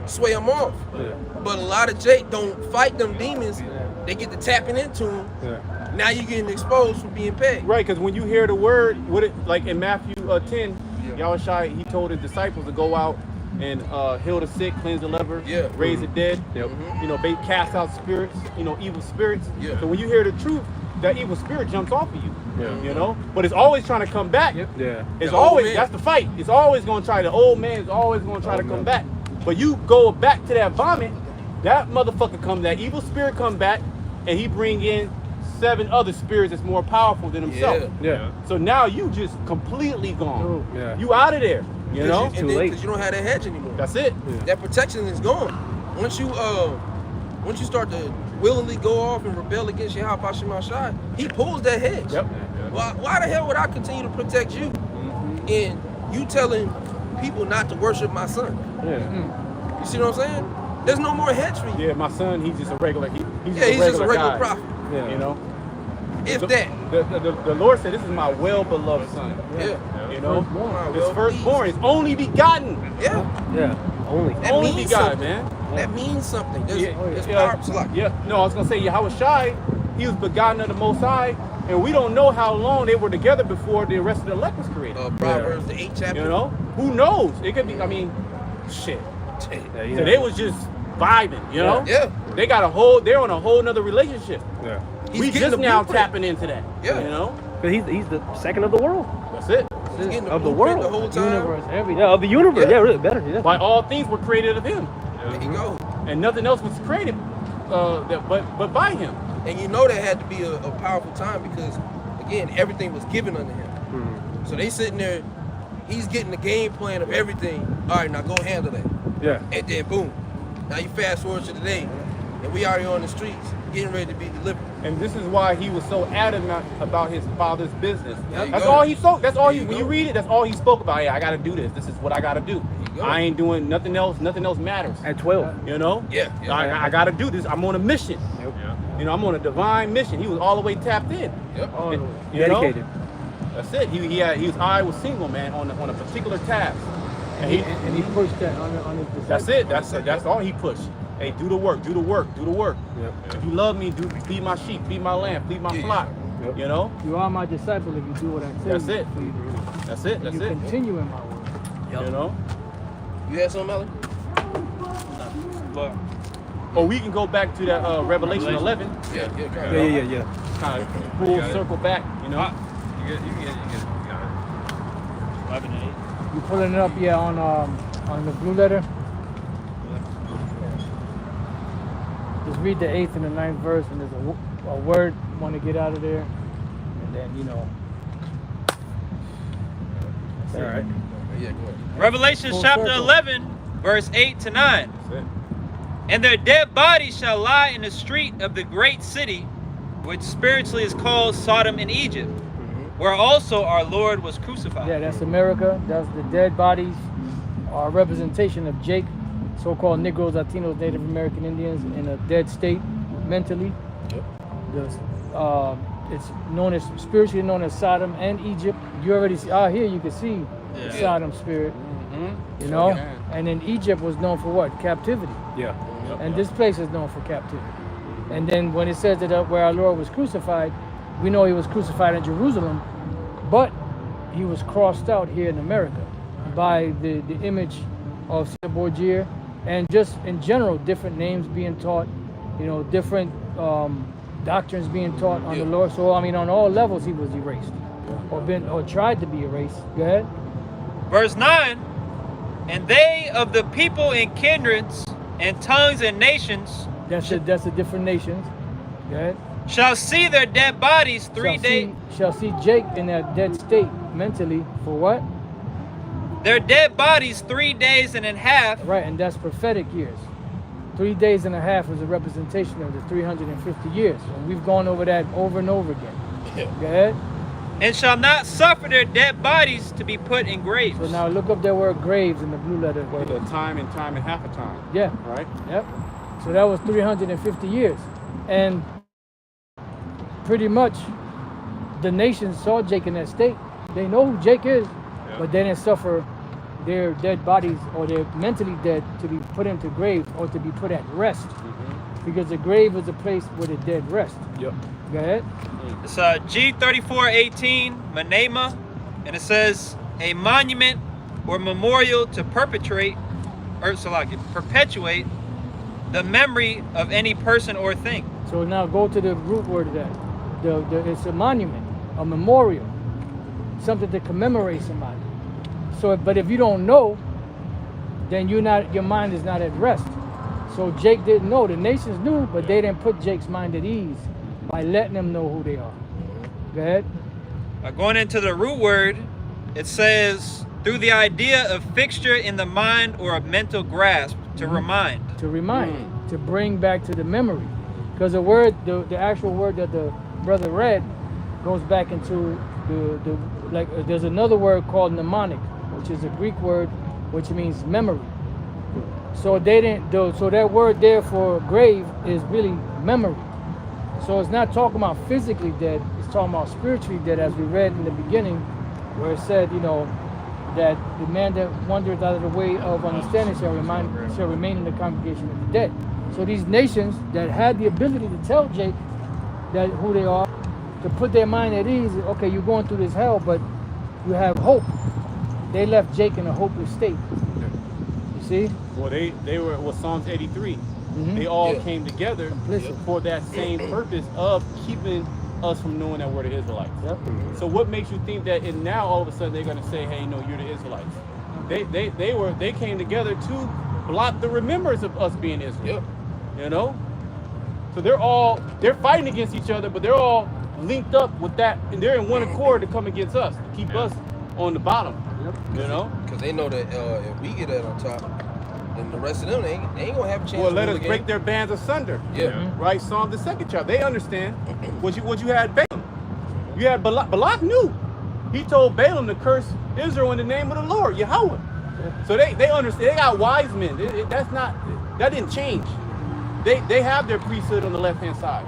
sway them off. Yeah. But a lot of Jake don't fight them demons. They get to tapping into them. Yeah. Now you getting exposed for being pegged. Right, because when you hear the word, like in Matthew 10, Yahushua, he told his disciples to go out and heal the sick, cleanse the leper, raise the dead, Yep. you know, cast out spirits, evil spirits. Yeah. So when you hear the truth, that evil spirit jumps off of you, Yeah. you know? But it's always trying to come back. Yeah. It's The old always, man. that's the fight. It's always going to try, the old man is always going to try to come back. But you go back to that vomit, that motherfucker that evil spirit come back, and he bring in 7 other spirits that's more powerful than himself. Yeah. So now you just completely gone. Yeah. You out of there, you know? Too late. Because you don't have that hedge anymore. That's it. That protection is gone. once you start to willingly go off and rebel against Yahweh Shema Shai, he pulls that hedge. Yep. Why the hell would I continue to protect you? And you telling people not to worship my son? Yeah. You see what I'm saying? There's no more hedge for you. Yeah, my son, he's just a regular. He's just a regular guy, prophet. Yeah. You know. If the, that. The Lord said, "This is my well-beloved son." Yeah. You know, Firstborn. his firstborn, his only begotten. Yeah. Yeah. Only. That Only means begotten, something. man. That means something. There's Yeah. power. Like, Yeah. No, I was gonna say Yahweh Shai, he was begotten of the Most High, and we don't know how long they were together before the rest of the elect was created. Proverbs, the 8th chapter. You know, who knows? It could be. I mean, shit. Yeah. So they was just vibing. You know. Yeah. They got they're on a whole nother relationship. Yeah. We getting just the now blueprint. tapping into that. Yeah. You know. But he's the second of the world. That's it. He's getting Of the blueprint world. the whole time. Universe, everything. Yeah, of the universe. Yeah. Yeah, really better. Yeah. By all things were created of him, There you go. and nothing else was created, but by him. And you know that had to be a powerful time because, again, everything was given unto him. So they sitting there, he's getting the game plan of everything. All right, now go handle that. Yeah. And then boom. Now you fast forward to today, and we already on the streets, getting ready to be delivered. And this is why he was so adamant about his father's business. There you That's go. all he spoke. That's all There he. you When go. you read it, that's all he spoke about. Yeah, I got to do this. This is what I got to do. you go. I ain't doing nothing else. Nothing else matters. At 12. You know. Yeah. I got to do this. I'm on a mission. You know, I'm on a divine mission. He was all the way tapped in. Yep. You know? Dedicated. That's it. He was I was single, man, on a particular task. And he pushed that on his disciples. That's it. That's all he pushed. Hey, do the work. Do the work. Do the work. Yep. If you love me, feed my sheep, feed my lamb, feed my Yeah. flock. Yep. You know. You are my disciple if you do what I say. That's it. for you to do. That's it. And That's you it. continue in my word. You know. You had something, Melly? Or we can go back to that Revelation 11. Yeah. Yeah. Kind of full circle back. You know. You get it. 11 and 8. You pulling it up, yeah, on the blue letter. Just read the 8th and the 9th verse, and there's a word you want to get out of there, and then All right. Yeah, go ahead. Revelation Full chapter circle. 11, verse 8 to 9. That's it. And their dead bodies shall lie in the street of the great city, which spiritually is called Sodom and Egypt, where also our Lord was crucified. Yeah, that's America. That's the dead bodies, are a representation of Jake, so-called Negroes, Latinos, Native American Indians in a dead state mentally. It's known as spiritually known as Sodom and Egypt. You already see out here. You can see the Sodom spirit. You know, and then Egypt was known for what? Captivity. Yeah. And this place is known for captivity. And then when it says that where our Lord was crucified, we know he was crucified in Jerusalem, but he was crossed out here in America by the image of Caesar Borgia, and just in general, different names being taught, different doctrines being taught on the Lord. So I mean, on all levels, he was erased, or tried to be erased. Go ahead. Verse 9, and they of the people and kindreds and tongues and nations That's the different nations. Go ahead. shall see their dead bodies 3 days. Shall see Jake in that dead state mentally for what? Their dead bodies 3 days and a half. Right, and that's prophetic years. 3 days and a half is a representation of the 350 years. And we've gone over that over and over again. Go ahead. And shall not suffer their dead bodies to be put in graves. So now look up that word graves in the blue letter. For the time and half a time. Yeah. Right? Yep. So that was 350 years. And pretty much the nation saw Jake in that state. They know who Jake is, but they didn't suffer their dead bodies or they're mentally dead to be put into graves or to be put at rest. Because the grave is a place where the dead rest. Yep. Go ahead. It's G3418, Manema, and it says a monument or memorial to perpetuate the memory of any person or thing. So now go to the root word of that. It's a monument, a memorial, something to commemorate somebody. So, but if you don't know, then your mind is not at rest. So Jake didn't know. The nations knew, but they didn't put Jake's mind at ease by letting them know who they are. Go ahead. Going into the root word, it says through the idea of fixture in the mind or a mental grasp to remind. to remind, to bring back to the memory. Because the word, the actual word that the brother read goes back into there's another word called mnemonic, which is a Greek word which means memory. So so that word there for grave is really memory. So it's not talking about physically dead, it's talking about spiritually dead, as we read in the beginning, where it said, that the man that wandereth out of the way of understanding shall remain in the congregation of the dead. So these nations that had the ability to tell Jake that who they are, to put their mind at ease, okay, you're going through this hell, but you have hope. They left Jake in a hopeless state. You see? Well, they were with Psalms 83. They all came together for that same purpose of keeping us from knowing that we're the Israelites. Yep. So what makes you think that now all of a sudden they're going to say, hey, no, you're the Israelites? They came together to block the remembrance of us being Israel. So they're fighting against each other, but they're all linked up with that, and they're in one accord to come against us, to keep us on the bottom. Because they know that if we get that on top, then the rest of them, they ain't gonna have a chance. Well, let us break their bands asunder. Right, Psalm the 2nd chapter. They understand what you had Balaam. You had Balak knew. He told Balaam to curse Israel in the name of the Lord, Yahweh. So they understand. They got wise men. That didn't change. They have their priesthood on the left-hand side.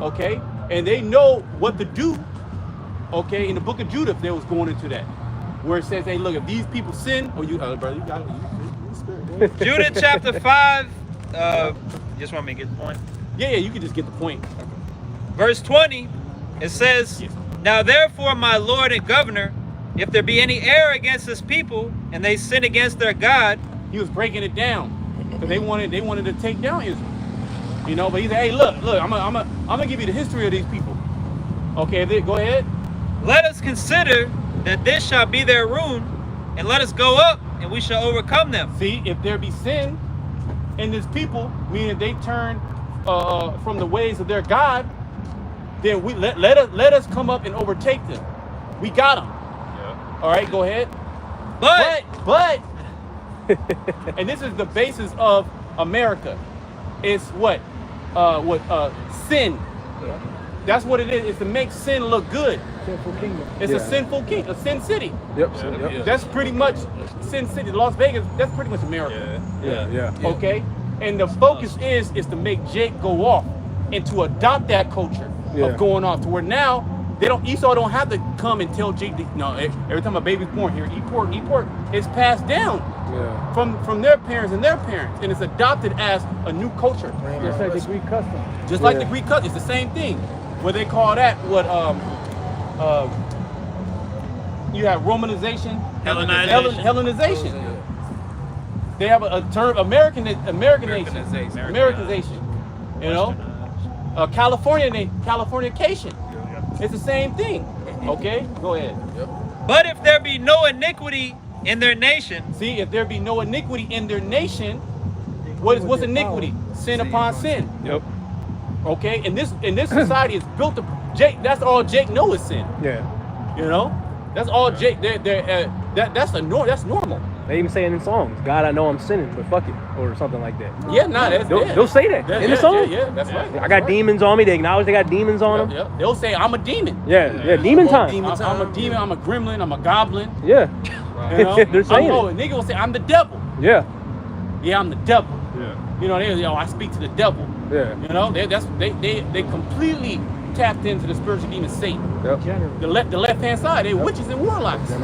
Okay? And they know what to do. Okay, in the book of Judah, if they was going into that, where it says, hey, look, if these people sin, brother, you got it. Judah chapter 5, just want me to get the point? Yeah, you can just get the point. Verse 20, it says, now therefore, my Lord and governor, if there be any error against this people, and they sin against their God. He was breaking it down, because they wanted to take down Israel. But he said, hey, look, I'm gonna give you the history of these people. Okay, go ahead. Let us consider that this shall be their ruin, and let us go up, and we shall overcome them. See, if there be sin in this people, meaning they turn from the ways of their God, then we let us come up and overtake them. We got them. Yeah. All right, go ahead. But and this is the basis of America. It's what sin. Yeah. That's what it is. It's to make sin look good. Sinful kingdom. It's a sinful king, a sin city. Yep. That's pretty much Sin City, Las Vegas. That's pretty much America. Yeah. Okay, and the focus is to make Jake go off and to adopt that culture of going off to where now Esau don't have to come and tell Jake. Every time a baby's born here, eat pork. It's passed down from their parents and their parents, and it's adopted as a new culture. Just like the Greek custom. Just like the Greek custom, it's the same thing. What they call that? You have Romanization, Hellenization. They have a term, Americanization. Californication. It's the same thing. Okay, go ahead. But if there be no iniquity in their nation. See, if there be no iniquity in their nation, what's iniquity? Sin upon sin. Yep. Okay, and this society is built to Jake. That's all Jake knows is sin. Yeah. That's all Jake. That's normal. They even say it in songs. God, I know I'm sinning, but fuck it, or something like that. Yeah, They'll say that in the song. Yeah, that's right. I got demons on me. They acknowledge they got demons on them. Yeah. They'll say I'm a demon. Yeah, demon time. I'm a demon. I'm a gremlin. I'm a goblin. Yeah. They're saying a nigga will say I'm the devil. Yeah. Yeah, I'm the devil. Yeah. I speak to the devil. Yeah. They completely tapped into the spiritual demon Satan. Yep. The left hand side, they witches and warlocks. Yep.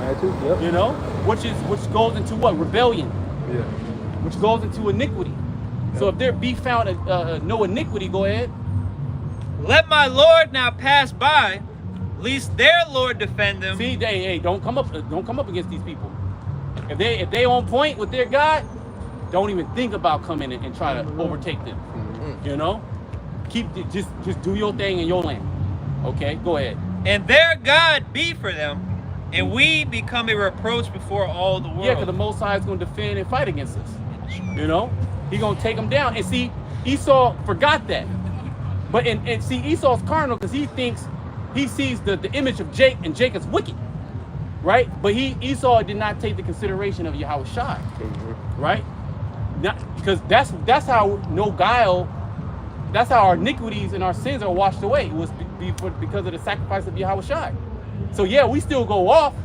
Which goes into what? Rebellion. Yeah. Which goes into iniquity. Yep. So if there be found no iniquity, go ahead. Let my Lord now pass by, lest their Lord defend them. See, don't come up against these people. If they on point with their God, don't even think about coming in and try to overtake them. Mm-hmm. Just do your thing in your land. Okay, go ahead. And their God be for them, and we become a reproach before all the world. Yeah, because the Most High is going to defend and fight against us. He's going to take them down. And see, Esau forgot that. But and see, Esau's carnal because he sees the image of Jake, and Jake is wicked, right? But Esau did not take the consideration of Yahweh Shai, right? Because that's how no guile. That's how our iniquities and our sins are washed away. It was because of the sacrifice of Yahweh Shai. So yeah, we still go off,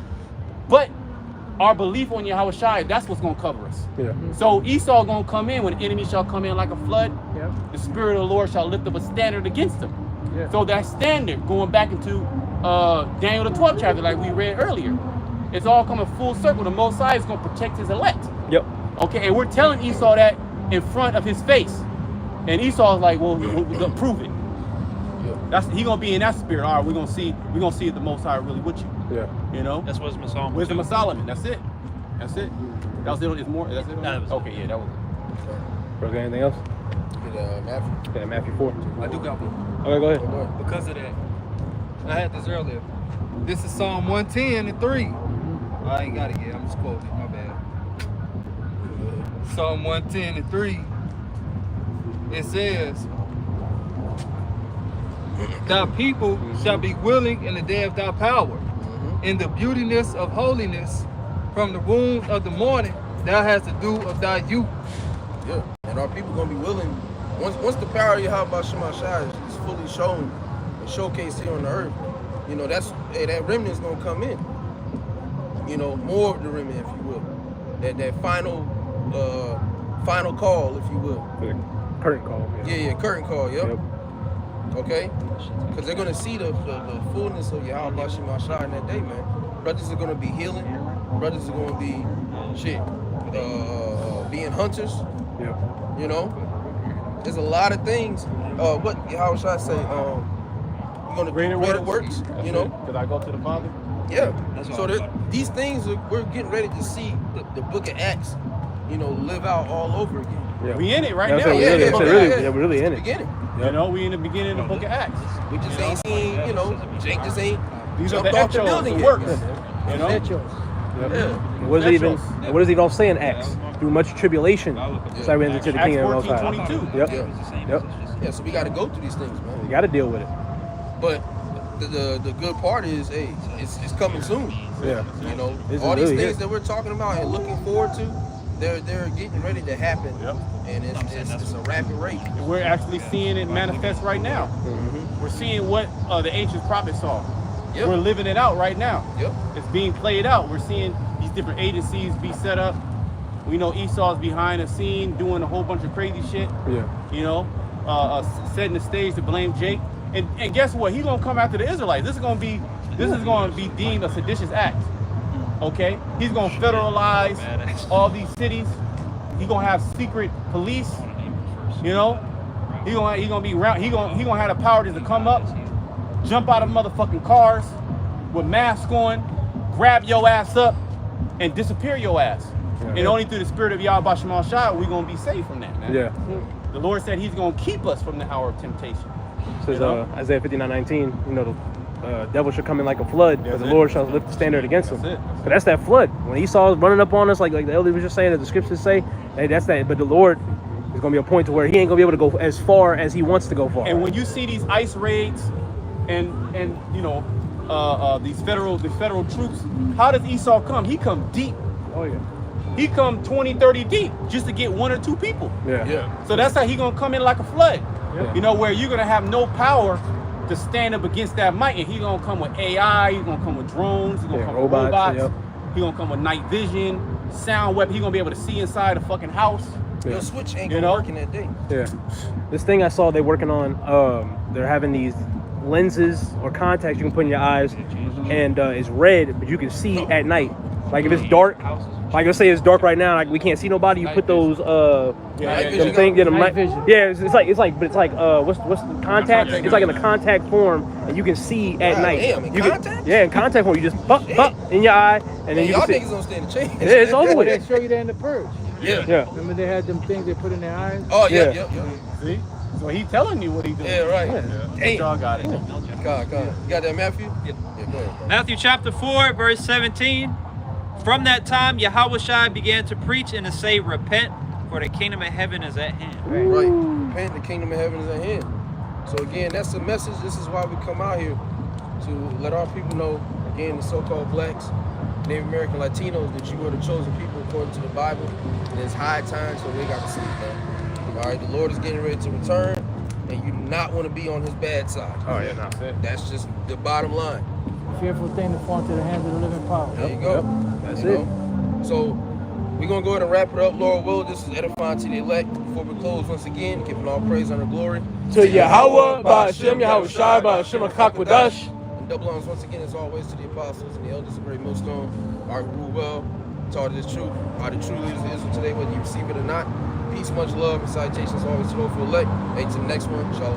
but our belief on Yahweh Shai, that's what's gonna cover us. Yeah. So Esau gonna come in when the enemy shall come in like a flood. Yep. The Spirit of the Lord shall lift up a standard against them. Yeah. So that standard, going back into Daniel the 12th chapter, like we read earlier, it's all coming full circle. The Most High is gonna protect his elect. Yep. Okay, and we're telling Esau that in front of his face. And Esau's like, well, we're gonna prove it. He gonna be in that spirit. All right, we're gonna see if the Most High really with you. Yeah. You know? That's Wisdom of Solomon. Wisdom of Solomon. That's it. That's it. That was it. It's more. That's it. No, that was it. Okay, yeah, that was it. Bro, got anything else? Matthew. Yeah, Matthew 4. I do got one. Okay, go ahead. Because of that. I had this earlier. This is Psalm 110 and 3. I ain't got it yet. I'm just quoting it. My bad. Psalm 110 and 3. It says, thy people shall be willing in the day of thy power. In the beautiness of holiness, from the womb of the morning, thou hast to do of thy youth. Yeah, and our people gonna be willing. Once the power of Yahweh Shema Shai is fully shown and showcased here on the earth, you know, that remnant's gonna come in. You know, more of the remnant, if you will. That final call, if you will. Curtain call. Yeah, curtain call, yep. Okay? Because they're gonna see the fullness of Yahweh Shema Shai in that day, man. Brothers are gonna be healing. Brothers are gonna be being hunters. Yep. You know? There's a lot of things. What Yahweh Shai say? You're gonna do greater works, you know? Because I go to the Father. Yeah. So these things we're getting ready to see the book of Acts, you know, live out all over again. Yeah. We in it right Yeah, now. we're really in it. Beginning. You know, we in the beginning of the book of Acts. We just ain't seen, you know, Jake just ain't These are jumped the off the echoes, building the yet. works. You know? Yeah. What does it even say in Acts? Through much tribulation, shall we enter to the Acts kingdom of the Most High. 14:22. Yep. Yeah. Yeah, so we got to go through these things, man. You got to deal with it. But the good part is, hey, it's coming soon. Yeah. You know, This is all these really things it. that we're talking about and looking forward to, they're getting ready to happen. Yep. And it's a rapid rate. And we're actually seeing it manifest right now. We're seeing what the ancient prophets saw. Yep. We're living it out right now. Yep. It's being played out. We're seeing these different agencies be set up. We know Esau's behind the scene doing a whole bunch of crazy shit. Yeah. You know, setting the stage to blame Jake. And guess what? He's gonna come after the Israelites. This is gonna be deemed a seditious act. Okay? He's gonna federalize all these cities. He's gonna have secret police. You know, he gonna be around. He gonna have the power to come up, jump out of motherfucking cars with masks on, grab your ass up, and disappear your ass. Yeah. And only through the spirit of Yahweh Shema Shai we gonna be safe from that, man. Yeah. The Lord said He's gonna keep us from the hour of temptation. Says Isaiah 59:19. You know, the devil should come in like a flood, but the Lord shall lift the standard against him. That's it. But that's that flood. When Esau is running up on us, like the elder was just saying, that the scriptures say, hey, that's that. But the Lord is gonna be a point to where He ain't gonna be able to go as far as He wants to go far. And when you see these ICE raids and you know these federal troops, how does Esau come? He come deep. Oh yeah. He come 20, 30 deep just to get one or two people. Yeah. So that's how he gonna come in like a flood. Yeah. You know, where you're gonna have no power to stand up against that might, and he gonna come with AI. He's gonna come with drones. He's gonna come with robots. Yep. He's gonna come with night vision, sound weapon. He's gonna be able to see inside a fucking house. Your switch ain't You gonna know? work in that day. Yeah. This thing I saw they're working on, they're having these lenses or contacts you can put in your eyes, and it's red, but you can see at night. Like if it's dark, like let's say it's dark right now, like we can't see nobody. You put those them things in the Night vision. yeah. It's like what's the contact? It's like in a contact form, and you can see at night. Damn, in you contact? in contact form. You just pop in your eye, and then you y'all can see. niggas don't stand a chance. Yeah, it's over with. They show you that in the purge. Yeah. Yeah. Remember they had them things they put in their eyes? Oh yeah, Yeah. yeah. See? So he's telling you what he's doing. Yeah, right. Damn. Y'all got it. God. You got that, Matthew? Yeah, go ahead, bro. Matthew chapter 4, verse 17. From that time, Yahweh Shai began to preach and to say, repent, for the kingdom of heaven is at hand. Right. Repent, the kingdom of heaven is at hand. So again, that's the message. This is why we come out here, to let our people know again, the so-called blacks, Native American Latinos, that you are the chosen people according to the Bible. And it's high time, so we got to sleep, man. All right, the Lord is getting ready to return, and you do not want to be on his bad side. Oh yeah, that's it. That's just the bottom line. Fearful thing to fall into the hands of the living power. There you go. That's You it. know? So we're going to go ahead and wrap it up. Lord will, this is edifying to the elect. Before we close once again, giving all praise and glory. To Yahweh, Ba'ashem, Yahweh Shai, Ba'ashem HaKakwadash. And double honors once again, as always, to the apostles and the elders of Great Millstone, our who rule well, taught this truth, are the true leaders of Israel today, whether you receive it or not. Peace, much love, and salutations always to those who elect. Hey, to the next one. Shalom.